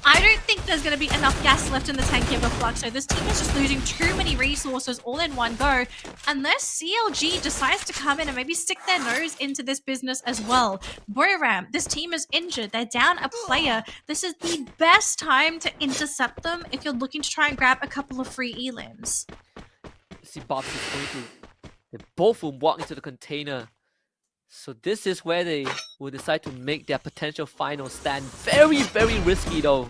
I don't think there's going to be enough gas left in the tank here for Fluxo. This team is just losing too many resources all in one go, unless CLG decides to come in and maybe stick their nose into this business as well. Broram, this team is injured. They're down a player. This is the best time to intercept them if you're looking to try and grab a couple of free elims. See, Bobs is going to... They both will walk into the container. So this is where they will decide to make their potential final stand. Very, very risky though.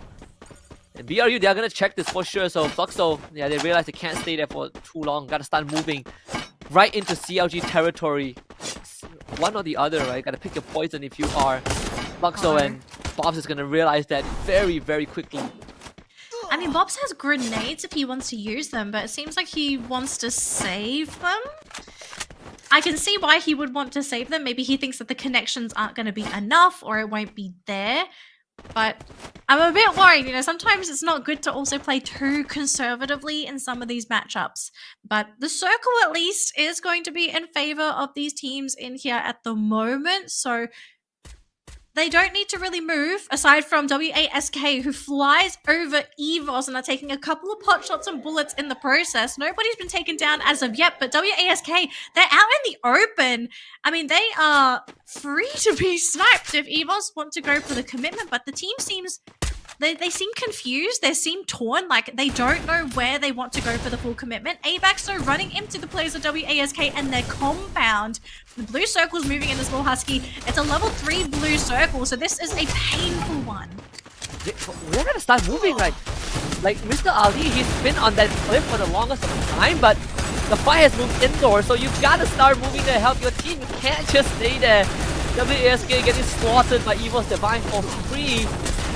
And BRU, they're gonna check this for sure. So Fluxo, yeah, they realize they can't stay there for too long. Gotta start moving right into CLG territory. One or the other, right? Gotta pick your poison if you are Fluxo, and Bobs is gonna realize that very, very quickly. I mean, Bobs has grenades if he wants to use them, but it seems like he wants to save them. I can see why he would want to save them. Maybe he thinks that the connections aren't going to be enough or it won't be there. But I'm a bit worried, you know, sometimes it's not good to also play too conservatively in some of these matchups. But the circle at least is going to be in favor of these teams in here at the moment. So they don't need to really move, aside from WASK, who flies over EVOS and are taking a couple of pot shots and bullets in the process. Nobody's been taken down as of yet, but WASK, they're out in the open. I mean, they are free to be sniped if EVOS want to go for the commitment, but the team seems... They seem confused, they seem torn, like they don't know where they want to go for the full commitment. AVAX though running into the players of WASK and their compound. The blue circle's moving in the small husky. It's a level 3 blue circle, so this is a painful one. They're gonna start moving, like Mr. Ali, he's been on that cliff for the longest of time, but the fight has moved indoors, so you've gotta start moving to help your team. You can't just stay there. WASK getting slaughtered by EVOS Divine for free.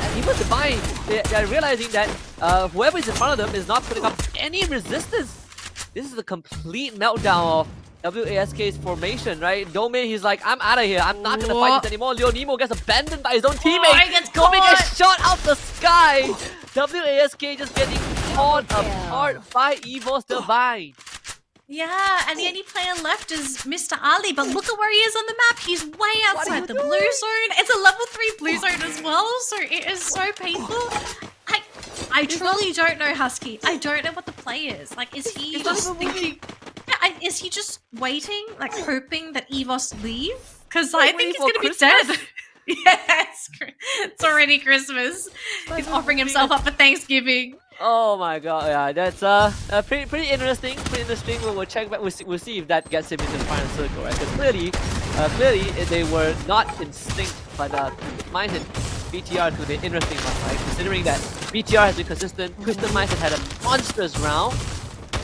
And EVOS Divine, they're realizing that whoever is in front of them is not putting up any resistance. This is a complete meltdown of WASK's formation, right? Domain, he's like, I'm out of here. I'm not gonna fight this anymore. Leonimo gets abandoned by his own teammate. Domain gets shot out the sky. WASK just getting torn apart by EVOS Divine. Yeah, and the only player left is Mr. Ali, but look at where he is on the map. He's way outside the blue zone. It's a level 3 blue zone as well, so it is so painful. I truly don't know, Husky. I don't know what the play is. Like, is he just thinking... Yeah, is he just waiting, like hoping that EVOS leave? Because I think he's going to be dead. Yes, it's already Christmas. He's offering himself up for Thanksgiving. Oh my god, yeah, that's pretty interesting. We'll check back. We'll see if that gets him into the final circle, right? Because clearly they were not in sync, but Mines and BTR to the interesting one, right? Considering that BTR has been consistent, Twisted Mines has had a monstrous round.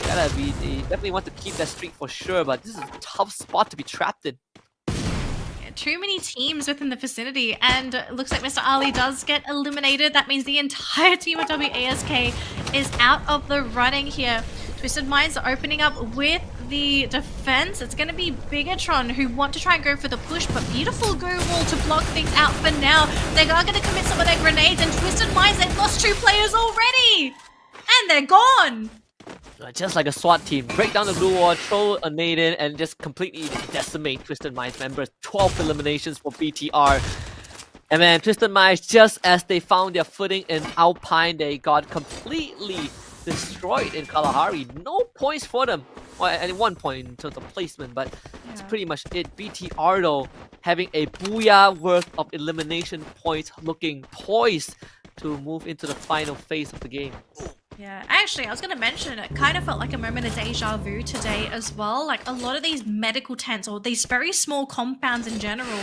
They definitely want to keep that streak for sure, but this is a tough spot to be trapped in. Too many teams within the vicinity, and it looks like Mr. Ali does get eliminated. That means the entire team of WASK is out of the running here. Twisted Minds are opening up with the defense. It's going to be Bigatron who want to try and go for the push, but beautiful go wall to block things out for now. They are going to commit some of their grenades, and Twisted Minds, they've lost 2 players already, and they're gone. Just like a SWAT team, break down the blue wall, throw a nade in, and just completely decimate Twisted Minds members. 12 eliminations for BTR. And then Twisted Minds, just as they found their footing in Alpine, they got completely destroyed in Kalahari. No points for them. Well, at 1 point in terms of placement, but that's pretty much it. BTR though, having a booyah worth of elimination points, looking poised to move into the final phase of the game. Yeah, actually, I was going to mention, it kind of felt like a moment of deja vu today as well. Like, a lot of these medical tents, or these very small compounds in general,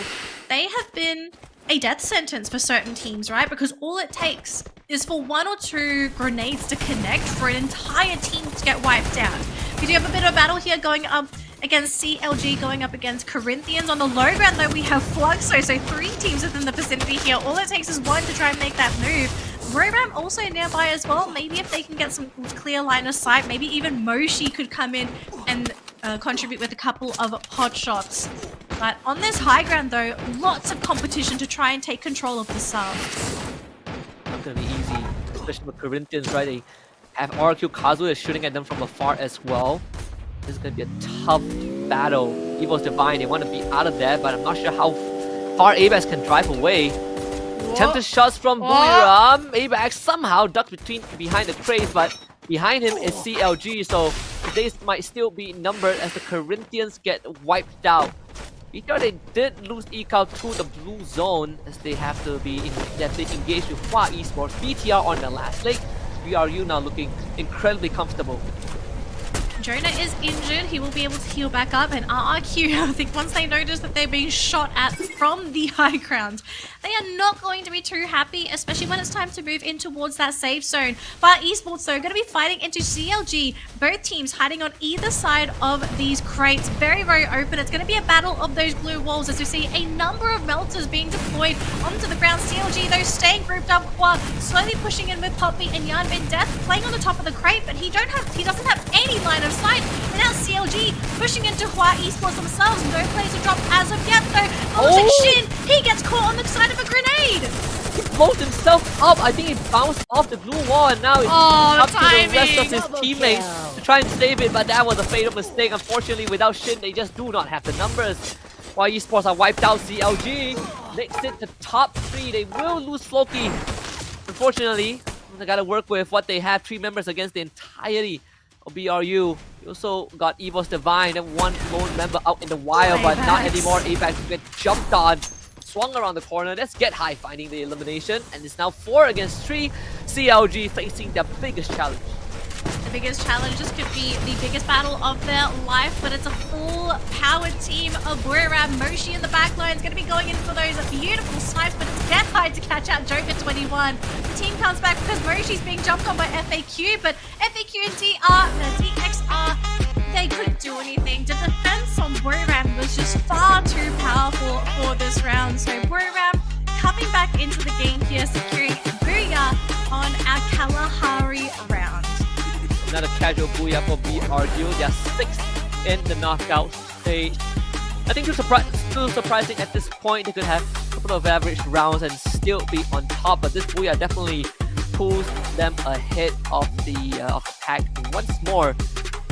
they have been a death sentence for certain teams, right? Because all it takes is for 1 or 2 grenades to connect for an entire team to get wiped out. We do have a bit of a battle here going up against CLG, going up against Corinthians. On the low ground, though, we have Fluxo, so 3 teams within the vicinity here. All it takes is 1 to try and make that move. Roram also nearby as well. Maybe if they can get some clear line of sight, maybe even Moshi could come in and contribute with a couple of pot shots. But on this high ground, though, lots of competition to try and take control of the sub. Not gonna be easy, especially with Corinthians, right? They have RQ Kazu is shooting at them from afar as well. This is gonna be a tough battle. Evo's Divine, they want to be out of there, but I'm not sure how far Abax can drive away. Attempted shots from Buriram. Abax somehow ducked behind the crates, but behind him is CLG, so they might still be numbered as the Corinthians get wiped out. We thought they did lose Ecal to the blue zone as they have to be engaged with Hua Esports. BTR on the last leg. BRU now looking incredibly comfortable. Jonah is injured. He will be able to heal back up. And RRQ, I think once they notice that they're being shot at from the high ground, they are not going to be too happy, especially when it's time to move in towards that safe zone. But Esports, though, going to be fighting into CLG. Both teams hiding on either side of these crates. Very, very open. It's going to be a battle of those blue walls as we see a number of melters being deployed onto the ground. CLG, though, staying grouped up. Hua slowly pushing in with Poppy and Yan Bin Death playing on the top of the crate, but he doesn't have any line of sight. And now CLG pushing into Hua Esports themselves. No plays are dropped as of yet, though. Ultic Shin, he gets caught on the side of a grenade. He blows himself up. I think he bounced off the blue wall, and now it's up to the rest of his teammates to try and save it, but that was a fatal mistake. Unfortunately, without Shin, they just do not have the numbers. Hua Esports are wiped out. CLG makes it to top 3. They will lose Floki. Unfortunately, they gotta work with what they have. 3 members against the entirety of BRU. We also got Evo's Divine and 1 lone member out in the wild, but not anymore. Apex get jumped on, swung around the corner. Let's Get High finding the elimination, and it's now 4 against 3. CLG facing their biggest challenge. The biggest challenge, this could be the biggest battle of their life, but it's a full-powered team of Buriram. Moshi in the back line is going to be going in for those beautiful snipes, but it's Get High to catch out Joker 21. The team comes back because Moshi's being jumped on by FAQ, but FAQ and DXR, they couldn't do anything. The defense on Buriram was just far too powerful for this round, so Buriram coming back into the game here, securing Booyah on our Kalahari round. Another casual booyah for BRU. They are 6th in the knockout stage. I think still surprising at this point. They could have a couple of average rounds and still be on top, but this booyah definitely pulls them ahead of the pack once more.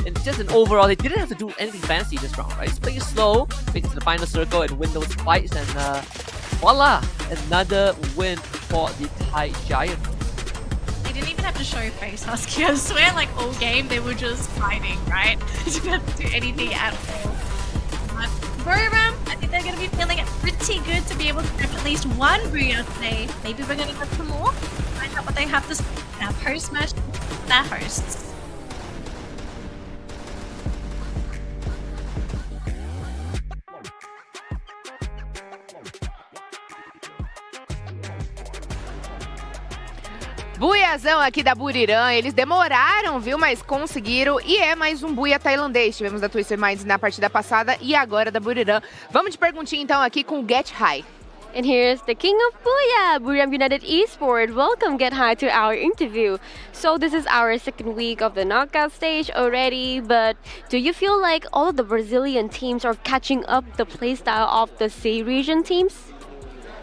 And just an overall, they didn't have to do anything fancy this round, right? Just play it slow, make it to the final circle and win those fights, and voila! Another win for the Thai Giant. They didn't even have to show face, Husky. I swear, like, all game, they were just fighting, right? They didn't have to do anything at all. But Buriram, I think they're going to be feeling it pretty good to be able to grab at least 1 booyah today. Maybe we're going to get some more. Find out what they have to say. Now, post-match, their hosts. Buiazão aqui da Buriram, eles demoraram, viu, mas conseguiram, e é mais um buia tailandês. Tivemos da Twisted Minds na partida passada e agora da Buriram. Vamos de perguntinha então aqui com o Get High. And here's the king of Booyah, Buriram United Esports. Welcome, Get High, to our interview. So this is our 2nd week of the knockout stage already, but do you feel like all of the Brazilian teams are catching up the playstyle of the C region teams?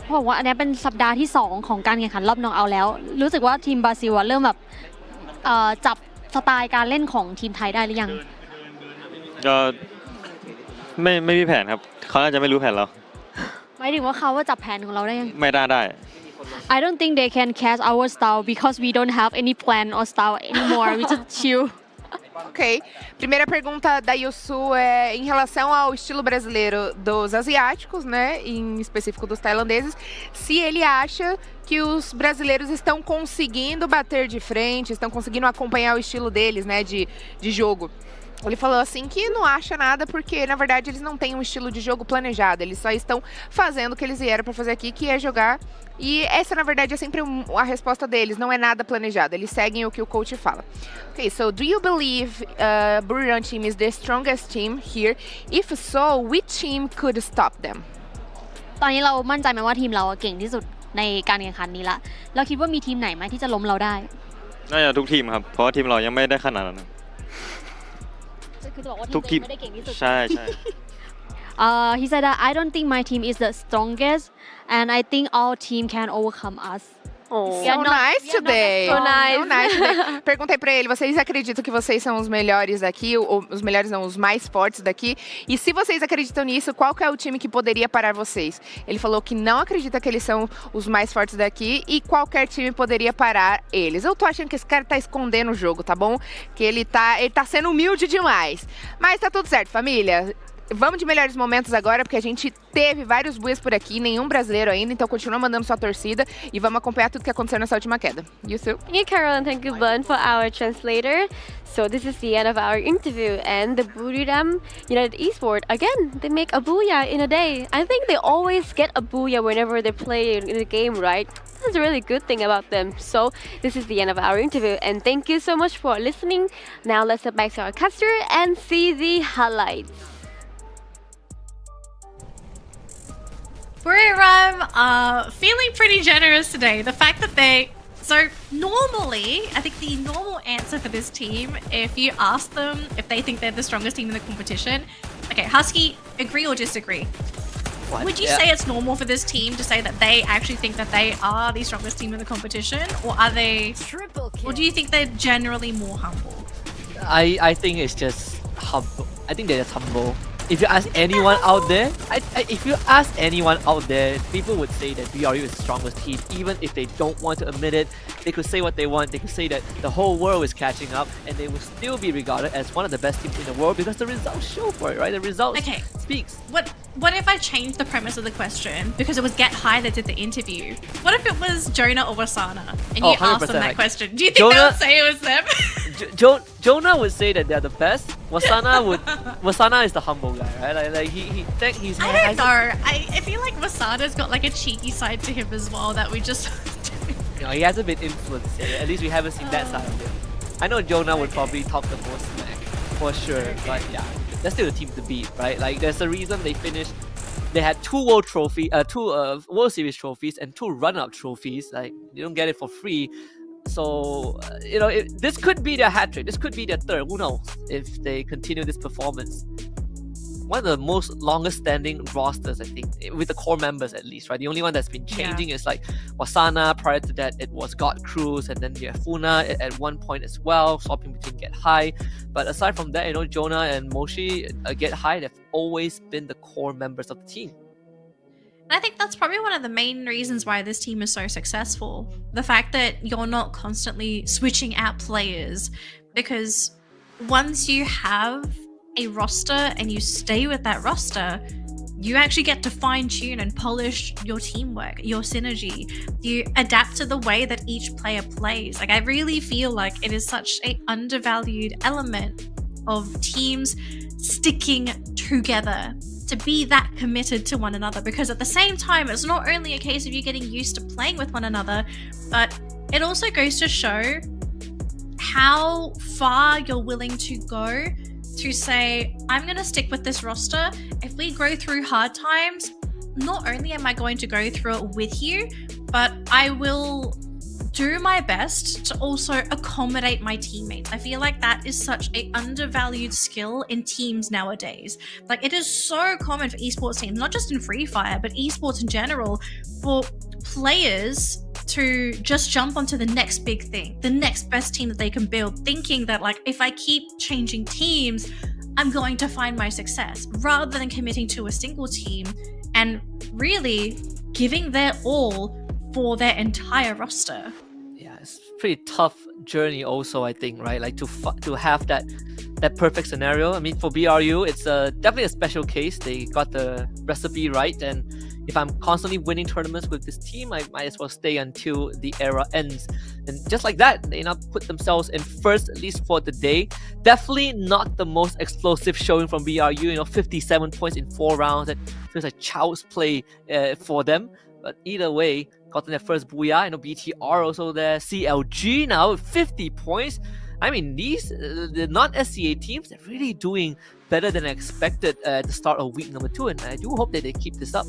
เขาบอกว่าอันนี้เป็นสัปดาห์ที่ 2 ของการแข่งขันรอบน็อกเอาท์แล้วรู้สึกว่าทีมบราซิลเริ่มแบบจับสไตล์การเล่นของทีมไทยได้หรือยังก็ไม่มีแผนครับเขาน่าจะไม่รู้แผนเราหมายถึงว่าเขาว่าจับแผนของเราได้ยังไม่ได้ I don't think they can catch our style because we don't have any plan or style anymore. We just chill. Ok. Primeira pergunta da Yusu é em relação ao estilo brasileiro dos asiáticos, né, em específico dos tailandeses, se ele acha que os brasileiros estão conseguindo bater de frente, estão conseguindo acompanhar o estilo deles, né, de jogo. Ele falou assim que não acha nada porque, na verdade, eles não têm um estilo de jogo planejado. Eles só estão fazendo o que eles vieram para fazer aqui, que é jogar. E essa, na verdade, é sempre a resposta deles. Não é nada planejado. Eles seguem o que o coach fala. Okay, so do you believe Bermuda team is the strongest team here? If so, which team could stop them? ตอนนี้เรามั่นใจไหมว่าทีมเราเก่งที่สุดในการแข่งขันนี้ละเราคิดว่ามีทีมไหนไหมที่จะล้มเราได้ น่าจะทุกทีมครับเพราะว่าทีมเรายังไม่ได้ขนาดนั้น คือจะบอกว่าทีมไม่ได้เก่งที่สุด ใช่ใช่ he said that I don't think my team is the strongest and I think all team can overcome us. So nice today. So nice. So nice today. Perguntei pra ele, vocês acreditam que vocês são os melhores daqui? Os melhores não, os mais fortes daqui? E se vocês acreditam nisso, qual que é o time que poderia parar vocês? Ele falou que não acredita que eles são os mais fortes daqui e qualquer time poderia parar eles. Eu tô achando que esse cara tá escondendo o jogo, tá bom? Que ele tá sendo humilde demais. Mas tá tudo certo, família. Vamos de melhores momentos agora, porque a gente teve vários buias por aqui, nenhum brasileiro ainda, então continua mandando sua torcida e vamos acompanhar tudo que aconteceu nessa última queda. Yusu? Thank you, Carol, and thank you, Bun, for our translator. So this is the end of our interview, and the Bermuda United Esports, again, they make a booyah in a day. I think they always get a booyah whenever they play in the game, right? That's a really good thing about them. So this is the end of our interview, and thank you so much for listening. Now let's get back to our caster and see the highlights. Buriram are feeling pretty generous today. The fact that so normally, I think the normal answer for this team, if you ask them if they think they're the strongest team in the competition, okay, Husky, agree or disagree? What? Would you say it's normal for this team to say that they actually think that they are the strongest team in the competition, or or do you think they're generally more humble? I think it's just humble. I think they're just humble. If you ask anyone out there, people would say that BRU is the strongest team, even if they don't want to admit it. They could say what they want. They could say that the whole world is catching up, and they will still be regarded as one of the best teams in the world because the results show for it, right? The results speaks. What if I changed the premise of the question because it was Get High that did the interview? What if it was Jonah or Wasana and you asked them that question? Do you think they would say it was them? Jonah would say that they're the best. Wasana is the humble guy, right? Like he's. I don't know. I feel like Wasana's got like a cheeky side to him as well that we just. He hasn't been influenced yet. At least we haven't seen that side of him. I know Jonah would probably talk the most smack for sure, but yeah, that's still the team to beat, right? Like there's a reason they finished. They had two World World Series trophies and 2 run-up trophies. Like you don't get it for free. So this could be their hat trick. This could be their third. Who knows if they continue this performance? One of the most longest standing rosters, I think, with the core members at least, right? The only one that's been changing is like Wasana. Prior to that, it was God Cruz, and then you have Funa at one point as well, swapping between Get High. But aside from that, Jonah and Moshi, Get High, they've always been the core members of the team. I think that's probably one of the main reasons why this team is so successful. The fact that you're not constantly switching out players, because once you have a roster and you stay with that roster, you actually get to fine-tune and polish your teamwork, your synergy. You adapt to the way that each player plays. Like I really feel like it is such an undervalued element of teams sticking together, to be that committed to one another, because at the same time it's not only a case of you getting used to playing with one another, but it also goes to show how far you're willing to go to say, I'm going to stick with this roster. If we go through hard times, not only am I going to go through it with you, but I will do my best to also accommodate my teammates. I feel like that is such an undervalued skill in teams nowadays. Like it is so common for esports teams, not just in Free Fire, but esports in general, for players to just jump onto the next big thing, the next best team that they can build, thinking that like if I keep changing teams, I'm going to find my success, rather than committing to a single team and really giving their all for their entire roster. Yeah, it's a pretty tough journey also, I think, right? Like to have that perfect scenario. I mean, for BRU, it's definitely a special case. They got the recipe right, and if I'm constantly winning tournaments with this team, I might as well stay until the era ends. And just like that, they now put themselves in first, at least for the day. Definitely not the most explosive showing from BRU, 57 points in 4 rounds. That feels like child's play for them. But either way, gotten their first booyah. BTR also there. CLG now with 50 points. I mean, these the non-SCA teams, they're really doing better than I expected at the start of week number 2, and I do hope that they keep this up.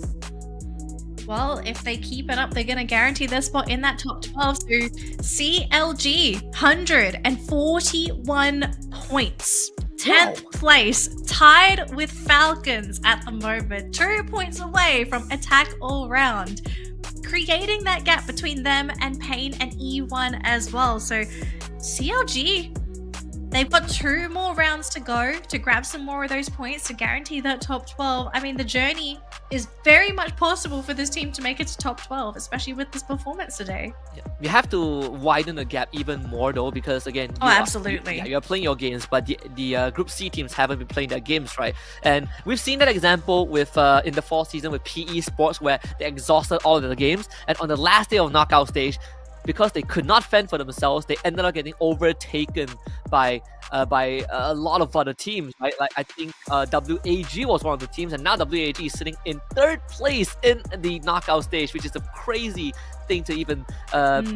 Well, if they keep it up, they're going to guarantee their spot in that top 12. So CLG, 141 points. 10th place, tied with Falcons at the moment. 2 points away from attack all round. Creating that gap between them and Pain and E1 as well. So CLG, they've got 2 more rounds to go to grab some more of those points to guarantee that top 12. I mean, the journey is very much possible for this team to make it to top 12, especially with this performance today. Yeah. You have to widen the gap even more though, because again, absolutely. You're playing your games, but the Group C teams haven't been playing their games, right? And we've seen that example with in the fall season with PE Sports, where they exhausted all of the games, and on the last day of knockout stage, because they could not fend for themselves, they ended up getting overtaken by a lot of other teams, right? Like I think WAG was one of the teams, and now WAG is sitting in 3rd place in the knockout stage, which is a crazy thing to even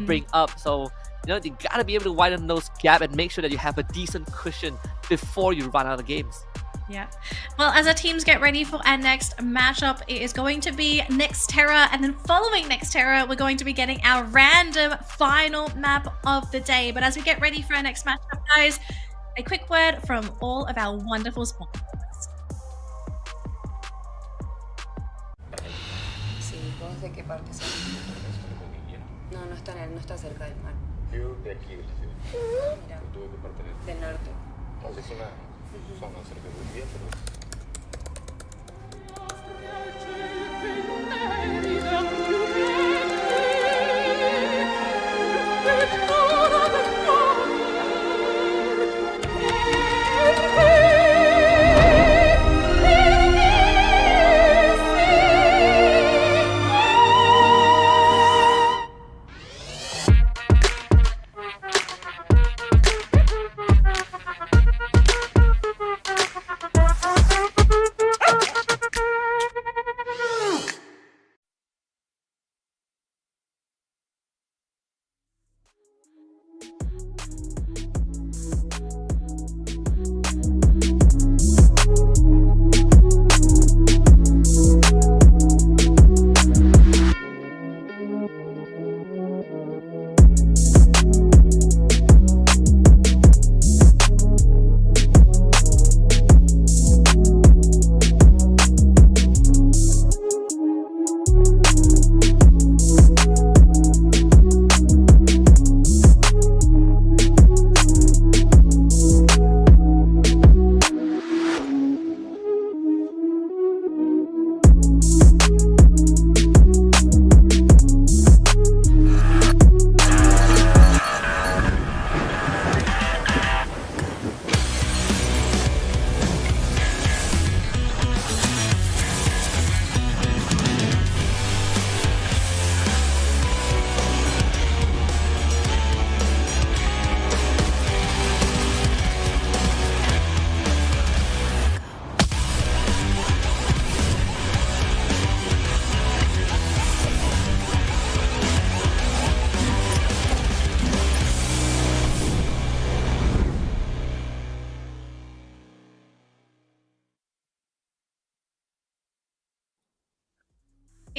bring up. So you gotta be able to widen those gap and make sure that you have a decent cushion before you run out of games. Yeah. Well, as our teams get ready for our next matchup, it is going to be Nexterra, and then following Nexterra, we're going to be getting our random final map of the day. But as we get ready for our next matchup, guys, a quick word from all of our wonderful sponsors. Sí, ¿vos de qué parte sos? No, no está cerca del mar. Yo de aquí de la ciudad. Mira. ¿Tú de qué parte eres? Del norte. Es una zona cerca de Bolivia, pero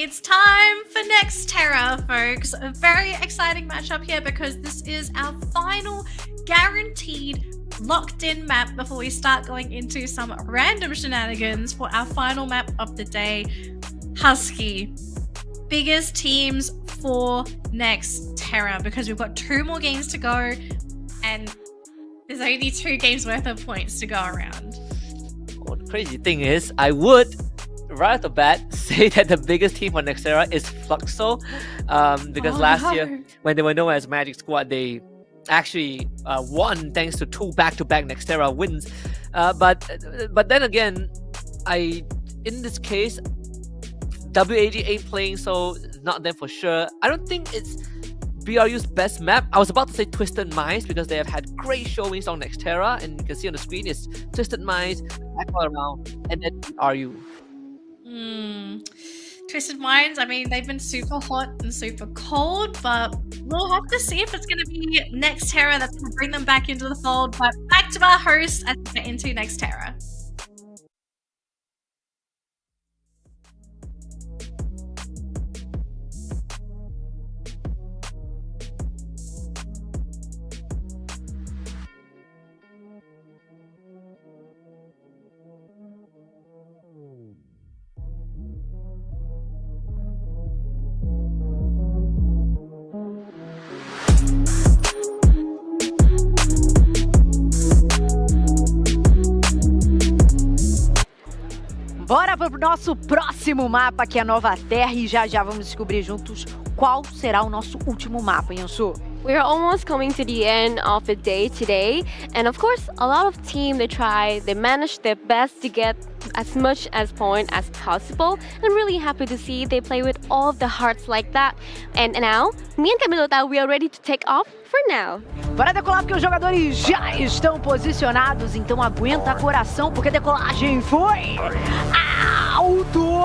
It's time for Nexterra, folks. A very exciting matchup here because this is our final guaranteed locked-in map before we start going into some random shenanigans for our final map of the day. Husky. Biggest teams for Nexterra because we've got 2 more games to go and there's only 2 games worth of points to go around. Well, the crazy thing is, I would right off the bat say that the biggest team for Nexterra is Fluxo, because last year when they were known as Magic Squad, they actually won thanks to 2 back-to-back Nexterra wins. But then again, in this case, WAG ain't playing, so not them for sure. I don't think it's BRU's best map. I was about to say Twisted Minds because they have had great showings on Nexterra, and you can see on the screen it's Twisted Minds, back all around, and then BRU. Twisted Minds, I mean, they've been super hot and super cold, but we'll have to see if it's going to be Nexterra that's going to bring them back into the fold. But back to our host as we get into Nexterra. Bora para o nosso próximo mapa, que é a Nova Terra, e já vamos descobrir juntos qual será o nosso último mapa, Yansu. We're almost coming to the end of the day today, and of course a lot of team they manage their best to get as much as point as possible. I'm really happy to see they play with all of the hearts like that. And now, me and Camilota, we are ready to take off for now. Bora decolar porque os jogadores já estão posicionados, então aguenta coração porque a decolagem foi autorizada!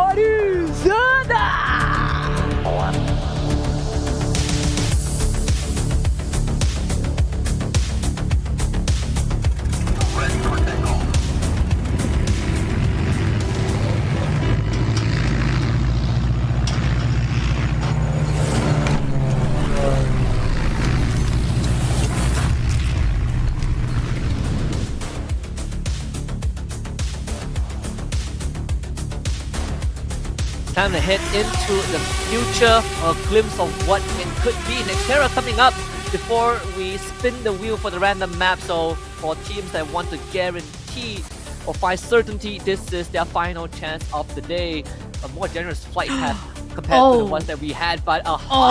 Time to head into the future, a glimpse of what it could be. Nexterra coming up before we spin the wheel for the random map. So for teams that want to guarantee or find certainty, this is their final chance of the day. A more generous flight path compared to the ones that we had, but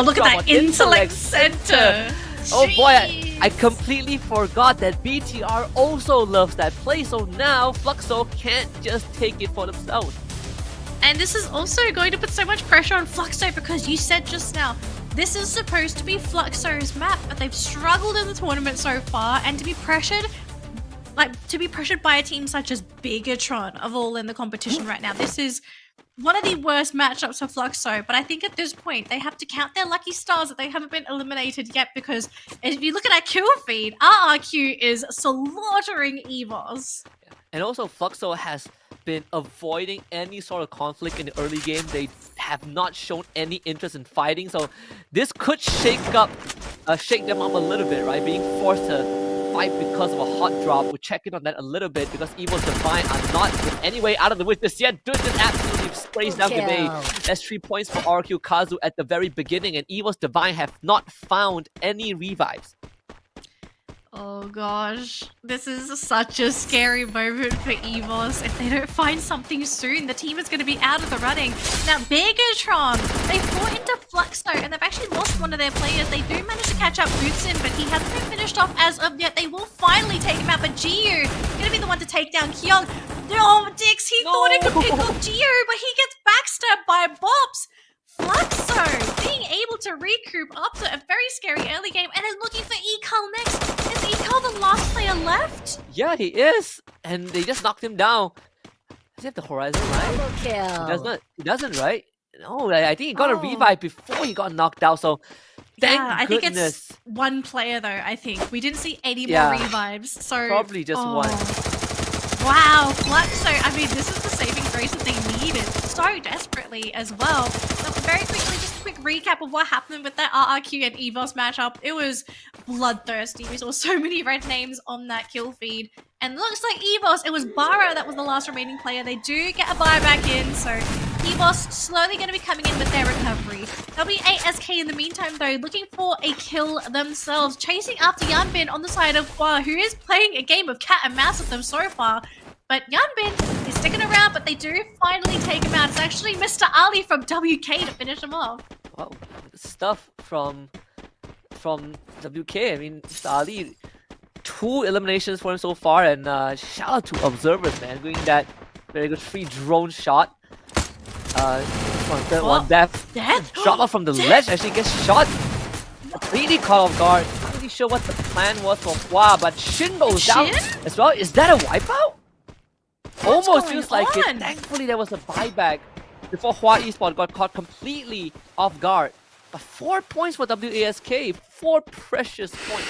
look at that intellect center. Oh boy, I completely forgot that BTR also loves that play. So now Fluxo can't just take it for themselves. And this is also going to put so much pressure on Fluxo because you said just now, this is supposed to be Fluxo's map, but they've struggled in the tournament so far, and to be pressured by a team such as Bigatron of all in the competition right now. This is one of the worst matchups for Fluxo, but I think at this point they have to count their lucky stars that they haven't been eliminated yet, because if you look at our kill feed, RRQ is slaughtering EVOS. And also Fluxo has been avoiding any sort of conflict in the early game. They have not shown any interest in fighting, so this could shake them up a little bit, right? Being forced to fight because of a hot drop. We'll check in on that a little bit because EVO's Divine are not in any way out of the woods just yet. Dude just absolutely sprays down Grenade. That's 3 points for RQ Kazu at the very beginning, and EVO's Divine have not found any revives. Oh gosh, this is such a scary moment for EVOS. If they don't find something soon, the team is going to be out of the running. Now, Bigatron, they fought into Fluxo, and they've actually lost one of their players. They do manage to catch up Bootsin, but he hasn't been finished off as of yet. They will finally take him out, but Gio going to be the one to take down Kyung. Oh, Dix, he thought he could pick up Gio, but he gets backstabbed by Bops. Fluxo being able to recoup after a very scary early game and is looking for Ekal next. Is Ekal the last player left? Yeah, he is. And they just knocked him down. Does he have the Horizon, right? Double kill. He doesn't, right? No, I think he got a revive before he got knocked out, so thank goodness. I think it's one player though, I think. We didn't see any more revives, so... Probably just one. Wow, Fluxo, I mean, this is the saving grace that they needed so desperately as well. So very quickly, just a quick recap of what happened with that RRQ and EVOS matchup. It was bloodthirsty. We saw so many red names on that kill feed. And looks like EVOS, it was Bara that was the last remaining player. They do get a buyback in, so EVOS slowly going to be coming in with their recovery. WASK in the meantime, though, looking for a kill themselves, chasing after Yanbin on the side of Hua, who is playing a game of cat and mouse with them so far. But Yanbin is sticking around, but they do finally take him out. It's actually Mr. Ali from WK to finish him off. Wow, stuff from WK. I mean, Mr. Ali, 2 eliminations for him so far, and shout out to Observers, man, doing that very good free drone shot. on third one. Death. Drop off from the ledge. Actually gets shot. Completely caught off guard. Not really sure what the plan was for Hua, but Shin goes down as well. Is that a wipeout? Almost feels like it. Thankfully, there was a buyback before Hua Esports got caught completely off guard. But 4 points for WASK. 4 precious points.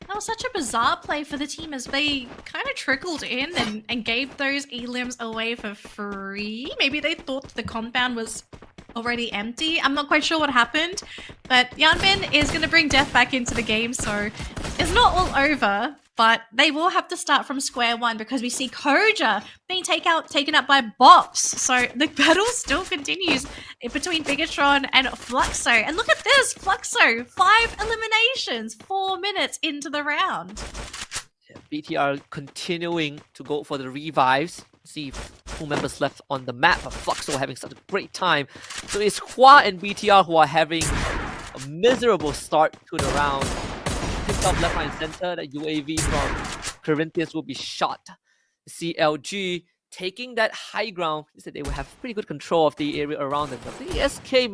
That was such a bizarre play for the team as they kind of trickled in and gave those elims away for free. Maybe they thought the compound was already empty. I'm not quite sure what happened, but Yanbin is going to bring Death back into the game, so it's not all over, but they will have to start from square one because we see Koja being taken up by Bops. So the battle still continues in between Bigatron and Fluxo. And look at this, Fluxo, 5 eliminations, 4 minutes into the round. BTR continuing to go for the revives. See who members left on the map, but Fluxo having such a great time. So it's Hua and BTR who are having a miserable start to the round. Picked up left, right, and center. That UAV from Corinthians will be shot. CLG taking that high ground. They said they will have pretty good control of the area around them. WSK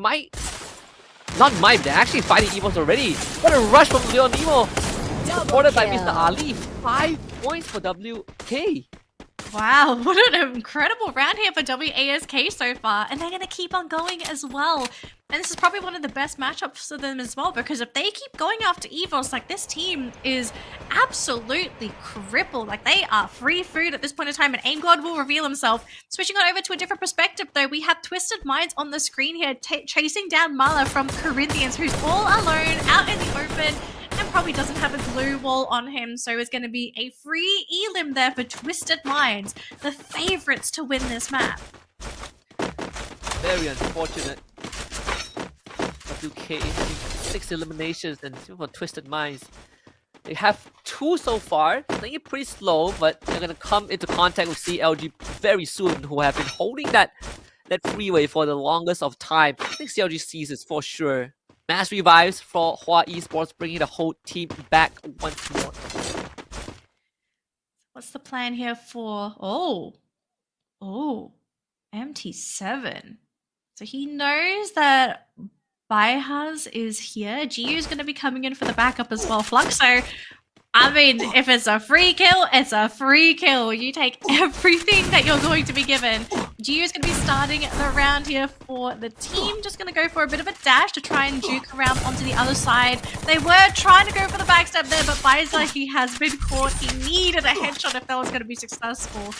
they're actually fighting Evos already. What a rush from Leon Nemo. Supported by Mr. Ali. 5 points for WK. Wow, what an incredible round here for WASK so far, and they're going to keep on going as well. And this is probably one of the best matchups for them as well, because if they keep going after Evos, like this team is absolutely crippled. Like they are free food at this point in time, and AimGod will reveal himself. Switching on over to a different perspective though, we have Twisted Minds on the screen here, chasing down Mala from Corinthians, who's all alone out in the open. And probably doesn't have a glue wall on him, so it's going to be a free elim there for Twisted Minds, the favorites to win this map. Very unfortunate. WK 6 eliminations and for Twisted Minds. They have 2 so far, playing it pretty slow, but they're going to come into contact with CLG very soon, who have been holding that freeway for the longest of time. I think CLG sees this for sure. Mass revives for Hua Esports, bringing the whole team back once more. What's the plan here for... Oh, MT7. So he knows that Baihaz is here. GU is going to be coming in for the backup as well. Fluxo, I mean, if it's a free kill, it's a free kill. You take everything that you're going to be given. GU is going to be starting the round here for the team. Just going to go for a bit of a dash to try and juke around onto the other side. They were trying to go for the backstab there, but Baiza, he has been caught. He needed a headshot if that was going to be successful.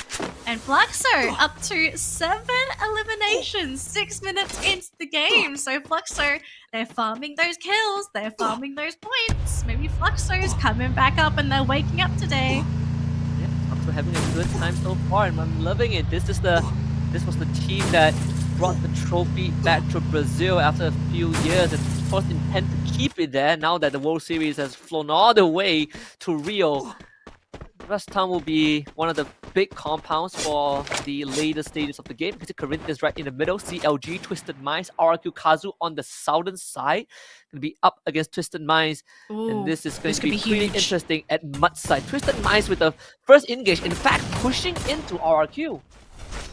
And Fluxo up to 7 eliminations, 6 minutes into the game. So Fluxo, they're farming those kills, they're farming those points. Maybe Fluxo's coming back up and they're waking up today. Yeah, Fluxo having a good time so far, and I'm loving it. This was the team that brought the trophy back to Brazil after a few years, and of course intend to keep it there now that the World Series has flown all the way to Rio. Rustam will be one of the big compounds for the later stages of the game. Because Corinthians right in the middle, CLG, Twisted Minds, RRQ Kazu on the southern side. Going to be up against Twisted Minds. Ooh, and this is going to be pretty interesting at Mud side. Twisted Minds with the first engage, in fact, pushing into RRQ.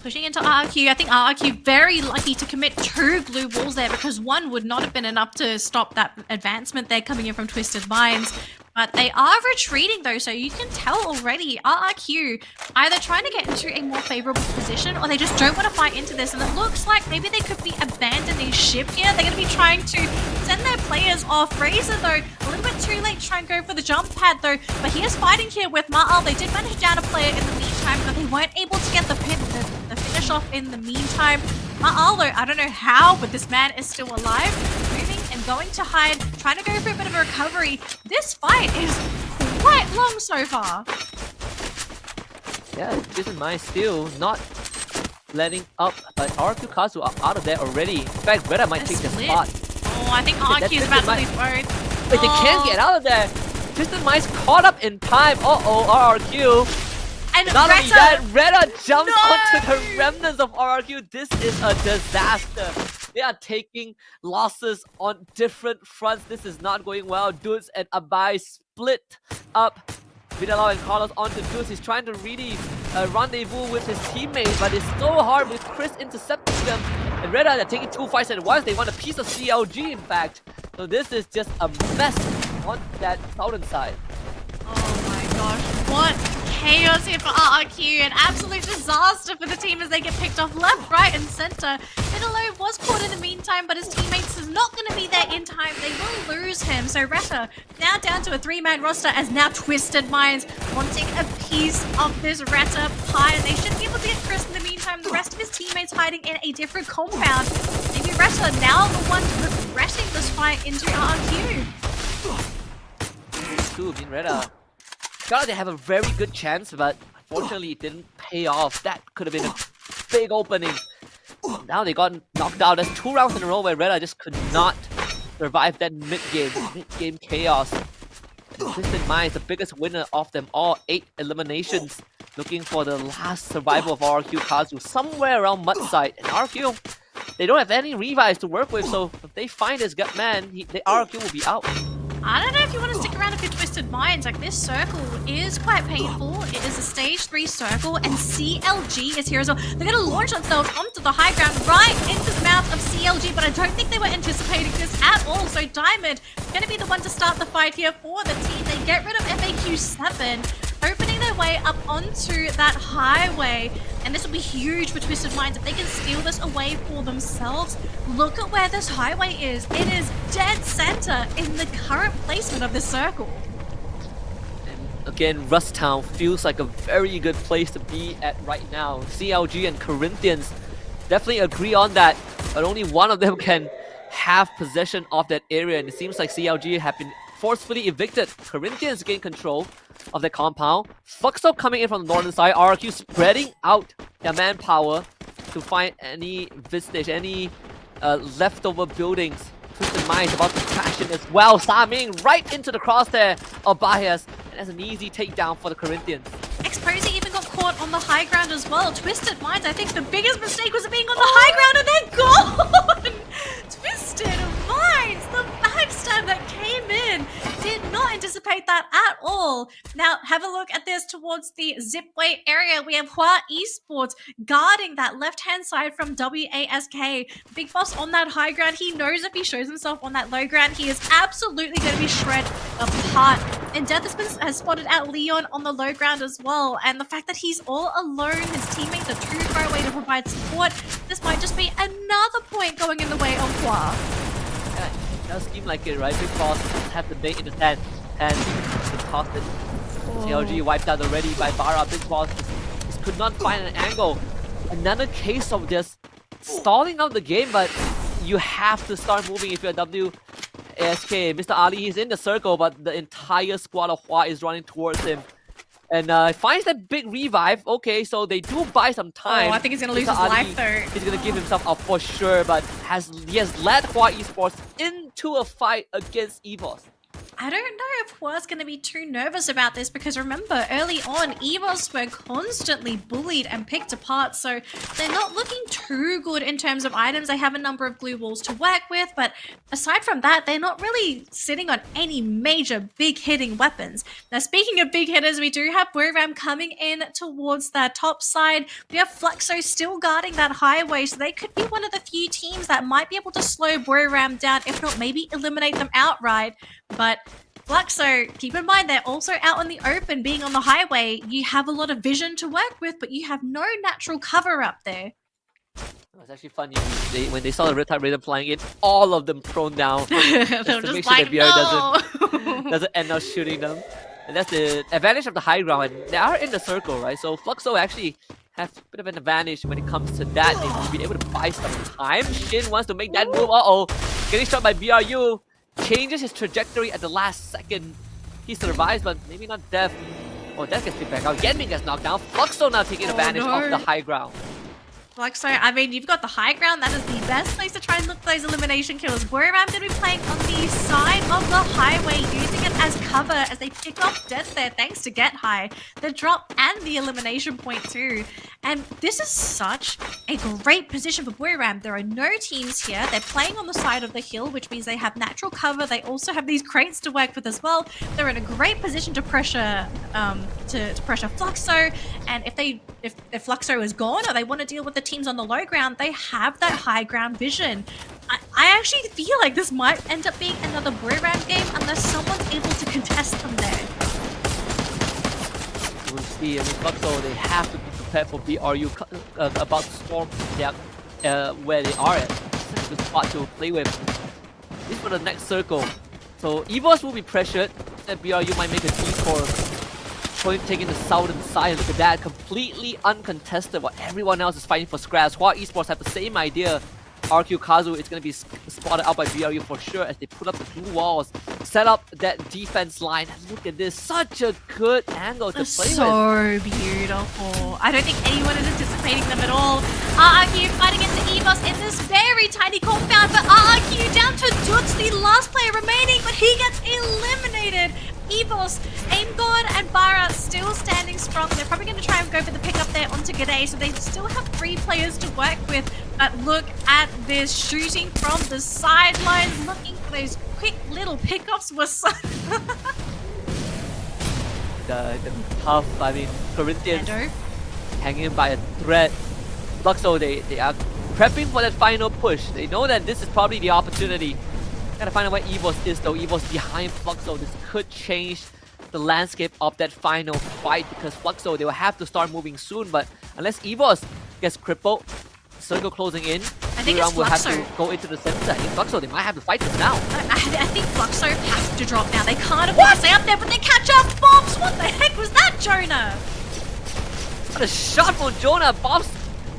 Pushing into RRQ. I think RRQ very lucky to commit 2 glue walls there, because 1 would not have been enough to stop that advancement there coming in from Twisted Minds. But they are retreating though, so you can tell already RRQ either trying to get into a more favorable position, or they just don't want to fight into this. And it looks like maybe they could be abandoning ship here. They're going to be trying to send their players off. Razor though, a little bit too late to try and go for the jump pad though. But he is fighting here with Ma'al. They did manage down a player in the meantime, but they weren't able to get the finish off in the meantime. Ma'al though, I don't know how, but this man is still alive. Moving and going to hide, trying to go for a bit of a recovery. This fight is quite long so far. Yeah, Twisted Minds still not letting up, but RQ Kazu are out of there already. In fact, Reda might take the spot. Oh, I think RQ is about to leave both. But they can't get out of there. Twisted Minds caught up in time. RRQ. And not only that, Reda jumps onto the remnants of RRQ. This is a disaster. They are taking losses on different fronts. This is not going well. Dudes and Abai split up. Vidalao and Carlos onto Dudes. He's trying to really rendezvous with his teammates, but it's so hard with Chris intercepting them. And Red Eye are taking 2 fights at once. They want a piece of CLG, in fact. So this is just a mess on that southern side. Oh my gosh, what chaos here for RRQ. An absolute disaster for the team as they get picked off left, right, and center. Middle was caught in the meantime, but his teammates is not going to be there in time. They will lose him. So Retta now down to a 3-man roster as now Twisted Minds wanting a piece of this Retta pie. And they should be able to get Chris in the meantime. The rest of his teammates hiding in a different compound. Maybe Retta now the one regretting this fight into RRQ. Retta. They have a very good chance, but unfortunately it didn't pay off. That could have been a big opening. Now they got knocked out. There's 2 rounds in a row where Retta just could not survive that mid-game chaos. And Twisted Minds, the biggest winner of them all, 8 eliminations, looking for the last survival of RRQ Kazu somewhere around Mudside. And RRQ, they don't have any revives to work with, so if they find this gut man, the RRQ will be out. I don't know if you want to stick around if you're Twisted Minds. Like, this circle is quite painful. It is a stage 3 circle, and CLG is here as well. They're going to launch themselves onto the high ground right into the mouth of CLG, but I don't think they were anticipating this at all. So Diamond going to be the one to start the fight here for the team. They get rid of FAQ7, opening their way up onto that highway. And this will be huge for Twisted Minds if they can steal this away for themselves. Look at where this highway is. It is dead center in the current placement of this circle. And again, Rust Town feels like a very good place to be at right now. CLG and Corinthians definitely agree on that, but only one of them can have possession of that area. And it seems like CLG have been forcefully evicted. Corinthians gain control of the compound. Fluxo coming in from the northern side. RRQ spreading out their manpower to find any vestige, any leftover buildings. Twisted Minds about to crash in as well. Saming right into the crosshair of Bahias. And that's an easy takedown for the Corinthians. Xposey even got caught on the high ground as well. Twisted Minds, I think the biggest mistake was being on the high ground and they're gone! Twisted Minds, the backstab that came in. Did not anticipate that at all. Now, have a look at this towards the Zipway area. We have Hua Esports guarding that left-hand side from WASK. Big Boss on that high ground. He knows if he shows himself on that low ground, he is absolutely going to be shred apart. And Death has spotted out Leon on the low ground as well. And the fact that he's all alone, his teammates are too far away to provide support, this might just be another point going in the way of Hua. Yeah, it does seem like it, right? Big Boss have the bait in his hand and the toss it. CLG wiped out already by Bara. Big Boss just could not find an angle. Another case of just stalling out the game, but you have to start moving if you're WASK. Mr. Ali, he's in the circle, but the entire squad of Hua is running towards him. And finds that big revive. Okay, so they do buy some time. Oh, I think he's going to lose his life though. He's going to give himself up for sure, but he has led Hua Esports into a fight against EVOS. I don't know if Hua's going to be too nervous about this because remember, early on, EVOS were constantly bullied and picked apart, so they're not looking too good in terms of items. They have a number of glue walls to work with, but aside from that, they're not really sitting on any major big hitting weapons. Now, speaking of big hitters, we do have Buram coming in towards that top side. We have Fluxo still guarding that highway, so they could be one of the few teams that might be able to slow Buram down, if not maybe eliminate them outright. But Fluxo, keep in mind, they're also out in the open, being on the highway. You have a lot of vision to work with, but you have no natural cover up there. It's actually funny, when they saw the Red Tide Raider flying in, all of them thrown down. Just to make sure that BR doesn't end up shooting them. And that's the advantage of the high ground. And they are in the circle, right? So Fluxo actually have a bit of an advantage when it comes to that. They will be able to buy some time. Shin wants to make that move. Uh-oh. Getting shot by BRU. Changes his trajectory at the last second. He survives, but maybe not Death. Oh, Death gets picked back out. Yenming gets knocked down. Fluxo now taking advantage of the high ground. Fluxo, I mean, you've got the high ground. That is the best place to try and look for those elimination kills. Buram going to be playing on the side of the highway, using it as cover as they pick off Death there, thanks to Get High, the drop and the elimination point too. And this is such a great position for Buram. There are no teams here. They're playing on the side of the hill, which means they have natural cover. They also have these crates to work with as well. They're in a great position to pressure pressure Fluxo, and if they if Fluxo is gone or they want to deal with the teams on the low ground, they have that high ground vision. I actually feel like this might end up being another Booram game unless someone's able to contest them there. We'll see. I mean, Fluxo, they have to be prepared for BRU about to storm where they are at. Such a good spot to play with. This for the next circle. So EVOS will be pressured, and BRU might make a detour. Taking the southern side. Look at that, completely uncontested while everyone else is fighting for scraps. Hua Esports have the same idea. RQ Kazu is going to be spotted out by BRU for sure as they put up the blue walls, set up that defense line. And look at this, such a good angle to play with. So beautiful. I don't think anyone is anticipating them at all. RRQ fighting into EVOS in this very tiny compound, but RRQ down to Dutz, the last player remaining, but he gets eliminated. EVOS, AimGod, and Bara still standing strong. They're probably going to try and go for the pickup there onto G'day, so they still have 3 players to work with. But look at this, shooting from the sidelines, looking for those quick little pickups. Was the tough, I mean, Corinthians hanging by a thread. Fluxo, they are prepping for that final push. They know that this is probably the opportunity. Gotta find out where EVOS is though. EVOS behind Fluxo. This could change the landscape of that final fight because Fluxo, they will have to start moving soon. But unless EVOS gets crippled, circle closing in, I think it's will have Fluxo. to go into the center. I think Fluxo, they might have to fight this now. I think Fluxo has to drop now. They can't afford to stay up there, but they catch up. Bobs, what the heck was that, Jonah? What a shot from Jonah. Bobs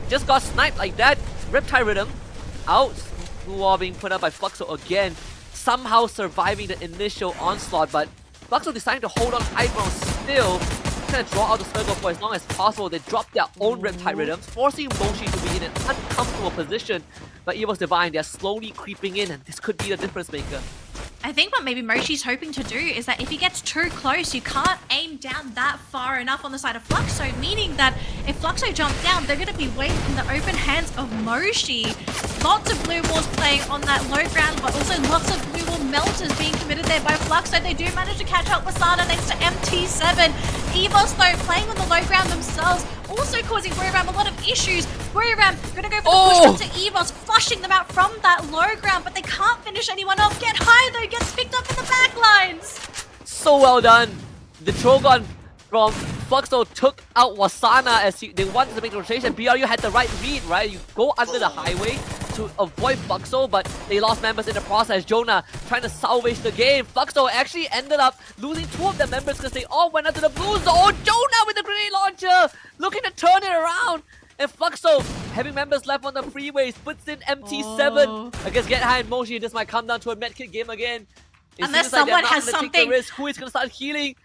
just got sniped like that. Riptide Rhythm out. Blue wall being put up by Fluxo again. Somehow surviving the initial onslaught, but Fluxo deciding to hold on high ground still. Trying to draw out the circle for as long as possible. They drop their own Riptide Rhythms, forcing Moshi to be in an uncomfortable position. But EVOS Divine, they're slowly creeping in, and this could be the difference maker. I think what maybe Moshi's hoping to do is that if he gets too close, you can't aim down that far enough on the side of Fluxo, meaning that if Fluxo jumps down, they're going to be waiting in the open hands of Moshi. Lots of blue walls playing on that low ground, but also lots of blue wall melters being committed there by Fluxo. They do manage to catch up with Sada thanks to MT7. EVOS, though, playing on the low ground themselves, also causing Booram a lot of issues. Booram going to go for the push into EVOS, flushing them out from that low ground, but they can't finish anyone off. Get high, though, gets picked up in the back lines. So well done. The Trogon from Fluxo took out Wasana as they wanted to make the rotation. BRU had the right read, right? You go under the highway to avoid Fluxo, but they lost members in the process. Jonah trying to salvage the game. Fluxo actually ended up losing 2 of their members because they all went under the blue zone. Jonah with the grenade launcher, looking to turn it around. And Fluxo, having members left on the freeways, puts in MT7. I guess Get High and Moshi, this might come down to a medkit game again. Unless someone has something. Who is going to start healing?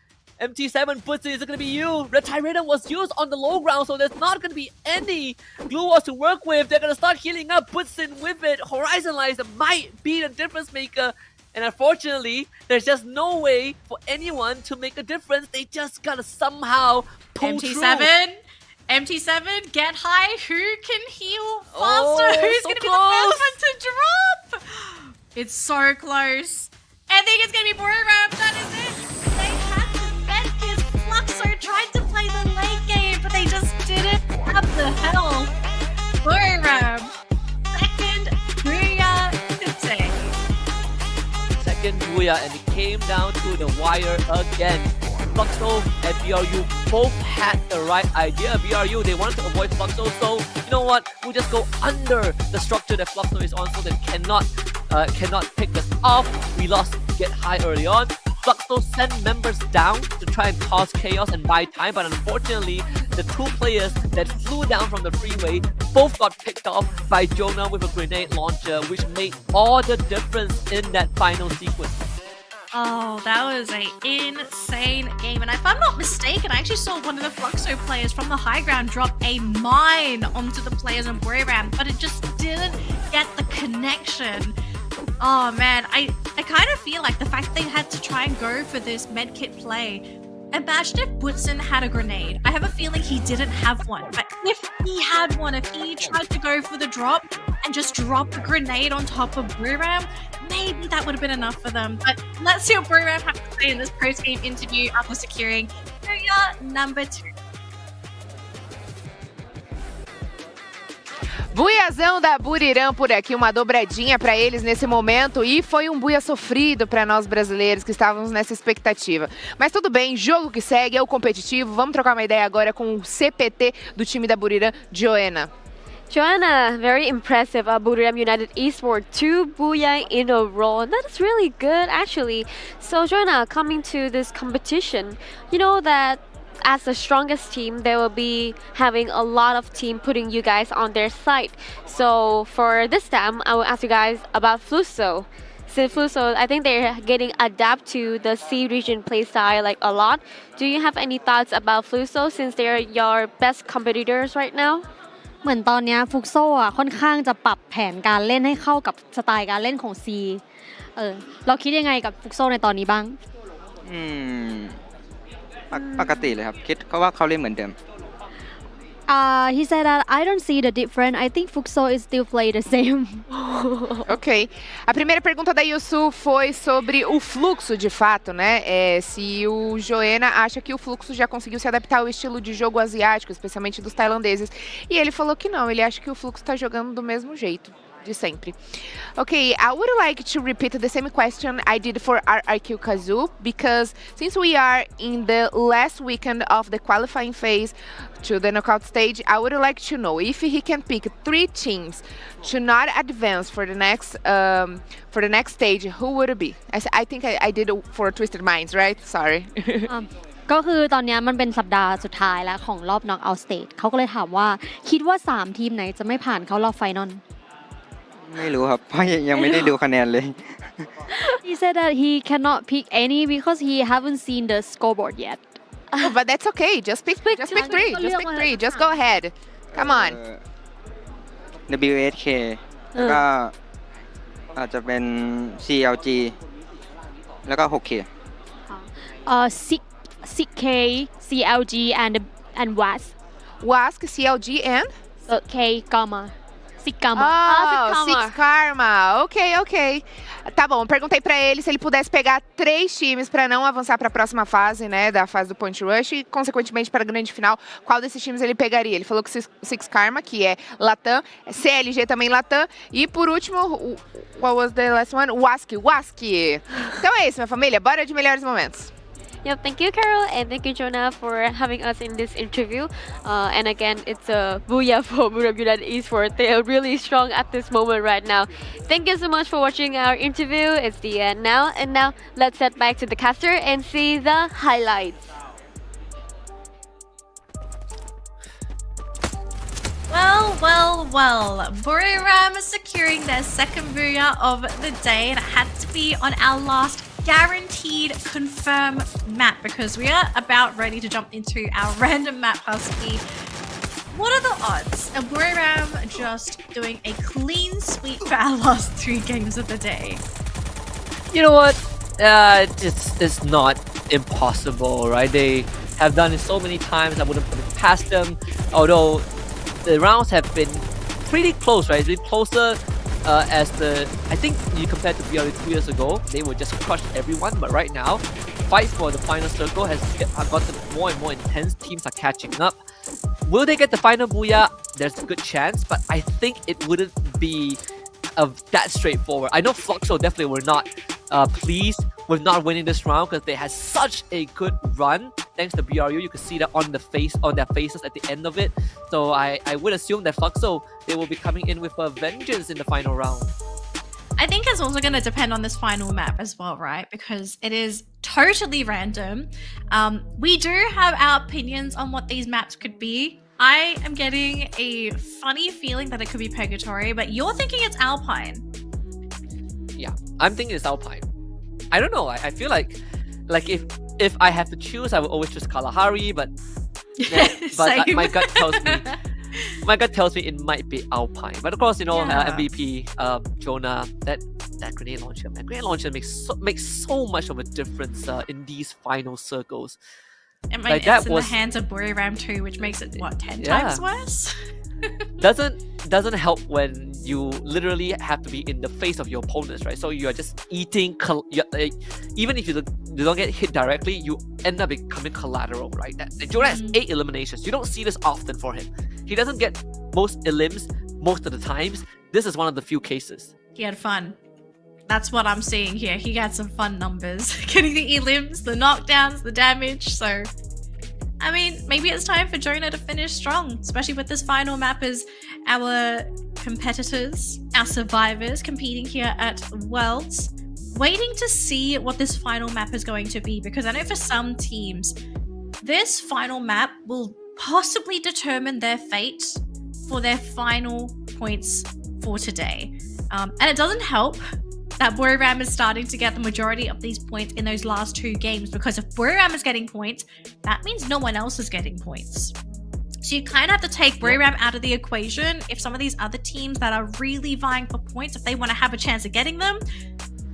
MT7 puts it, is it going to be you? Red Tyrannum was used on the low ground, so there's not going to be any glue walls to work with. They're going to start healing up, puts in with it. Horizon Lines might be the difference maker. And unfortunately, there's just no way for anyone to make a difference. They just got to somehow pull MT7. through. MT7, Get High. Who can heal faster? Who's so going to be close. the first one to drop? It's so close. I think it's going to be Booram. That is it. They had to bet this. Fluxo tried to play the late game, but they just didn't have the health. Booram. Second, Booyah today. Second Booyah, and it came down to the wire again. Fluxo and BRU both had the right idea. BRU, they wanted to avoid Fluxo, so you know what? We'll just go under the structure that Fluxo is on so they cannot pick us off. We lost Get High early on. Fluxo sent members down to try and cause chaos and buy time, but unfortunately, the 2 players that flew down from the freeway both got picked off by Jonah with a grenade launcher, which made all the difference in that final sequence. Oh, that was an insane game. And if I'm not mistaken, I actually saw one of the Fluxo players from the high ground drop a mine onto the players on Booram, but it just didn't get the connection. Oh man, I kind of feel like the fact that they had to try and go for this medkit play. Imagine if Butson had a grenade. I have a feeling he didn't have one, but if he had one, if he tried to go for the drop and just drop a grenade on top of Booram, maybe that would have been enough for them. But let's see what Booram have to say in this post-game interview after securing Booyah number 2. Buiazão da Buriram por aqui, uma dobradinha para eles nesse momento e foi um buia sofrido para nós brasileiros que estávamos nessa expectativa. Mas tudo bem, jogo que segue, é o competitivo. Vamos trocar uma ideia agora com o CPT do time da Buriram, Joanna. Joanna, very impressive. Buriram United Esports, 2 booyah in a row. That's really good, actually. So, Joanna, coming to this competition, you know that as the strongest team, they will be having a lot of team putting you guys on their side. So, for this time, I will ask you guys about Fluso. Since Fluso, I think they're getting adapt to the C region playstyle like a lot. Do you have any thoughts about Fluso since they're your best competitors right now? เหมือนตอนนี้ฟุกโซอ่ะค่อนข้างจะปรับแผนการเล่นให้เข้ากับสไตล์การเล่นของซีเราคิดยังไงกับฟุกโซในตอนนี้บ้างปกติเลยครับคิดเขาว่าเขาเล่นเหมือนเดิมHe said that I don't see the difference. I think Fuxo is still play the same. Ok. A primeira pergunta da Yusu foi sobre o fluxo, de fato, né? Se o Joanna acha que o fluxo já conseguiu se adaptar ao estilo de jogo asiático, especialmente dos tailandeses. E ele falou que não, ele acha que o fluxo está jogando do mesmo jeito. De sempre. Okay, I would like to repeat the same question I did for RRQ Kazoo, because since we are in the last weekend of the qualifying phase to the knockout stage, I would like to know if he can pick 3 teams to not advance for the next stage, who would it be? I think I did for Twisted Minds, right? Sorry. ก็คือตอนนี้มันเป็นสัปดาห์สุดท้ายแล้วของรอบ knockout stage เขาก็เลยถามว่าคิดว่า3ทีมไหนจะไม่ผ่านเข้ารอบไฟนอลไม่รู้ครับเพราะยังไม่ได้ดูคะแนนเลย He said that he cannot pick any because he haven't seen the scoreboard yet. Oh, but that's okay. Just pick 3. Just pick 3. Just go ahead. Come on. WSK แล้วก็อาจจะเป็น CLG แล้วก็ 6K 6K CLG and WASK CLG and K Gamma Six Karma. Six Karma. Ok. Tá bom, perguntei pra ele se ele pudesse pegar 3 times pra não avançar pra próxima fase, né, da fase do Point Rush e, consequentemente, para a grande final, qual desses times ele pegaria. Ele falou que Six Karma, que é Latam, CLG também Latam, e por último, what was the last one? WASK. Então é isso, minha família, bora de melhores momentos. Yep, thank you, Carol, and thank you, Jonah, for having us in this interview. And again, it's a booyah for Buriram United Esports. They are really strong at this moment right now. Thank you so much for watching our interview. It's the end now. And now, let's head back to the caster and see the highlights. Well. Buriram securing their second booyah of the day, and it had to be on our last guaranteed confirm map because we are about ready to jump into our random map Husky. What are the odds of Buriram just doing a clean sweep for our last 3 games of the day? You know what? It's not impossible, right? They have done it so many times. I wouldn't put it past them. Although the rounds have been pretty close, right? It's been closer. I think you compared to BRU 2 years ago, they were just crushed everyone. But right now, fights for the final circle have gotten more and more intense. Teams are catching up. Will they get the final booyah? There's a good chance, but I think it wouldn't be that straightforward. I know Fluxo definitely were not pleased with not winning this round because they had such a good run. Thanks to BRU, you could see that on their faces at the end of it. So I would assume that Fluxo, they will be coming in with a vengeance in the final round. I think it's also going to depend on this final map as well, right? Because it is totally random. We do have our opinions on what these maps could be. I am getting a funny feeling that it could be Purgatory, but you're thinking it's Alpine. Yeah, I'm thinking it's Alpine. I don't know. I feel like if I have to choose, I would always choose Kalahari, but my gut tells me it might be Alpine. But of course, you know, MVP Jonah, that grenade launcher makes so much of a difference in these final circles. And like it's in the hands of Buriram too, which makes it what 10 times worse. Doesn't help when you literally have to be in the face of your opponents, right? So you are just eating. Even if you don't get hit directly, you end up becoming collateral, right? Jonah has 8 eliminations. You don't see this often for him. He doesn't get most elims most of the times, this is one of the few cases. He had fun. That's what I'm seeing here. He got some fun numbers. Getting the elims, the knockdowns, the damage, so... I mean, maybe it's time for Jonah to finish strong, especially with this final map as our competitors, our survivors competing here at Worlds. Waiting to see what this final map is going to be, because I know for some teams, this final map will possibly determine their fate for their final points for today. And it doesn't help that Buriram is starting to get the majority of these points in those last 2 games, because if Buriram is getting points, that means no one else is getting points. So you kind of have to take Buriram out of the equation. If some of these other teams that are really vying for points, if they want to have a chance of getting them,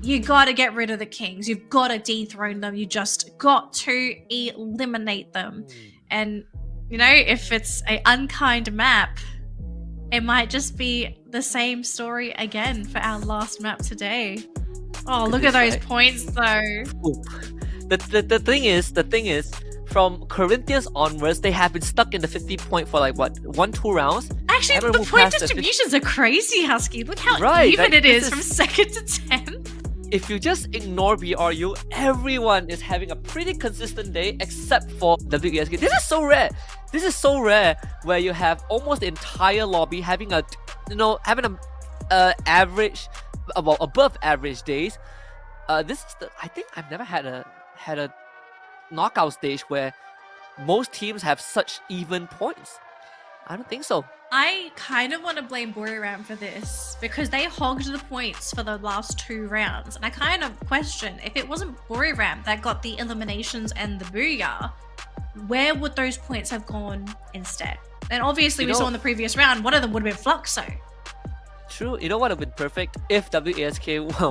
you gotta get rid of the Kings. You've gotta dethrone them. You just got to eliminate them. And, you know, if it's an unkind map, it might just be the same story again for our last map today. Oh, look at those points though. Ooh. The thing is, from Corinthians onwards, they have been stuck in the 50 point for like what, 1-2 rounds. Actually, the point distributions are crazy, Husky. Look how even it is from 2nd to 10th. If you just ignore BRU, everyone is having a pretty consistent day except for WESK. This is so rare. This is so rare where you have almost the entire lobby having a, average, well, above average days. This is I think I've never had a knockout stage where most teams have such even points. I don't think so. I kind of want to blame Buriram for this because they hogged the points for the last 2 rounds. And I kind of question, if it wasn't Buriram that got the eliminations and the booyah, where would those points have gone instead? And obviously we saw in the previous round, one of them would have been Fluxo. True, you know what would have been perfect? If WASK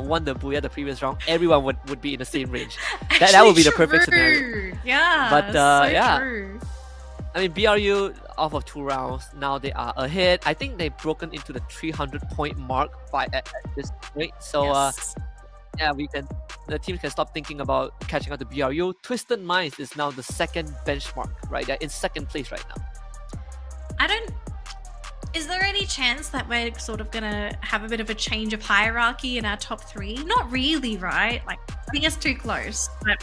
won the booyah the previous round, everyone would be in the same range. That would be the perfect scenario. Yeah, but so yeah. true. I mean, BRU, off of 2 rounds, now they are ahead. I think they've broken into the 300 point mark at this point. So, yeah, the teams can stop thinking about catching up to BRU. Twisted Minds is now the 2nd benchmark, right? They're in 2nd place right now. Is there any chance that we're sort of gonna have a bit of a change of hierarchy in our top 3? Not really, right? Like, I think it's too close, but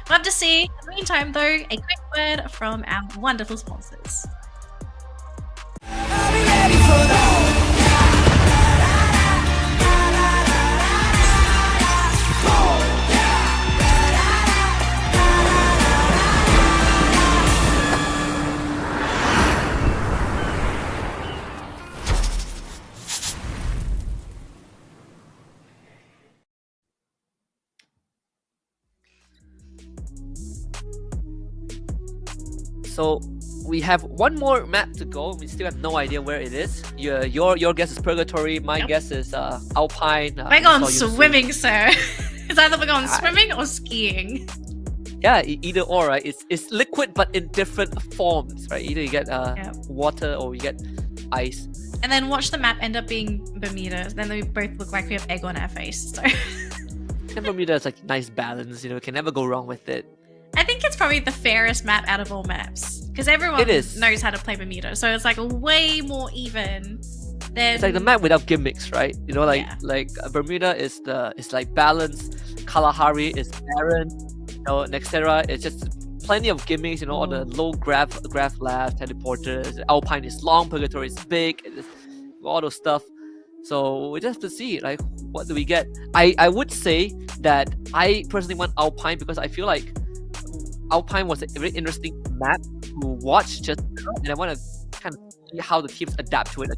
we'll have to see. In the meantime, though, a quick word from our wonderful sponsors. So we have one more map to go. We still have no idea where it is. Your guess is Purgatory. My guess is Alpine. We're going swimming, sir. It's either we're going swimming or skiing. Yeah, either or, right? It's liquid but in different forms, right? Either you get water or you get ice. And then watch the map end up being Bermuda. Then they both look like we have egg on our face. So. And Bermuda is like nice balance. You know, can never go wrong with it. I think it's probably the fairest map out of all maps because everyone knows how to play Bermuda, so it's like way more even. It's like the map without gimmicks, right? You know, like Bermuda is like balanced. Kalahari is barren. You know, Nexterra is just plenty of gimmicks. You know, all the low graph labs, teleporters. Alpine is long. Purgatory is big. All those stuff. So we just have to see, like, what do we get? I would say that I personally want Alpine because I feel like Alpine was a very interesting map to watch just now, and I want to kind of see how the teams adapt to it.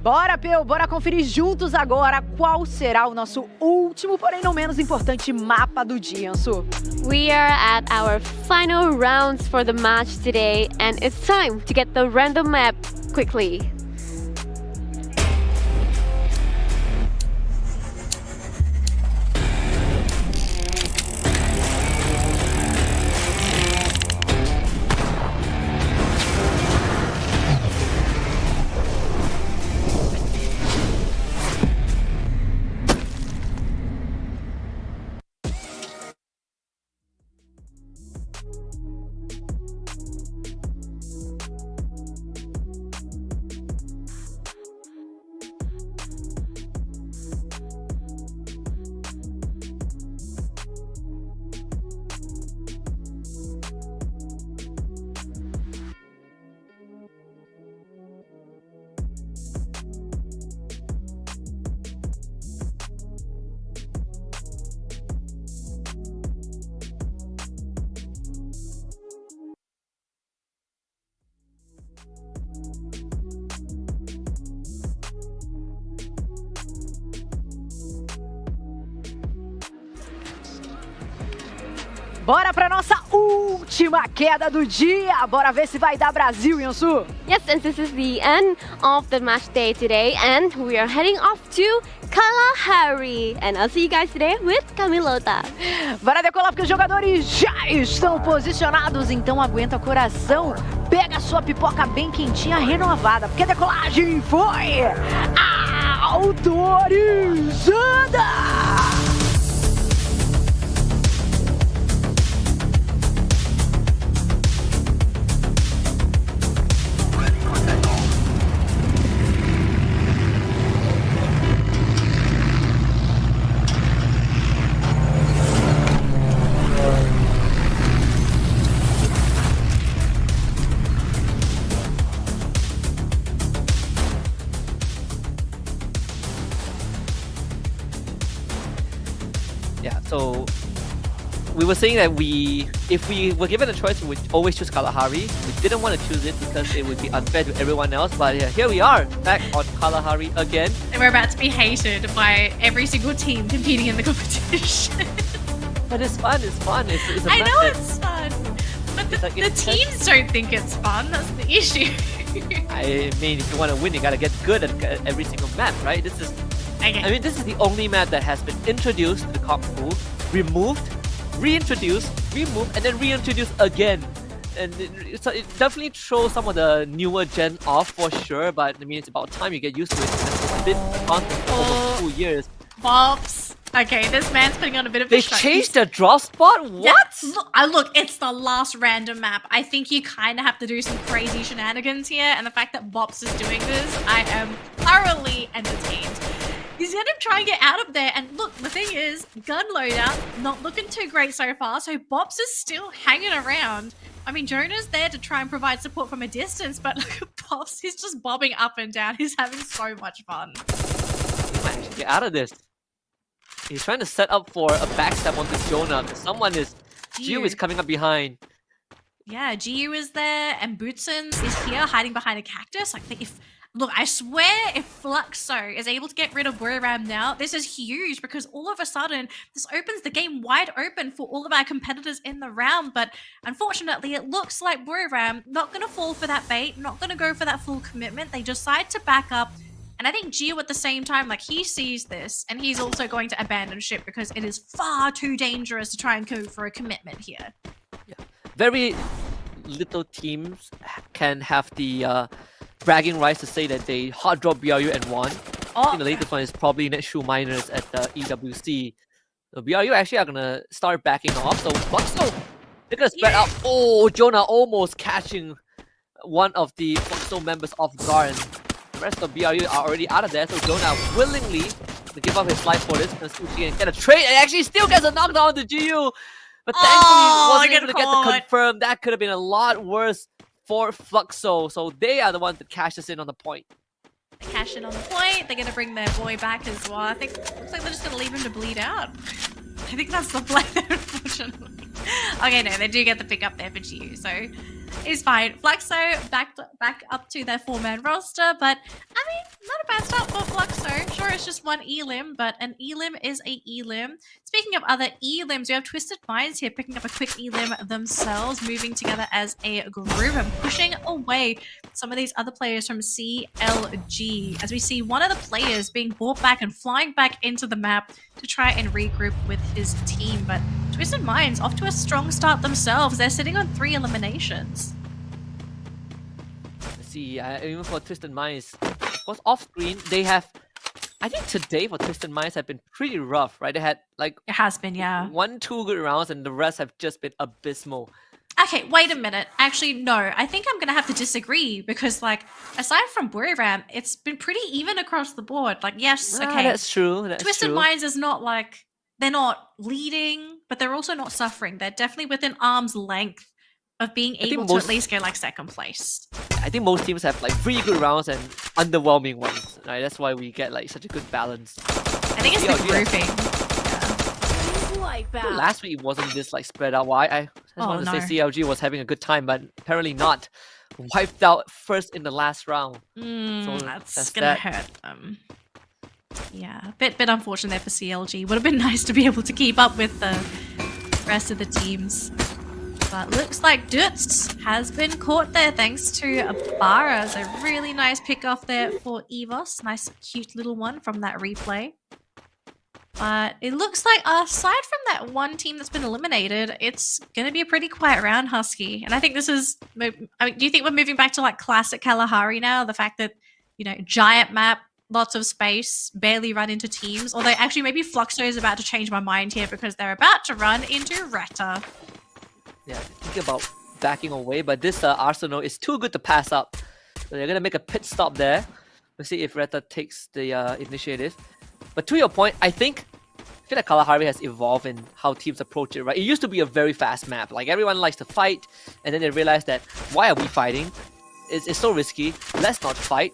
Bora, Peu, bora conferir juntos agora qual será o nosso último, porém não menos importante, mapa do dia, Ansu. We are at our final rounds for the match today, and it's time to get the random map quickly. Bora pra nossa última queda do dia. Bora ver se vai dar Brasil, Yonsu. Yes, and this is the end of the match day today, and we are heading off to Kalahari. And I'll see you guys today with Camilota. Bora decolar porque os jogadores já estão posicionados, então aguenta coração. Pega a sua pipoca bem quentinha, renovada, porque a decolagem foi autorizada! Yeah, so we were saying that if we were given a choice, we would always choose Kalahari. We didn't want to choose it because it would be unfair to everyone else, but yeah, here we are, back on Kalahari again. And we're about to be hated by every single team competing in the competition. But it's fun, it's fun. It's a I map know that- it's fun, but the like it's- teams don't think it's fun, that's the issue. I mean, if you want to win, you gotta get good at every single map, right? This is, Okay. I mean, this is the only map that has been introduced to the comp pool, removed, reintroduced, removed, and then reintroduced again. And it definitely throws some of the newer gen off for sure, but I mean, it's about time you get used to it. It's been constant for almost 2 years. Bops. Okay, this man's putting on a bit of They a show. changed the drop spot? Yeah, What? look, it's the last random map. I think you kind of have to do some crazy shenanigans here, and the fact that Bops is doing this, I am thoroughly entertained. He's gonna try and get out of there, and look, the thing is, gun loadout, not looking too great so far, so Bops is still hanging around. I mean, Jonah's there to try and provide support from a distance, but look at Bops, he's just bobbing up and down. He's having so much fun. He might actually get out of this. He's trying to set up for a backstab onto Jonah, because someone is... Gio is coming up behind. Yeah, Giyu is there, and Bootson is here hiding behind a cactus. Like, if look, I swear if Fluxo is able to get rid of Buriram now, this is huge because all of a sudden this opens the game wide open for all of our competitors in the round. But unfortunately, it looks like Buriram not going to fall for that bait, not going to go for that full commitment. They decide to back up. And I think Gio at the same time, like, he sees this and he's also going to abandon ship because it is far too dangerous to try and go for a commitment here. Very little teams can have the bragging rights to say that they hard drop BRU and won. I think the latest one is probably Nexterra Miners at the EWC. So BRU actually are gonna start backing off. So Fluxo, they're gonna spread out. Oh, Jonah almost catching one of the Fluxo members off guard. And the rest of BRU are already out of there. So Jonah willingly to give up his life for this. Gonna Sushi and get a trade, and actually still gets a knockdown to GU. But thankfully wasn't able to get the confirm. That could have been a lot worse for Fluxo. So they are the ones that cash us in on the point. They cash in on the point. They're going to bring their boy back as well. I think looks like they're just going to leave him to bleed out. I think that's the plan, unfortunately. Okay, no, they do get the pick up there for GU. So it's fine. Fluxo back up to their 4-man roster, but I mean, not a bad start for Fluxo. Sure, it's just one elim, but an elim is a elim. Speaking of other elims, we have Twisted Minds here picking up a quick elim themselves, moving together as a group and pushing away some of these other players from CLG. As we see one of the players being brought back and flying back into the map to try and regroup with his team, but Twisted Minds off to a strong start themselves. They're sitting on 3 eliminations. Let's see, even for Twisted Minds, of course, off screen, they have. I think today for Twisted Minds have been pretty rough, right? They had like. It has been, yeah. 1-2 good rounds, and the rest have just been abysmal. Okay, wait a minute. Actually, no. I think I'm going to have to disagree because, like, aside from Buriram, it's been pretty even across the board. Like, yes, okay. That's true. That's Twisted true. Minds is not like, they're not leading, but they're also not suffering. They're definitely within arm's length of being able to at least get, like, second place. I think most teams have, like, really good rounds and underwhelming ones, right? That's why we get, like, such a good balance. I think it's the grouping. Last week it wasn't this like spread out. Why I just wanted to say CLG was having a good time, but apparently not. Wiped out first in the last round. So That's gonna hurt them. Yeah, bit unfortunate there for CLG. Would have been nice to be able to keep up with the rest of the teams. But looks like Dutz has been caught there thanks to Abara. So really nice pick off there for Evos. Nice cute little one from that replay. But it looks like aside from that one team that's been eliminated, it's going to be a pretty quiet round, Husky. And I think this is... I mean, do you think we're moving back to like classic Kalahari now? The fact that, you know, giant map, lots of space, barely run into teams. Although actually maybe Fluxo is about to change my mind here because they're about to run into Retta. Yeah, thinking about backing away, but this Arsenal is too good to pass up. So they're going to make a pit stop there. Let's see if Retta takes the initiative. But to your point, I feel like Kalahari has evolved in how teams approach it, right? It used to be a very fast map. Like, everyone likes to fight, and then they realize that, why are we fighting? It's so risky. Let's not fight.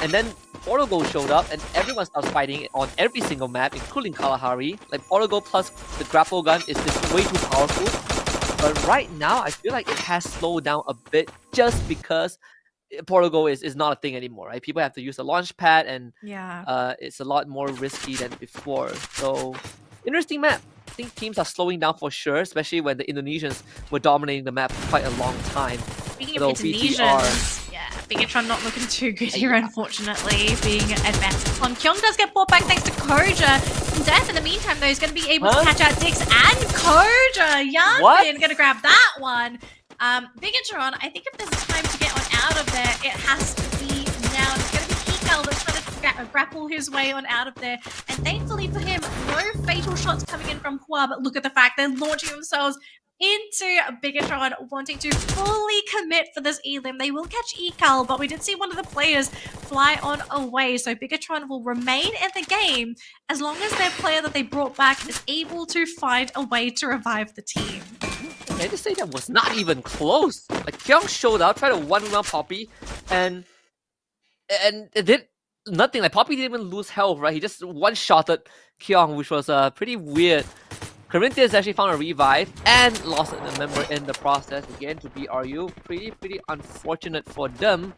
And then Portugal showed up, and everyone starts fighting on every single map, including Kalahari. Like, Portugal plus the grapple gun is just way too powerful. But right now, I feel like it has slowed down a bit just because Portugal is not a thing anymore, right? People have to use a launch pad, and it's a lot more risky than before. So, interesting map. I think teams are slowing down for sure, especially when the Indonesians were dominating the map for quite a long time. Speaking of Indonesians, Bigatron not looking too good here, unfortunately, being advanced. Kyung does get brought back thanks to Koja. Death, in the meantime, though, is going to be able to catch out Dix and Koja. Yanbin going to grab that one. Bigatron, I think if there's a time to get on out of there, it has to be now. It's going to be Hikal that's trying to grapple his way on out of there. And thankfully for him, no fatal shots coming in from Hua, but look at the fact they're launching themselves into Bigatron, wanting to fully commit for this elim. They will catch Ekal, but we did see one of the players fly on away, so Bigatron will remain in the game as long as their player that they brought back is able to find a way to revive the team. Can I just say that was not even close? Like, Kyung showed out, tried to one-round Poppy, and it did nothing. Like, Poppy didn't even lose health, right? He just one-shotted Kyung, which was pretty weird. Corinthians actually found a revive and lost a member in the process again to BRU. Pretty unfortunate for them.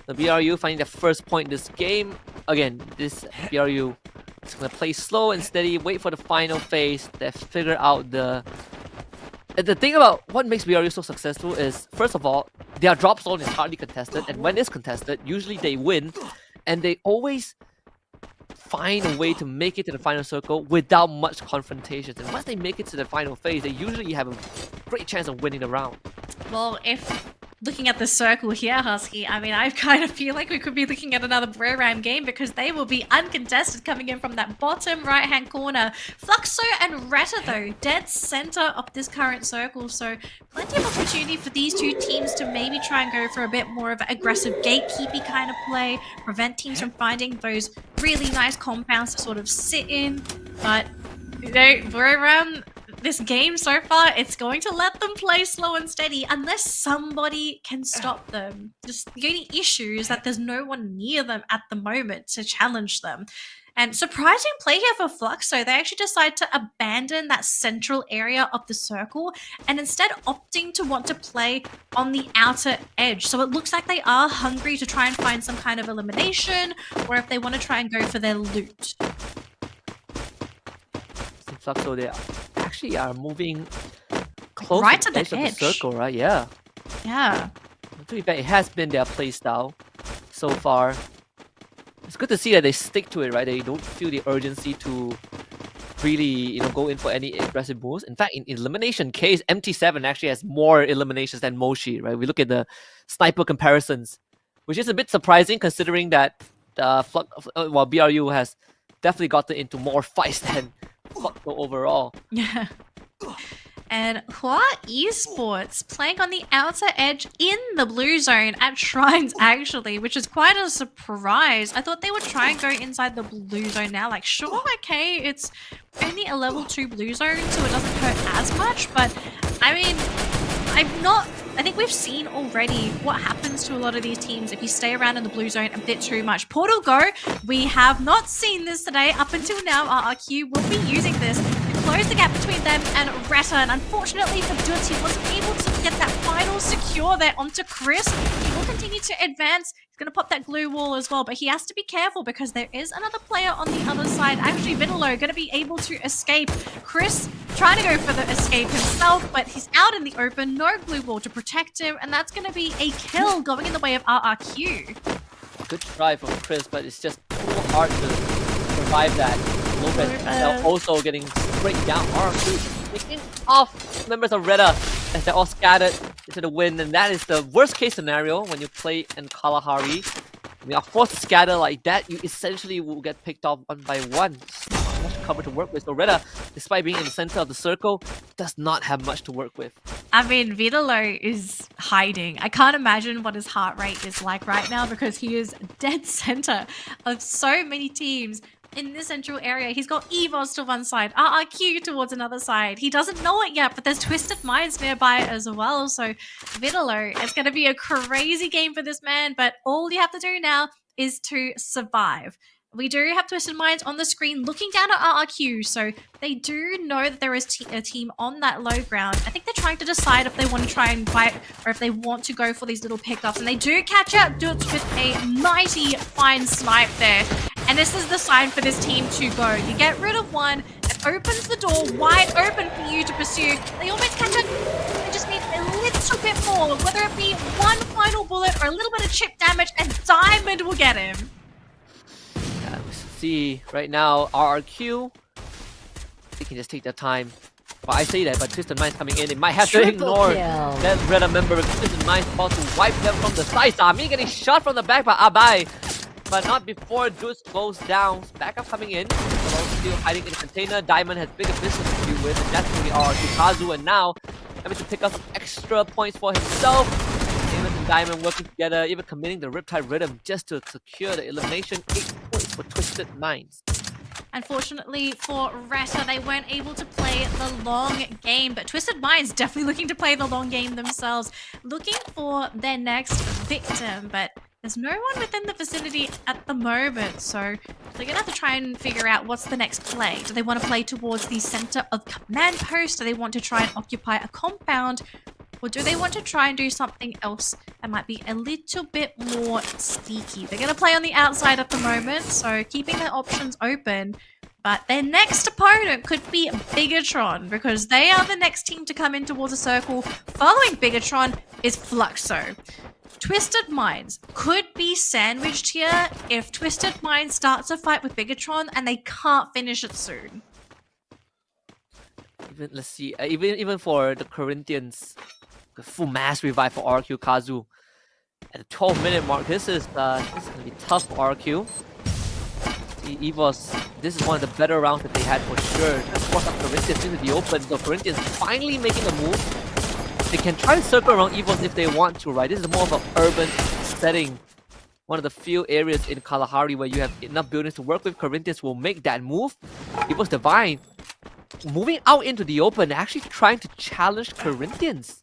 The BRU finding their first point in this game. Again, this BRU is going to play slow and steady, wait for the final phase. They figure out the thing about what makes BRU so successful is, first of all, their drop zone is hardly contested, and when it's contested, usually they win, and they always find a way to make it to the final circle without much confrontations. And once they make it to the final phase, they usually have a great chance of winning the round. Well, if looking at the circle here, Husky, I mean, I kind of feel like we could be looking at another Bro-Ram game because they will be uncontested coming in from that bottom right-hand corner. Fluxo and Retta, though, dead center of this current circle, so plenty of opportunity for these two teams to maybe try and go for a bit more of an aggressive gatekeepy kind of play, prevent teams from finding those really nice compounds to sort of sit in. But, you know, Bro-Ram, this game so far, it's going to let them play slow and steady unless somebody can stop them. Just the only issue is that there's no one near them at the moment to challenge them. And surprising play here for Fluxo, they actually decide to abandon that central area of the circle and instead opting to want to play on the outer edge. So it looks like they are hungry to try and find some kind of elimination, or if they want to try and go for their loot. Fluxo, they actually are moving close right to the edge of the circle, right? Yeah. To be fair, it has been their playstyle so far. It's good to see that they stick to it, right? They don't feel the urgency to really, go in for any aggressive moves. In fact, in elimination case, MT7 actually has more eliminations than Moshi, right? We look at the sniper comparisons, which is a bit surprising considering that BRU has definitely gotten into more fights than Fluxo overall. Yeah. And Hua Esports playing on the outer edge in the blue zone at Shrines, actually, which is quite a surprise. I thought they would try and go inside the blue zone now. Like, sure, okay, it's only a level 2 blue zone, so it doesn't hurt as much. But, I mean, I think we've seen already what happens to a lot of these teams if you stay around in the blue zone a bit too much. Portal Go, we have not seen this today. Up until now, RRQ will be using this to close the gap between them and Retta, and unfortunately for Dutz, he wasn't able to get that final secure there onto Chris. He will continue to advance. He's going to pop that glue wall as well, but he has to be careful because there is another player on the other side. Actually, Vitalo going to be able to escape. Chris trying to go for the escape himself, but he's out in the open. No glue wall to protect him, and that's going to be a kill going in the way of RRQ. Good try from Chris, but it's just too hard to survive that. Lopez also getting straight down. RRQ picking off members of Retta as they're all scattered into the wind, and that is the worst case scenario when you play in Kalahari. When you are forced to scatter like that, you essentially will get picked off one by one. Not much cover to work with. So Retta, despite being in the center of the circle, does not have much to work with. I mean, Vitalo is hiding. I can't imagine what his heart rate is like right now because he is dead center of so many teams in the central area. He's got EVOS to one side, RRQ towards another side. He doesn't know it yet, but there's Twisted Minds nearby as well. So Vitalo, it's going to be a crazy game for this man, but all you have to do now is to survive. We do have Twisted Minds on the screen looking down at RRQ, so they do know that there is a team on that low ground. I think they're trying to decide if they want to try and fight or if they want to go for these little pickups, and they do catch out Dutz with a mighty fine snipe there. And this is the sign for this team to go. You get rid of one, it opens the door wide open for you to pursue. They almost catch up. They just need a little bit more, whether it be one final bullet or a little bit of chip damage, and Diamond will get him. See right now RRQ, they can just take their time. Well, I say that, but Twisted Minds coming in, they might have to ignore that Retta member. Twisted Minds about to wipe them from the side. Sami getting shot from the back by Abai, but not before Dutz goes down. Backup coming in, still hiding in the container. Diamond has bigger business to do with, and that's going to be RRQ Kazu, and now having to pick up some extra points for himself. Amos and Diamond working together, even committing the Riptide Rhythm just to secure the elimination. 8 points for Twisted Minds. Unfortunately for Retta, they weren't able to play the long game, but Twisted Minds definitely looking to play the long game themselves, looking for their next victim, but there's no one within the vicinity at the moment, so they're gonna have to try and figure out what's the next play. Do they want to play towards the center of command post? Do they want to try and occupy a compound? Or do they want to try and do something else that might be a little bit more sneaky? They're going to play on the outside at the moment, so keeping their options open. But their next opponent could be Bigatron, because they are the next team to come in towards a circle. Following Bigatron is Fluxo. Twisted Minds could be sandwiched here if Twisted Minds starts a fight with Bigatron and they can't finish it soon. Let's see, even for the Corinthians, the full mass revive for RQ Kazu at the 12-minute mark. This is gonna be tough for RQ. The EVOS, this is one of the better rounds that they had for sure. Just force up Corinthians into the open. So Corinthians finally making a move. They can try to circle around EVOS if they want to, right? This is more of an urban setting. One of the few areas in Kalahari where you have enough buildings to work with. Corinthians will make that move. EVOS Divine moving out into the open, actually trying to challenge Corinthians.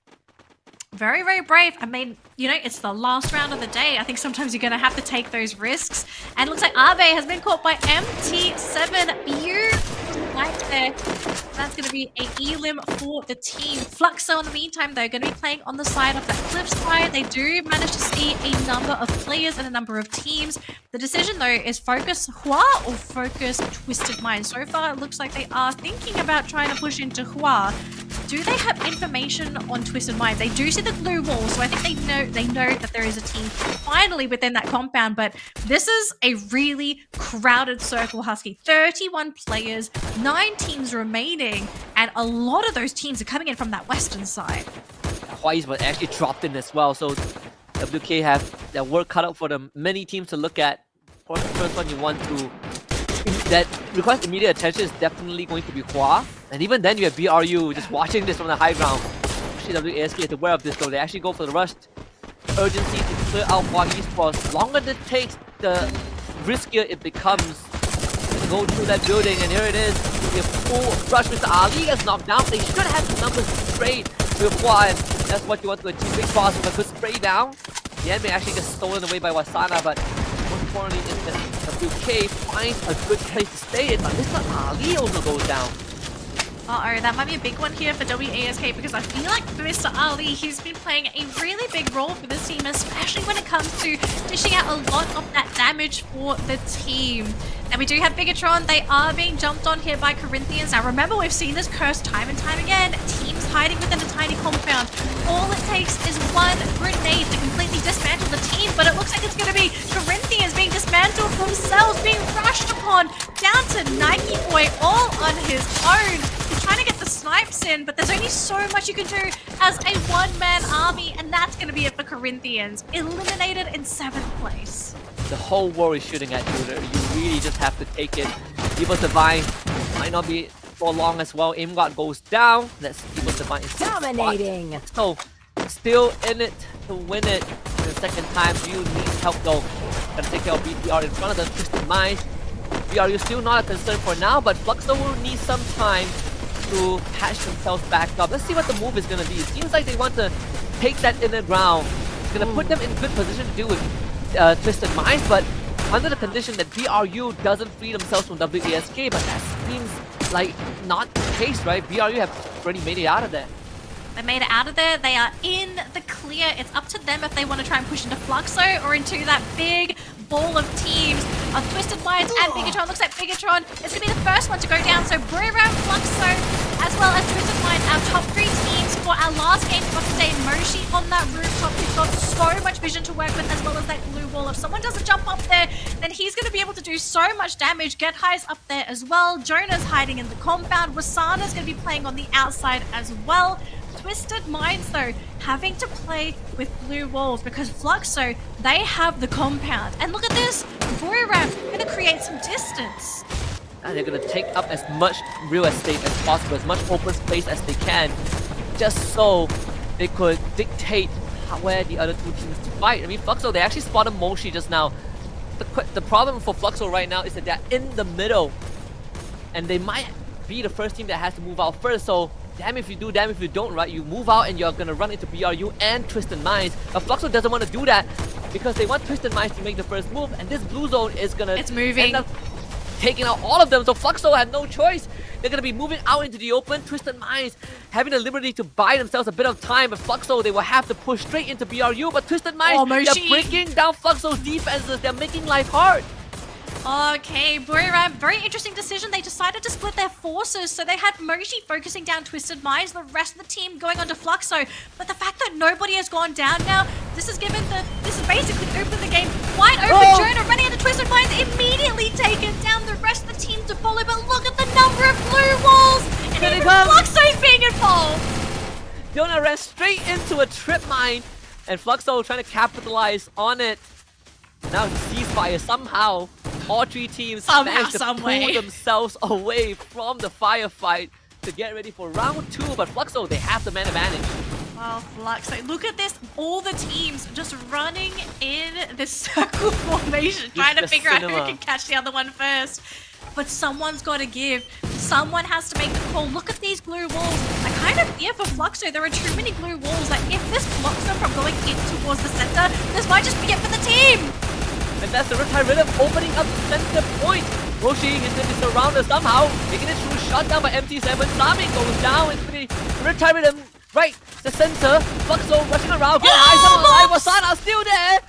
Very, very brave. I mean, you know, it's the last round of the day. I think sometimes you're going to have to take those risks. And it looks like Abe has been caught by MT7. Beautiful light there. That's going to be a elim for the team. Fluxo, in the meantime, though, going to be playing on the side of that cliff side. They do manage to see a number of players and a number of teams. The decision, though, is focus Hua or focus Twisted Minds. So far, it looks like they are thinking about trying to push into Hua. Do they have information on Twisted Minds? They do see the glue wall, so I think they know that there is a team finally within that compound, but this is a really crowded circle, Husky. 31 players, 9 teams remaining, and a lot of those teams are coming in from that western side. Hawaii's was actually dropped in as well, so WK have their work cut out for them. Many teams to look at. Of course, the first one you want to that requires immediate attention is definitely going to be Hua. And even then you have BRU just watching this from the high ground. Actually, WASK is aware of this though. They actually go for the rush. Urgency to clear out Hua Esports. Longer it takes, the riskier it becomes to go through that building. And here it is. The full rush. Mr. Ali gets knocked down. They should have the numbers straight with Hua, and that's what you want to achieve. Big cross with a good spray down. The enemy actually gets stolen away by Wasana, but most importantly is that WK finds a good place to stay in, but Mr. Ali also goes down. Uh-oh, that might be a big one here for WASK because I feel like Mr. Ali, he's been playing a really big role for this team, especially when it comes to dishing out a lot of that damage for the team. And we do have Bigatron. They are being jumped on here by Corinthians. Now remember, we've seen this curse time and time again. Teams hiding within a tiny compound. All it takes is one grenade to completely dismantle the team, but it looks like it's going to be Corinthians being dismantled themselves, being rushed upon, down to Nike Boy all on his own. He's trying to get the snipes in, but there's only so much you can do as a one-man army, and that's going to be it for Corinthians. Eliminated in 7th place. The whole world is shooting at you. You really just have to take it. Evil's Divine might not be for long as well. Aim guard goes down. That's Evil's Divine is dominating. So still in it to win it. The second time, you need help though. Gotta take care of BTR in front of them. Twisted Minds. BRU still not a concern for now, but Fluxo will need some time to patch themselves back up. Let's see what the move is gonna be. It seems like they want to take that inner ground. It's gonna put them in good position to deal with Twisted Minds, but under the condition that BRU doesn't free themselves from WASK, but that seems like not the case, right? BRU have already made it out of there. They made it out of there. They are in the clear. It's up to them if they want to try and push into Fluxo or into that big ball of teams of Twisted Minds and Bigatron. Looks like Bigatron is going to be the first one to go down. So Buriram, Fluxo, as well as Twisted Minds, our top 3 teams for our last game of the day. Moshi on that rooftop. He's got so much vision to work with, as well as that blue wall. If someone doesn't jump up there, then he's going to be able to do so much damage. Get High's up there as well. Jonah's hiding in the compound. Wasana's going to be playing on the outside as well. Twisted Minds, though, having to play with blue walls because Fluxo, they have the compound. And look at this, Buriram going to create some distance. And they're going to take up as much real estate as possible, as much open space as they can, just so they could dictate where the other 2 teams fight. I mean, Fluxo, they actually spotted Moshi just now. The problem for Fluxo right now is that they're in the middle, and they might be the first team that has to move out first, so damn if you do, damn if you don't, right? You move out and you're gonna run into BRU and Twisted Minds. But Fluxo doesn't want to do that because they want Twisted Minds to make the first move, and this blue zone is gonna end up taking out all of them. So Fluxo had no choice. They're gonna be moving out into the open. Twisted Minds having the liberty to buy themselves a bit of time, but Fluxo, they will have to push straight into BRU. But Twisted Minds, they're breaking down Fluxo's defenses. They're making life hard. Okay, Buriram, very interesting decision. They decided to split their forces, so they had Moshi focusing down Twisted Minds, the rest of the team going onto Fluxo. But the fact that nobody has gone down now, this is basically opened the game wide open. Jonah running into Twisted Minds, immediately taken down. The rest of the team to follow, but look at the number of blue walls, and even Fluxo's being involved. Jonah ran straight into a trip mine, and Fluxo trying to capitalize on it. Now it's a ceasefire somehow. All 3 teams managed to pull themselves away from the firefight to get ready for round 2, but Fluxo, they have the man advantage. Well, Fluxo, look at this. All the teams just running in this circle formation, trying to figure out who can catch the other one first. But someone's got to give. Someone has to make the call. Look at these blue walls. I kind of fear for Fluxo. There are too many blue walls that if this blocks them from going in towards the center, this might just be it for the team. And that's the Riptide Rhythm opening up the center point. Roshi is going to be surrounded somehow, making it through, shot down by MT7. Sami goes down into the Riptide Rhythm, right, the center. Fluxo rushing around, get alive, Wasana still there.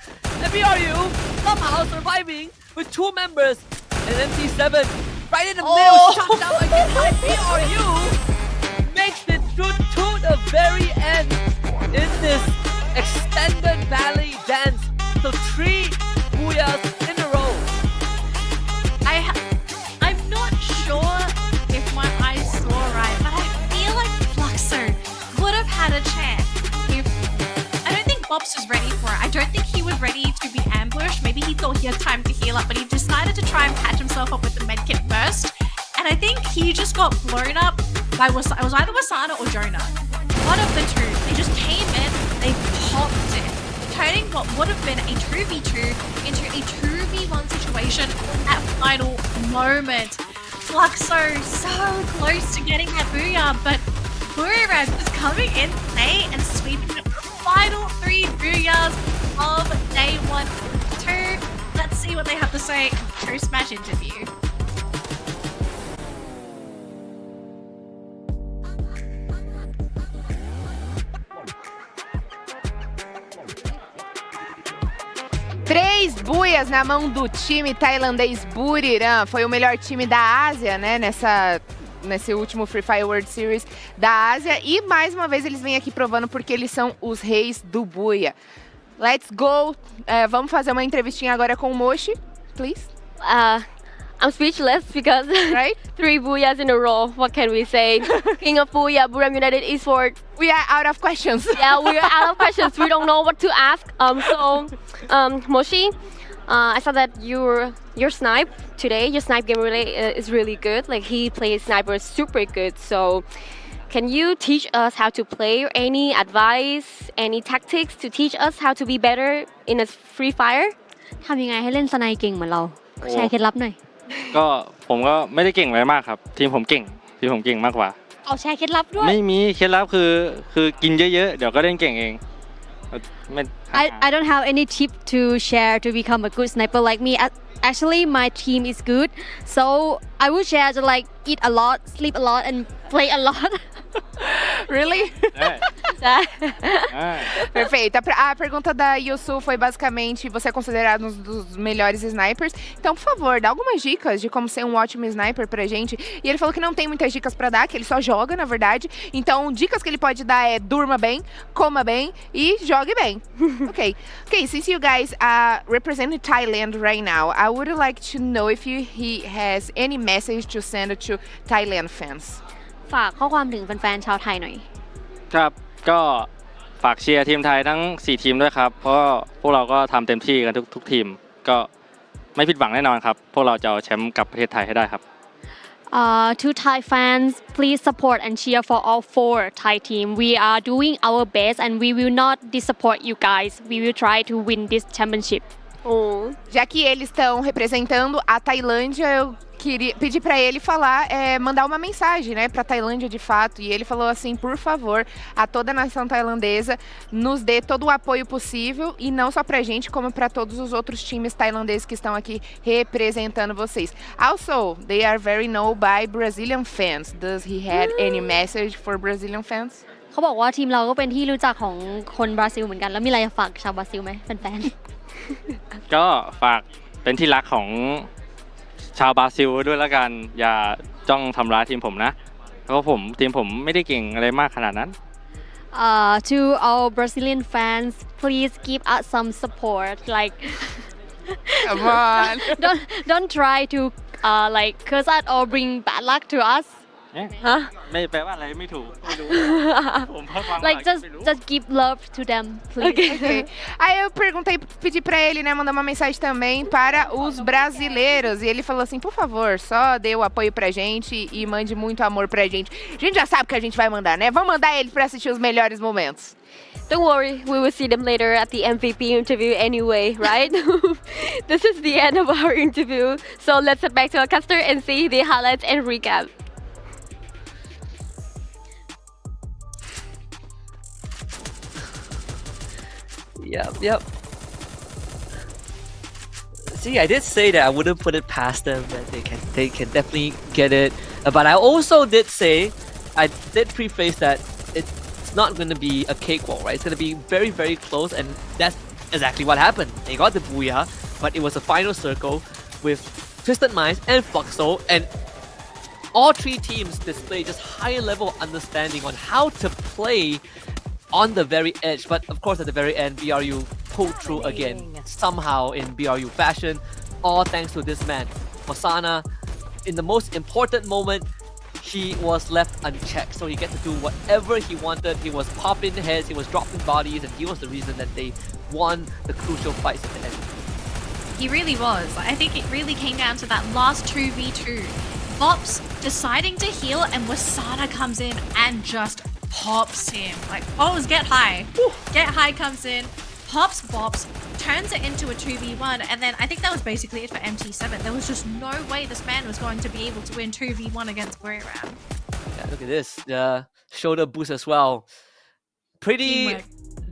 And BRU somehow surviving with 2 members. And MT7 right in the middle, shot down again by BRU. Makes it through to the very end in this extended valley dance. So 3 Booyahs in a row. I'm not sure if my eyes saw right, but I feel like Fluxo would have had a chance if... I don't think Bobs was ready for it. I don't think he was ready to be ambushed. Maybe he thought he had time to heal up, but he decided to try and patch himself up with the medkit first. And I think he just got blown up by it was either Wasana or Jonah. One of the 2. They just came in, they popped it, turning what would have been a 2v2 into a 2v1 situation at final moment. Fluxo so close to getting that booyah, but Buriram is coming in today and sweeping the final 3 booyahs of day 1. 2. Let's see what they have to say post-match interview. buias na mão do time tailandês Buriram. Foi o melhor time da Ásia, né, nesse último Free Fire World Series da Ásia. E mais uma vez eles vêm aqui provando porque eles são os reis do buia. Let's go! Vamos fazer uma entrevistinha agora com o Moshi, please. I'm speechless because 3 booyahs in a row. What can we say? King of Booyah, Buriram United Esports. We are out of questions. Yeah, we are out of questions. We don't know what to ask. Moshi, I saw that your snipe today, your snipe game really is really good. Like he plays sniper super good. So can you teach us how to play? Any advice, any tactics to teach us how to be better in a Free Fire? ทำยังไงให้เล่นสไนเก่งเหมือนเราแชร์เคล็ดลับหน่อย ก็ผมก็ไม่ได้เก่งอะไรมากครับทีมผมเก่งมากกว่า เอาแชร์เคล็ดลับด้วย ไม่มีเคล็ดลับคือกินเยอะๆเดี๋ยวก็เล่นเก่งเอง I don't have any tip to share to become a good sniper like me. Actually, my team is good, so I would share to like eat a lot, sleep a lot, and play a lot. Really? Perfeito. A pergunta da Yusu foi basicamente, você é considerado um dos melhores snipers, então, por favor, dá algumas dicas de como ser um ótimo sniper pra gente. E ele falou que não tem muitas dicas pra dar, que ele só joga, na verdade. Então, dicas que ele pode dar é durma bem, coma bem e jogue bem. Okay, since you guys represent Thailand right now, I would like to know if he has any message to send to Thailand fans. ฝากข้อความถึงแฟนๆชาวไทยหน่อย ครับก็ฝากเชียร์ทีมไทยทั้ง4ทีมด้วยครับเพราะพวกเราก็ทำเต็มที่กันทุกทีมก็ไม่ผิดหวังแน่นอนครับพวกเราจะเอาแชมป์กลับประเทศไทยให้ได้ครับ To Thai fans, please support and cheer for all 4 Thai team. We are doing our best and we will not disappoint you guys. We will try to win this championship. Já que eles estão representando a Tailândia, eu queria pedir para ele falar, mandar uma mensagem, né, para a Tailândia de fato. E ele falou assim, por favor, a toda a nação tailandesa, nos dê todo o apoio possível e não só pra gente, como para todos os outros times tailandeses que estão aqui representando vocês. Also, they are very known by Brazilian fans. Does he have any message for Brazilian fans? เขาบอกว่าทีมเราก็เป็นที่รู้จักของคนบราซิลเหมือนกันแล้วมีอะไรจะฝากชาวบราซิลไหมแฟนๆ ก็ฝากเป็นที่รักของชาวบราซิลด้วยละกันอย่าจ้องทำร้ายทีมผมนะเพราะทีมผมไม่ได้เก่งอะไรมากขนาดนั้น To our Brazilian fans, please give us some support. Like, come on, don't try to like curse us or bring bad luck to us. ไม่แปลว่าอะไรไม่ถูกไม่รู้ Like just give love to them, please. Okay. Aí eu pedi pra ele, né, mandar uma mensagem também para os brasileiros. E ele falou assim, por favor, só dê o apoio pra gente e mande muito amor pra gente. A gente já sabe que a gente vai mandar, né? Vamos mandar ele pra assistir os melhores momentos. Don't worry, we will see them later at the MVP interview anyway, right? This is the end of our interview. So let's head back to our caster and see the highlights and recap. Yep. See, I did say that I wouldn't put it past them, that they can definitely get it. But I also did say, I did preface that it's not going to be a cakewalk, right? It's going to be very, very close, and that's exactly what happened. They got the booyah, but it was a final circle with Twisted Minds and Fluxo, and all 3 teams displayed just higher level understanding on how to play on the very edge. But of course, at the very end, BRU pulled through again, somehow in BRU fashion, all thanks to this man, Hosanna. In the most important moment, he was left unchecked, so he get to do whatever he wanted. He was popping heads, he was dropping bodies, and he was the reason that they won the crucial fights at the end. He really was. I think it really came down to that last 2v2. Bops deciding to heal, and Wasana comes in and just pops him. Like, get high. Get high comes in, pops Bops, turns it into a 2v1, and then I think that was basically it for MT7. There was just no way this man was going to be able to win 2v1 against Buriram. Yeah, look at this. The shoulder boost as well. Pretty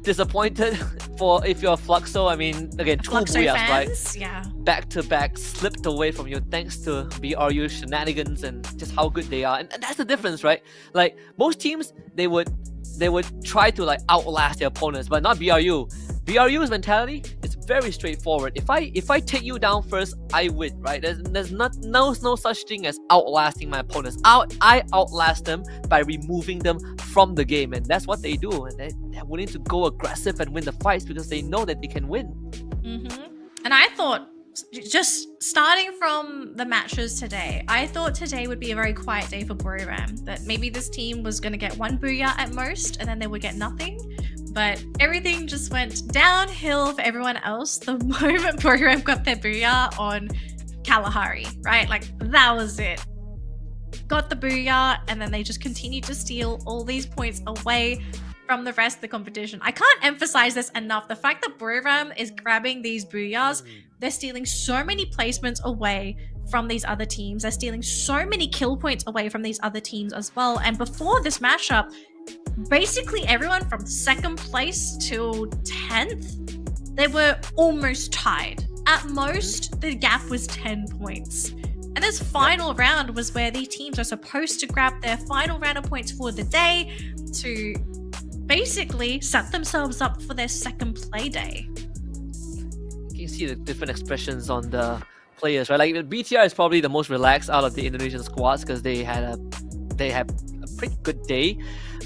disappointed for if you're Fluxo. I mean, again, 2 booyahs, right? Yeah. Back to back, slipped away from you thanks to BRU shenanigans and just how good they are. And that's the difference, right? Like, most teams, they would try to like outlast their opponents, but not BRU. BRU's mentality is very straightforward. If I take you down first, I win, right? There's no such thing as outlasting my opponents. I outlast them by removing them from the game, and that's what they do. And they're willing to go aggressive and win the fights because they know that they can win. And I thought, just starting from the matches today, I thought today would be a very quiet day for Buriram. That maybe this team was going to get one booyah at most, and then they would get nothing. But everything just went downhill for everyone else the moment Buriram got their booyah on Kalahari, right? Like, that was it. Got the booyah, and then they just continued to steal all these points away from the rest of the competition. I can't emphasize this enough. The fact that Buriram is grabbing these booyahs, they're stealing so many placements away from these other teams. They're stealing so many kill points away from these other teams as well. And before this matchup, basically everyone from 2nd place to 10th, they were almost tied. At most, the gap was 10 points. And this final round was where these teams are supposed to grab their final round of points for the day to basically set themselves up for their 2nd play day. You can see the different expressions on the players, right? Like BTR is probably the most relaxed out of the Indonesian squads because they have a pretty good day.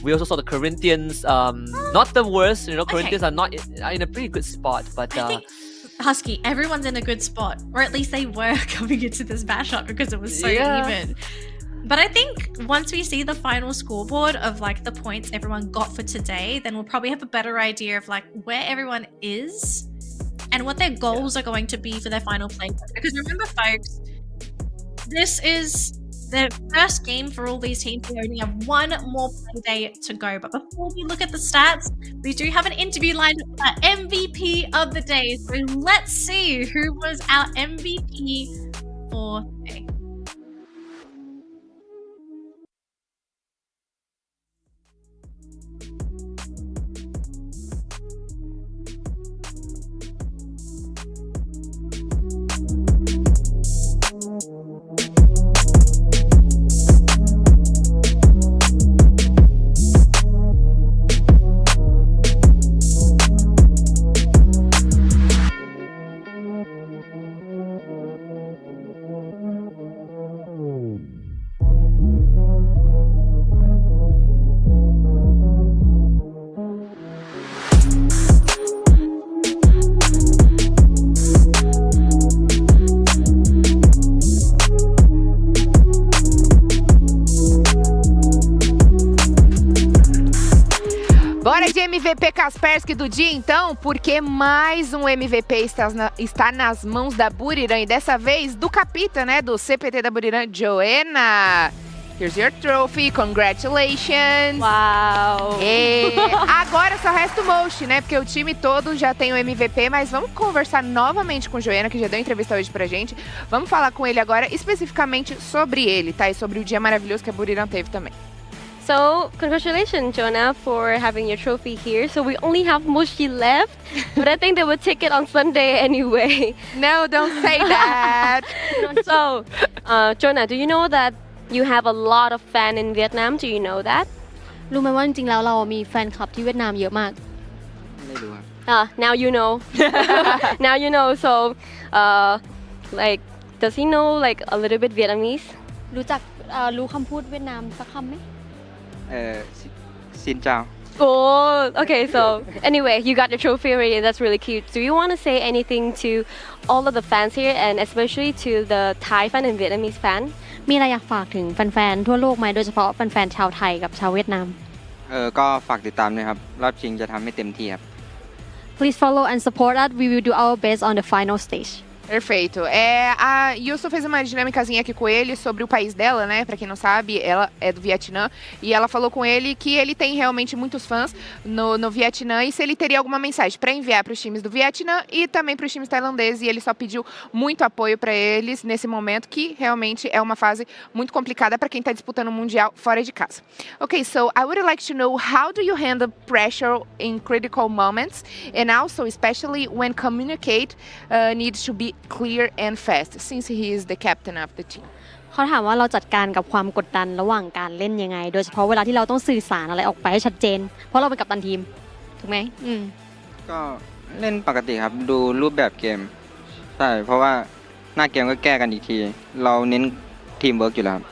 We also saw the Corinthians, not the worst. You know, Corinthians are in a pretty good spot, but I think Husky, everyone's in a good spot, or at least they were coming into this matchup because it was so even. But I think once we see the final scoreboard of like the points everyone got for today, then we'll probably have a better idea of like where everyone is and what their goals are going to be for their final play. Because remember, folks, this is the first game for all these teams. We only have one more play day to go. But before we look at the stats, we do have an interview lined up for MVP of the day. So let's see who was our MVP for today. Bora de MVP Kaspersky do dia, então, porque mais um MVP está nas mãos da Buriram e dessa vez do capita, né, do CPT da Buriram, Joanna. Here's your trophy, congratulations. Uau! E agora só resta o Moshi, né, porque o time todo já tem o MVP, mas vamos conversar novamente com o Joanna, que já deu entrevista hoje pra gente. Vamos falar com ele agora especificamente sobre ele, tá, e sobre o dia maravilhoso que a Buriram teve também. So, congratulations, Jonah, for having your trophy here. So we only have Moshi left, but I think they will take it on Sunday anyway. No, don't say that. So, Jonah, do you know that you have a lot of fans in Vietnam? Do you know that? รู้ไหมว่าจริงๆแล้วเรามีแฟนคลับที่เวียดนามเยอะมาก ไม่รู้ครับ Now you know. Now you know. So, like, does he know like a little bit Vietnamese? รู้คำพูดเวียดนามสักคำไหม Xin chào. Oh, okay. So anyway, you got your trophy already. That's really cute. Do you want to say anything to all of the fans here, and especially to the Thai fan and Vietnamese fan? มีอะไรอยากฝากถึงแฟนๆทั่วโลกไหมโดยเฉพาะแฟนๆชาวไทยกับชาวเวียดนาม ก็ฝากติดตามด้วยครับรอบชิงจะทำให้เต็มที่ครับ Please follow and support us. We will do our best on the final stage. Perfeito. A Yusu fez uma dinâmicazinha aqui com ele sobre o país dela, né? Pra quem não sabe, ela é do Vietnã. E ela falou com ele que ele tem realmente muitos fãs no Vietnã e se ele teria alguma mensagem pra enviar pros times do Vietnã e também pros times tailandeses. E ele só pediu muito apoio pra eles nesse momento, que realmente é uma fase muito complicada pra quem tá disputando o Mundial fora de casa. Okay, so I would like to know, how do you handle pressure in critical moments? And also, especially when communicate needs to be clear and fast, since he is the captain of the team. เขาถามว่าเราจัดการกับความกดดันระหว่างการเล่นยังไงโดยเฉพาะเวลาที่เราต้องสื่อสารอะไรออกไปให้ชัดเจนเพราะเราเป็นกัปตันทีมถูกไหม ก็ เล่นปกติครับดูรูปแบบเกมใช่เพราะว่าหน้าเกมก็แก้กันอีกทีเราเน้นทีมเวิร์กอยู่แล้วครับ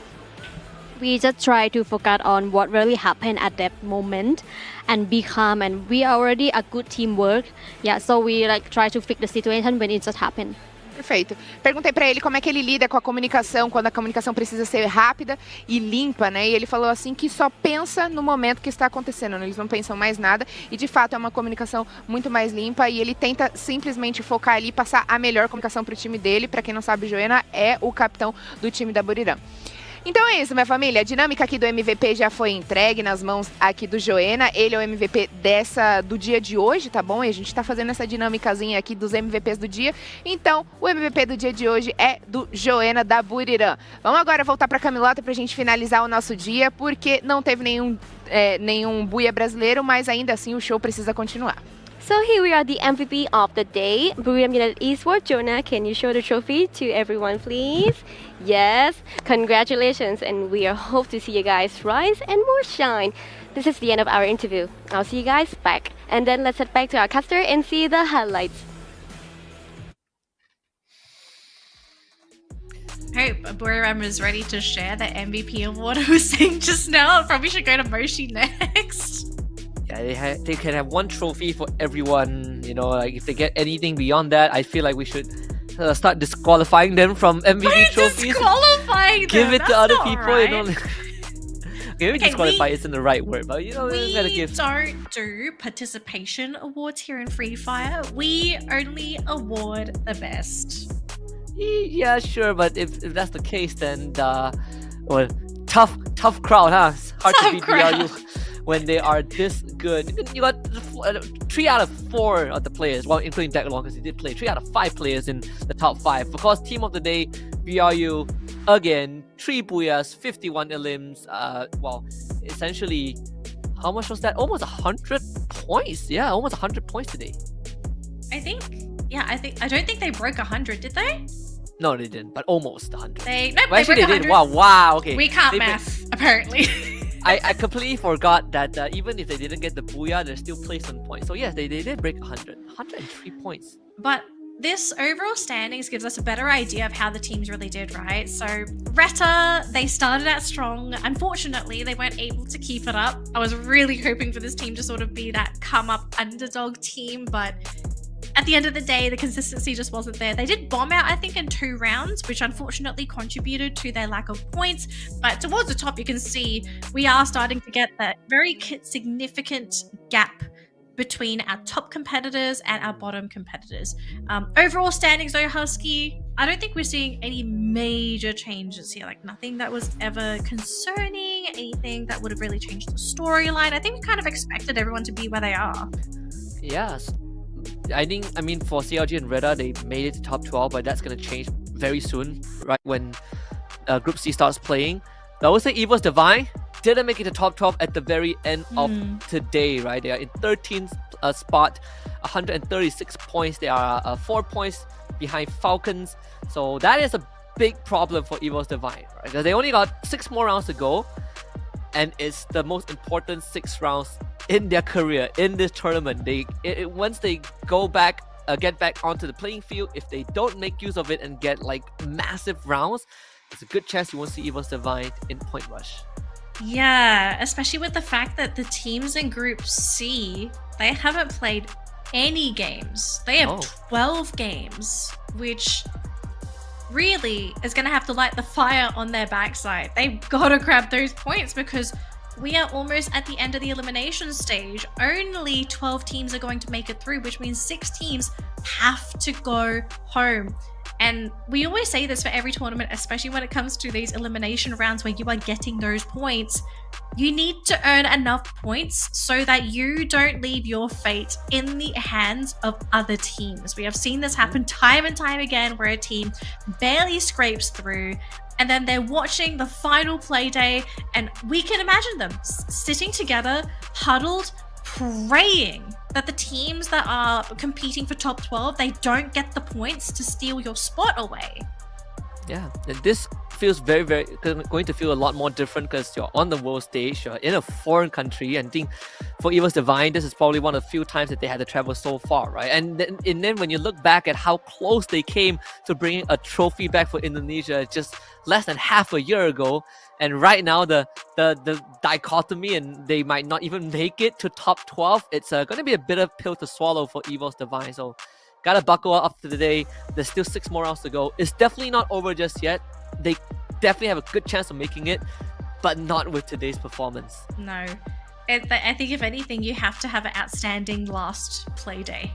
We just try to focus on what really happened at that moment and be calm, and we are already a good teamwork. Yeah, so we like try to fix the situation when it just happened. Perfeito. Perguntei pra ele como é que ele lida com a comunicação, quando a comunicação precisa ser rápida e limpa, né? E ele falou assim que só pensa no momento que está acontecendo, né? Eles não pensam mais nada e de fato é uma comunicação muito mais limpa e ele tenta simplesmente focar ali e passar a melhor comunicação pro time dele. Pra quem não sabe, o Joena é o capitão do time da Burirã. Então é isso, minha família. A dinâmica aqui do MVP já foi entregue nas mãos aqui do Joena. Ele é o MVP do dia de hoje, tá bom? E a gente tá fazendo essa dinâmicazinha aqui dos MVPs do dia. Então, o MVP do dia de hoje é do Joena da Burirã. Vamos agora voltar pra Camilota pra gente finalizar o nosso dia, porque não teve nenhum buia brasileiro, mas ainda assim o show precisa continuar. So here we are, the MVP of the day, Buriram United Esports. Jonah, can you show the trophy to everyone, please? Yes, congratulations, and we hope to see you guys rise and more shine. This is the end of our interview. I'll see you guys back, and then let's head back to our caster and see the highlights. Hope Buriram is ready to share the MVP award I was saying just now. Probably should go to Moshi next. Yeah, they can have one trophy for everyone. You know, like if they get anything beyond that, I feel like we should start disqualifying them from MVP trophies. Disqualifying them? Give it to other people. Right. You know, maybe disqualify isn't the right word, but you know, we gotta give. Don't do participation awards here in Free Fire. We only award the best. Yeah, sure, but if that's the case, then well, tough crowd, huh? It's hard to beat BRU when they are this good. You got 3 out of 4 of the players, well, including Decalon, because he did play 3 out of 5 players in the top 5. Of course, team of the day, BRU again, 3 booyahs, 51 elims. Well, essentially, how much was that? Almost 100 points. Yeah, almost 100 points today. I don't think they broke 100, did they? No, they didn't, but almost 100. Well, actually, they did. Wow, okay. We can't math, apparently. I completely forgot that even if they didn't get the booyah, they're still placed on points. So yes, they did break 100. 103 points. But this overall standings gives us a better idea of how the teams really did, right? So Retta, they started out strong. Unfortunately, they weren't able to keep it up. I was really hoping for this team to sort of be that come-up underdog team, but at the end of the day, the consistency just wasn't there. They did bomb out, I think, in 2 rounds, which unfortunately contributed to their lack of points. But towards the top, you can see we are starting to get that very significant gap between our top competitors and our bottom competitors. Overall standings though, Husky, I don't think we're seeing any major changes here. Like nothing that was ever concerning, anything that would have really changed the storyline. I think we kind of expected everyone to be where they are. Yes. I mean, for CLG and Reda, they made it to top 12, but that's going to change very soon, right? When Group C starts playing. But I would say Evil's Divine didn't make it to top 12 at the very end of today, right? They are in 13th spot, 136 points. They are 4 points behind Falcons. So that is a big problem for Evil's Divine, right? Because they only got 6 more rounds to go. And it's the most important 6 rounds in their career in this tournament. Once they go back, get back onto the playing field, if they don't make use of it and get like massive rounds, there's a good chance you won't see Evil's Divine in Point Rush. Yeah, especially with the fact that the teams in Group C, they haven't played any games. They have 12 games, which really is going to have to light the fire on their backside. They've got to grab those points because we are almost at the end of the elimination stage. Only 12 teams are going to make it through, which means 6 teams have to go home. And we always say this for every tournament, especially when it comes to these elimination rounds where you are getting those points. You need to earn enough points so that you don't leave your fate in the hands of other teams. We have seen this happen time and time again where a team barely scrapes through and then they're watching the final play day and we can imagine them sitting together, huddled, praying that the teams that are competing for top 12, they don't get the points to steal your spot away. Yeah, and this feels very going to feel a lot more different because you're on the world stage, you're in a foreign country, and I think for EVOS Divine, this is probably one of the few times that they had to travel so far, right? And then when you look back at how close they came to bringing a trophy back for Indonesia just less than half a year ago, and right now the dichotomy, and they might not even make it to top 12, it's going to be a bitter pill to swallow for EVOS Divine. So gotta buckle up after the day. There's still 6 more rounds to go. It's definitely not over just yet. They definitely have a good chance of making it, but not with today's performance. No. I think if anything, you have to have an outstanding last play day.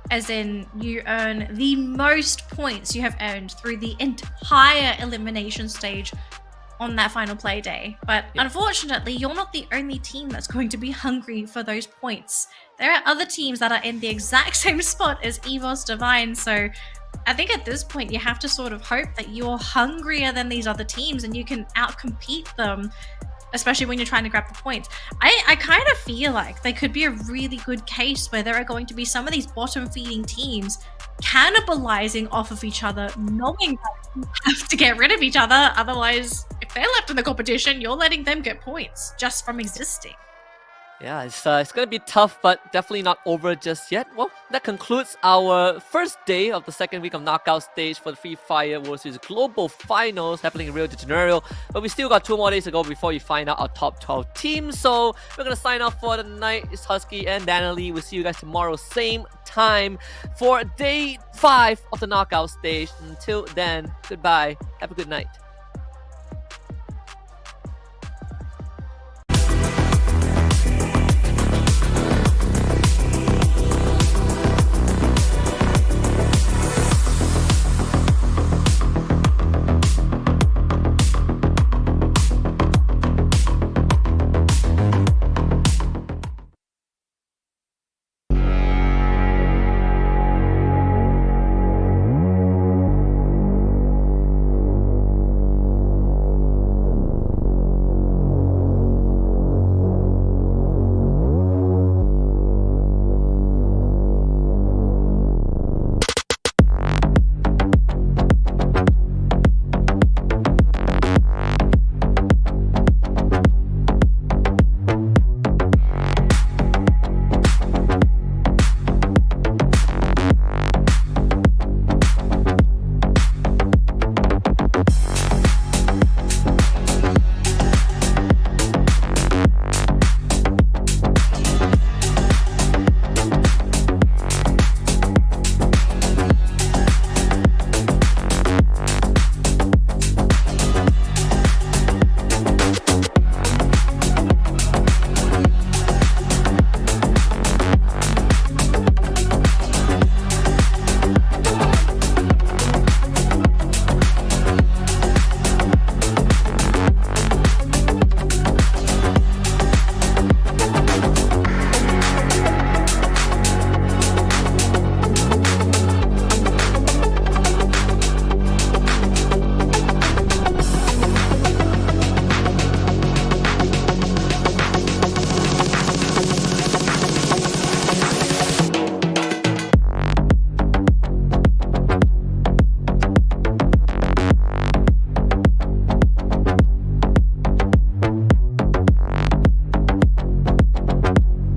As in, you earn the most points you have earned through the entire elimination stage on that final play day. But unfortunately, you're not the only team that's going to be hungry for those points. There are other teams that are in the exact same spot as EVOS Divine, so I think at this point you have to sort of hope that you're hungrier than these other teams and you can outcompete them, especially when you're trying to grab the points. I kind of feel like there could be a really good case where there are going to be some of these bottom-feeding teams cannibalizing off of each other, knowing that you have to get rid of each other. Otherwise, if they're left in the competition, you're letting them get points just from existing. Yeah, it's going to be tough, but definitely not over just yet. Well, that concludes our first day of the second week of knockout stage for the Free Fire World Series Global Finals happening in Rio de Janeiro. But we still got 2 more days to go before you find out our top 12 teams. So we're going to sign off for the night. It's Husky and Danielle. We'll see you guys tomorrow, same time, for day 5 of the knockout stage. Until then, goodbye. Have a good night.